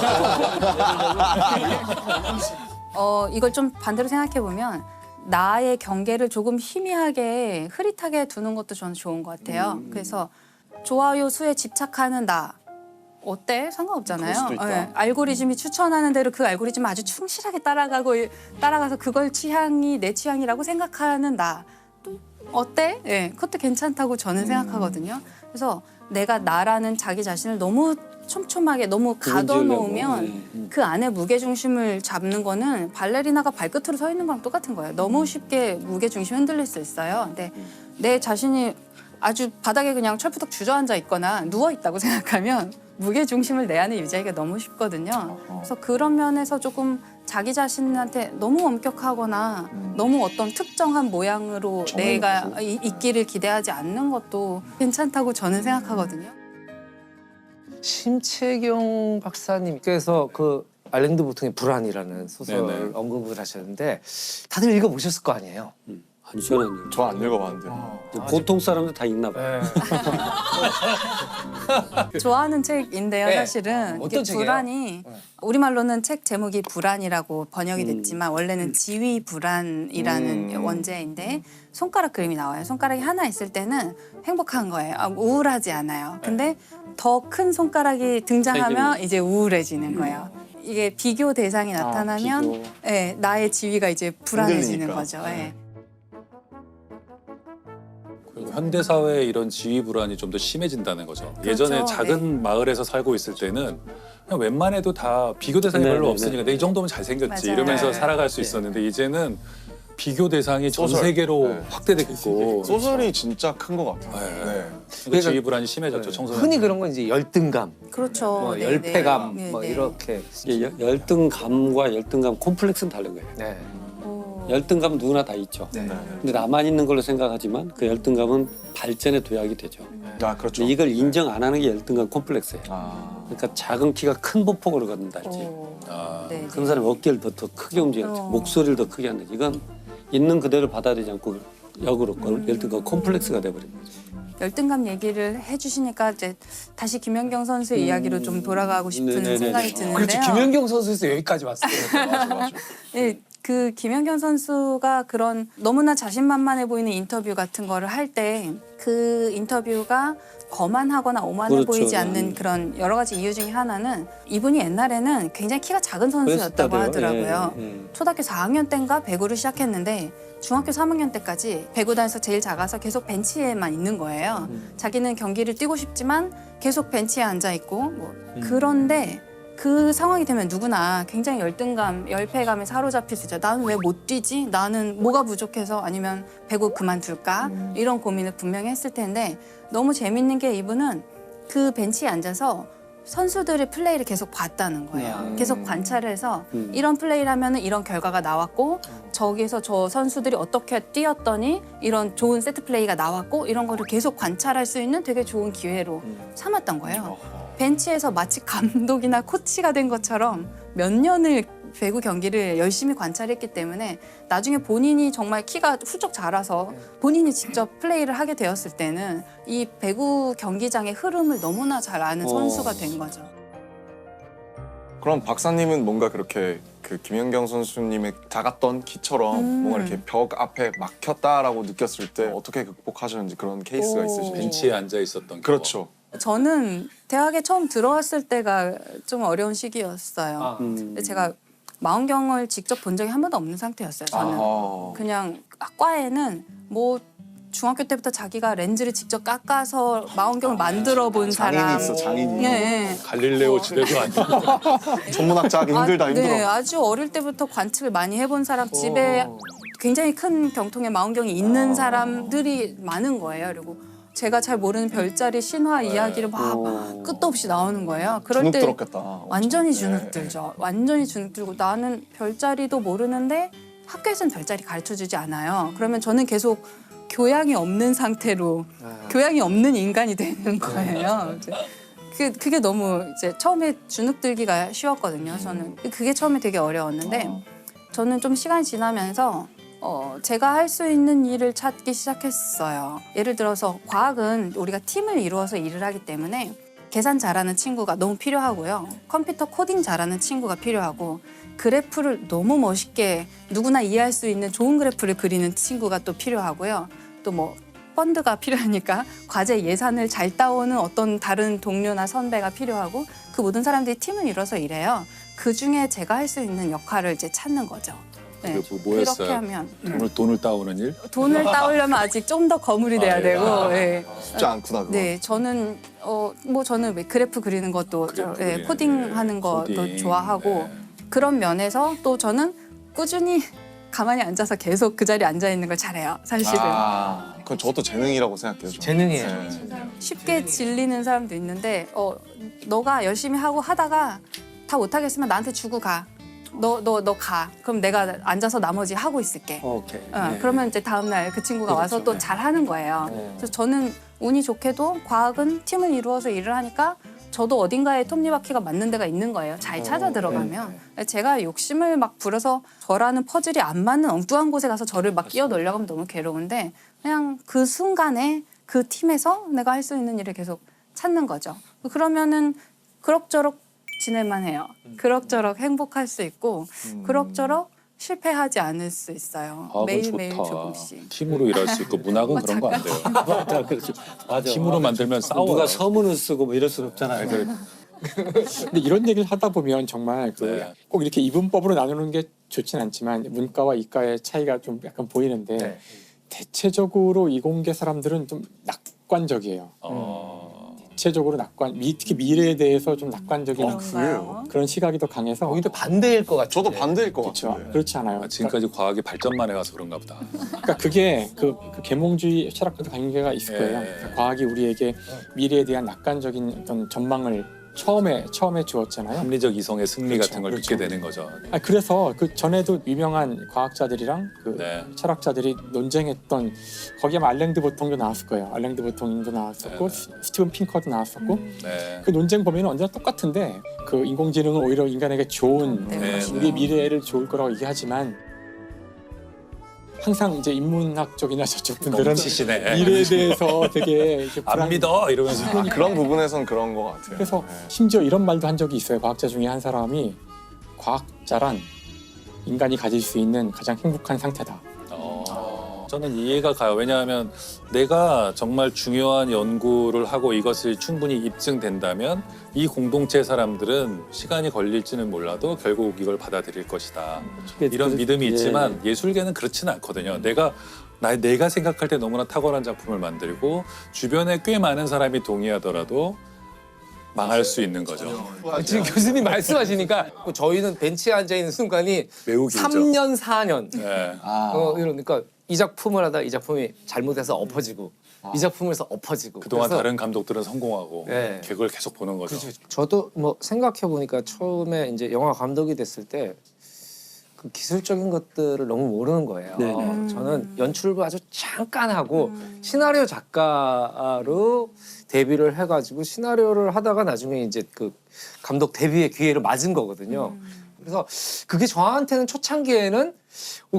이걸 좀 반대로 생각해 보면 나의 경계를 조금 희미하게 흐릿하게 두는 것도 저는 좋은 것 같아요. 그래서 좋아요 수에 집착하는 나 어때? 상관없잖아요.
그럴 수도 있다.
네, 알고리즘이 추천하는 대로 그 알고리즘 아주 충실하게 따라가서 그걸 취향이 내 취향이라고 생각하는 나 또 어때? 네, 그것도 괜찮다고 저는 생각하거든요. 그래서 내가 나라는 자기 자신을 너무 촘촘하게 너무 가둬놓으면 그 안에 무게중심을 잡는 거는 발레리나가 발끝으로 서 있는 거랑 똑같은 거예요. 너무 쉽게 무게중심이 흔들릴 수 있어요. 근데 내 자신이 아주 바닥에 그냥 철푸덕 주저앉아 있거나 누워있다고 생각하면 무게중심을 내 안에 유지하기가 너무 쉽거든요. 그래서 그런 면에서 조금 자기 자신한테 너무 엄격하거나 너무 어떤 특정한 모양으로 내가 있기를 기대하지 않는 것도 괜찮다고 저는 생각하거든요.
심채경 박사님께서 그 알랭드 보통의 불안이라는 소설
네네.
언급을 하셨는데 다들 읽어보셨을 거 아니에요?
아니 저는
저 안 읽어봤는데.
보통 사람들 다 읽나 봐요.
좋아하는 책인데요,
네.
사실은.
어떤
이게
책이에요?
불안이 우리말로는 책 제목이 불안이라고 번역이 됐지만 원래는 지위 불안이라는 원제인데 손가락 그림이 나와요. 손가락이 하나 있을 때는 행복한 거예요. 우울하지 않아요. 근데 더 큰 손가락이 등장하면 이제 우울해지는 거예요. 이게 비교 대상이 나타나면
비교.
예, 나의 지위가 이제 불안해지는
흔들리니까.
거죠. 예.
그리고 현대 사회의 이런 지위 불안이 좀 더 심해진다는 거죠. 예전에
그렇죠.
작은 마을에서 살고 있을 때는 그냥 웬만해도 다 비교 대상이 별로
네네네.
없으니까 내 이 정도면 잘생겼지
맞아요.
이러면서
네.
살아갈 수 있었는데 이제는 비교 대상이 전
소설.
세계로
네.
확대됐고
소설이 진짜 큰 것 같아요.
네.
네.
지위 불안이 심해졌죠. 청소년.
흔히 그런 건 이제 열등감,
그렇죠.
뭐
네,
열패감,
네.
뭐
네, 네.
이렇게.
이게 열등감과 열등감 콤플렉스는 다른 거예요.
네.
열등감은 누구나 다 있죠. 근데 나만 있는 걸로 생각하지만 그 열등감은 발전의 도약이 되죠.
아, 그렇죠.
근데 이걸 인정 안 하는 게 열등감 콤플렉스예요.
아.
그러니까 작은 키가 큰 보폭으로 걷는달지,
아,
네,
큰 사람이 어깨를 더 크게 움직일지, 목소리를 더 크게 한다지. 이건 있는 그대로 받아들이지 않고 역으로 열등감 콤플렉스가 돼버린 거죠.
열등감 얘기를 해주시니까 이제 다시 김연경 선수의 이야기로 좀 돌아가고 싶은
네네네.
생각이 드는데요.
그렇지, 김연경 선수에서 여기까지 왔어요.
네, 그 김연경 선수가 그런 너무나 자신만만해 보이는 인터뷰 같은 거를 할 때 그 인터뷰가 거만하거나 오만해
그렇죠.
보이지 않는 그런 여러 가지 이유 중에 하나는 이분이 옛날에는 굉장히 키가 작은 선수였다고
그랬었다고요.
하더라고요.
예, 예.
초등학교 4학년 때인가 배구를 시작했는데 중학교 3학년 때까지 배구단에서 제일 작아서 계속 벤치에만 있는 거예요. 자기는 경기를 뛰고 싶지만 계속 벤치에 앉아 있고 뭐 그런데 그 상황이 되면 누구나 굉장히 열등감, 열패감에 사로잡힐 수 있죠. 나는 왜 못 뛰지? 나는 뭐가 부족해서 아니면 배구 그만둘까? 이런 고민을 분명히 했을 텐데 너무 재밌는 게 이분은 그 벤치에 앉아서 선수들의 플레이를 계속 봤다는 거예요. 계속 관찰을 해서 이런 플레이를 하면 이런 결과가 나왔고 저기서 저 선수들이 어떻게 뛰었더니 이런 좋은 세트 플레이가 나왔고 이런 거를 계속 관찰할 수 있는 되게 좋은 기회로 삼았던 거예요. 벤치에서 마치 감독이나 코치가 된 것처럼 몇 년을 배구 경기를 열심히 관찰했기 때문에 나중에 본인이 정말 키가 훌쩍 자라서 본인이 직접 플레이를 하게 되었을 때는 이 배구 경기장의 흐름을 너무나 잘 아는 선수가 된 거죠.
그럼 박사님은 뭔가 그렇게 그 김연경 선수님의 작았던 키처럼 뭔가 이렇게 벽 앞에 막혔다라고 느꼈을 때 어떻게 극복하셨는지 그런 케이스가 있으신지.
벤치에 앉아 있었던
그렇죠.
저는 대학에 처음 들어왔을 때가 좀 어려운 시기였어요. 근데 제가 망원경을 직접 본 적이 한 번도 없는 상태였어요. 저는 그냥 과에는 뭐 중학교 때부터 자기가 렌즈를 직접 깎아서 망원경을 만들어 본 사람.
장인이 있어, 장인이.
네.
갈릴레오 지대도 아니고
전문학자 하기 힘들다, 힘들어.
네, 아주 어릴 때부터 관측을 많이 해본 사람, 집에 굉장히 큰 경통의 망원경이 있는 사람들이 많은 거예요. 그리고 제가 잘 모르는 별자리 신화 이야기를 막 끝도 없이 나오는 거예요. 그럴
주눅
때
들었겠다.
완전히 주눅 들죠. 완전히 주눅 들고 나는 별자리도 모르는데 학교에서는 별자리 가르쳐주지 않아요. 그러면 저는 계속 교양이 없는 상태로 교양이 없는 인간이 되는 거예요. 그게 너무 이제 처음에 주눅 들기가 쉬웠거든요. 저는 그게 처음에 되게 어려웠는데 저는 좀 시간이 지나면서 제가 할 수 있는 일을 찾기 시작했어요. 예를 들어서 과학은 우리가 팀을 이루어서 일을 하기 때문에 계산 잘하는 친구가 너무 필요하고요. 컴퓨터 코딩 잘하는 친구가 필요하고 그래프를 너무 멋있게 누구나 이해할 수 있는 좋은 그래프를 그리는 친구가 또 필요하고요. 또 뭐 펀드가 필요하니까 과제 예산을 잘 따오는 어떤 다른 동료나 선배가 필요하고 그 모든 사람들이 팀을 이뤄서 일해요. 그중에 제가 할 수 있는 역할을 이제 찾는 거죠. 네.
뭐였어요?
그렇게 하면
돈을 따오는 일?
돈을 따오려면 아직 좀 더 거물이 돼야 되고 예.
쉽지 않구나, 그거.
네, 저는 뭐 저는 왜 그래프 그리는 것도
그리는,
코딩하는 것도
코딩,
좋아하고 그런 면에서 또 저는 꾸준히 가만히 앉아서 계속 그 자리에 앉아 있는 걸 잘해요. 사실은.
그건 저것도 재능이라고 생각해요. 저는.
재능이에요.
네.
쉽게 질리는 사람도 있는데 너가 열심히 하고 하다가 다 못하겠으면 나한테 주고 가. 너 가. 그럼 내가 앉아서 나머지 하고 있을게.
오케이.
그러면 이제 다음날 그 친구가 와서 또 잘하는 거예요. 그래서 저는 운이 좋게도 과학은 팀을 이루어서 일을 하니까 저도 어딘가에 톱니바퀴가 맞는 데가 있는 거예요. 잘 찾아 들어가면. 제가 욕심을 막 부려서 저라는 퍼즐이 안 맞는 엉뚱한 곳에 가서 저를 막 끼워 넣으려고 하면 너무 괴로운데 그냥 그 순간에 그 팀에서 내가 할 수 있는 일을 계속 찾는 거죠. 그러면은 그럭저럭 지낼만 해요. 그럭저럭 행복할 수 있고 그럭저럭 실패하지 않을 수 있어요. 매일매일 조금씩.
팀으로 일할 수 있고 문학은 그런 거 안 돼요.
맞아, 그렇죠. 맞아.
팀으로 만들면 싸워.
누가 서문을 쓰고 뭐 이럴 수는 없잖아요.
근데 이런 얘기를 하다 보면 정말 꼭 이렇게 이분법으로 나누는 게 좋진 않지만 문과와 이과의 차이가 좀 약간 보이는데 대체적으로 이공계 사람들은 좀 낙관적이에요. 대체적으로 특히 미래에 대해서 좀 낙관적인 그런 시각이 더 강해서
오히려 반대일 것 같아요.
저도 반대일 것 같아요.
그렇지 않아요.
지금까지 과학이 발전만 해가서 그런가 보다.
그러니까 그게 그 계몽주의 철학과도 관계가 있을 거예요. 그러니까 과학이 우리에게 미래에 대한 낙관적인 어떤 전망을 처음에 주었잖아요.
합리적 이성의 승리 같은 걸 믿게 되는 거죠.
그래서 그 전에도 유명한 과학자들이랑 철학자들이 논쟁했던 거기에 알랭드 보통도 나왔을 거예요. 알랭드 보통도 나왔었고 스티븐 핑커도 나왔었고 그 논쟁 보면 언제나 똑같은데 그 인공지능은 오히려 인간에게 좋은 우리 미래를 좋을 거라고 얘기하지만 항상 이제 인문학적이나 저쪽 분들은
넘치시네.
미래에 대해서 되게
안 믿어 이러면서
그런 부분에선 그런 것 같아요.
그래서 심지어 이런 말도 한 적이 있어요. 과학자 중에 한 사람이 과학자란 인간이 가질 수 있는 가장 행복한 상태다.
저는 이해가 가요. 왜냐하면 내가 정말 중요한 연구를 하고 이것이 충분히 입증된다면 이 공동체 사람들은 시간이 걸릴지는 몰라도 결국 이걸 받아들일 것이다. 이런 믿음이 있지만 예술계는 그렇지는 않거든요. 내가 생각할 때 너무나 탁월한 작품을 만들고 주변에 꽤 많은 사람이 동의하더라도 망할 수 있는 거죠.
지금 교수님 말씀하시니까 저희는 벤치에 앉아 있는 순간이
매우 길죠.
3년, 4년.
네.
이러니까 이 작품을 하다 이 작품이 잘못해서 엎어지고 이 작품에서 엎어지고.
그동안
그래서
다른 감독들은 성공하고 그걸 계속 보는 거죠.
그렇죠. 저도 뭐 생각해 보니까 처음에 이제 영화 감독이 됐을 때 그 기술적인 것들을 너무 모르는 거예요. 저는 연출부 아주 잠깐 하고 시나리오 작가로 데뷔를 해가지고 시나리오를 하다가 나중에 이제 그 감독 데뷔의 기회를 맞은 거거든요. 그래서 그게 저한테는 초창기에는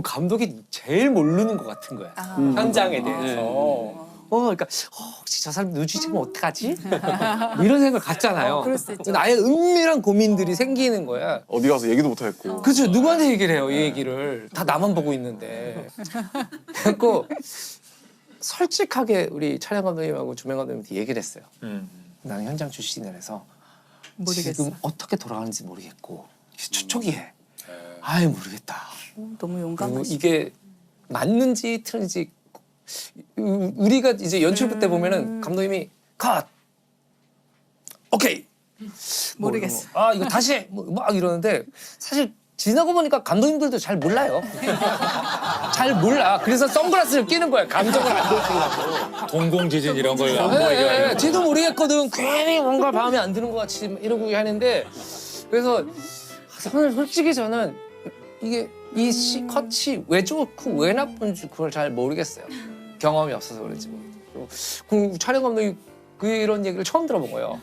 감독이 제일 모르는 것 같은 거야. 현장에 대해서. 그러니까 혹시 저 사람 눈치채면 어떡하지? 뭐 이런 생각을 갖잖아요.
그럴 수 있죠.
나의 은밀한 고민들이 생기는 거야.
어디 가서 얘기도 못 하겠고.
그렇죠. 누구한테 얘기를 해요, 이 얘기를. 다 나만 보고 있는데. 그래서 솔직하게 우리 촬영 감독님하고 조명 감독님한테 얘기를 했어요. 나는 현장 출신이라서
모르겠어.
지금 어떻게 돌아가는지 모르겠고 초기에 아예 모르겠다.
너무 용감하시.
이게 맞는지 틀린지 우리가 이제 연출부 때 보면은 감독님이 컷 오케이
모르겠어.
이거 다시 해 막 이러는데 사실 지나고 보니까 감독님들도 잘 몰라요. 잘 몰라. 그래서 선글라스를 끼는 거야. 감정을 안 들키려고.
동공지진 이런 걸 안 보이게.
쟤도 모르겠거든. 괜히 뭔가 마음에 안 드는 것 같이 이러고 하는데 그래서 솔직히 저는 이게 이 컷이 왜 좋고 왜 나쁜지 그걸 잘 모르겠어요. 경험이 없어서 그런지 모르겠고. 촬영 감독이 이런 얘기를 처음 들어본 거예요.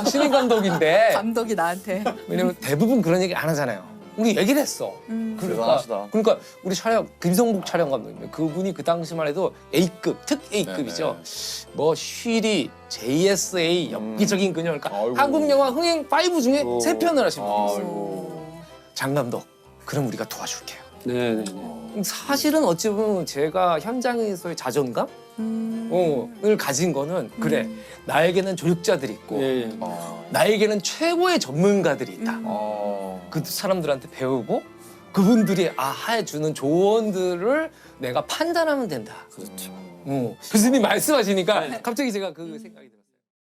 신인 감독인데.
감독이 나한테.
왜냐면 대부분 그런 얘기 안 하잖아요. 우리 얘기를 했어. 그러니까 우리 김성국 촬영 감독님 그분이 그 당시만 해도 A급, 특 A급이죠. 뭐 쉬리, JSA, 엽기적인 그녀. 그러니까 한국 영화 흥행 5 중에 3편을 하신 분이었어요. 장 감독, 그럼 우리가 도와줄게요.
네.
사실은 어찌 보면 제가 현장에서의 자존감? 을 가진 거는 그래 나에게는 조력자들이 있고 나에게는 최고의 전문가들이 있다. 그 사람들한테 배우고 그분들이 해주는 조언들을 내가 판단하면 된다. 그렇죠. 교수님 말씀하시니까 갑자기 제가 그 생각이 들어요.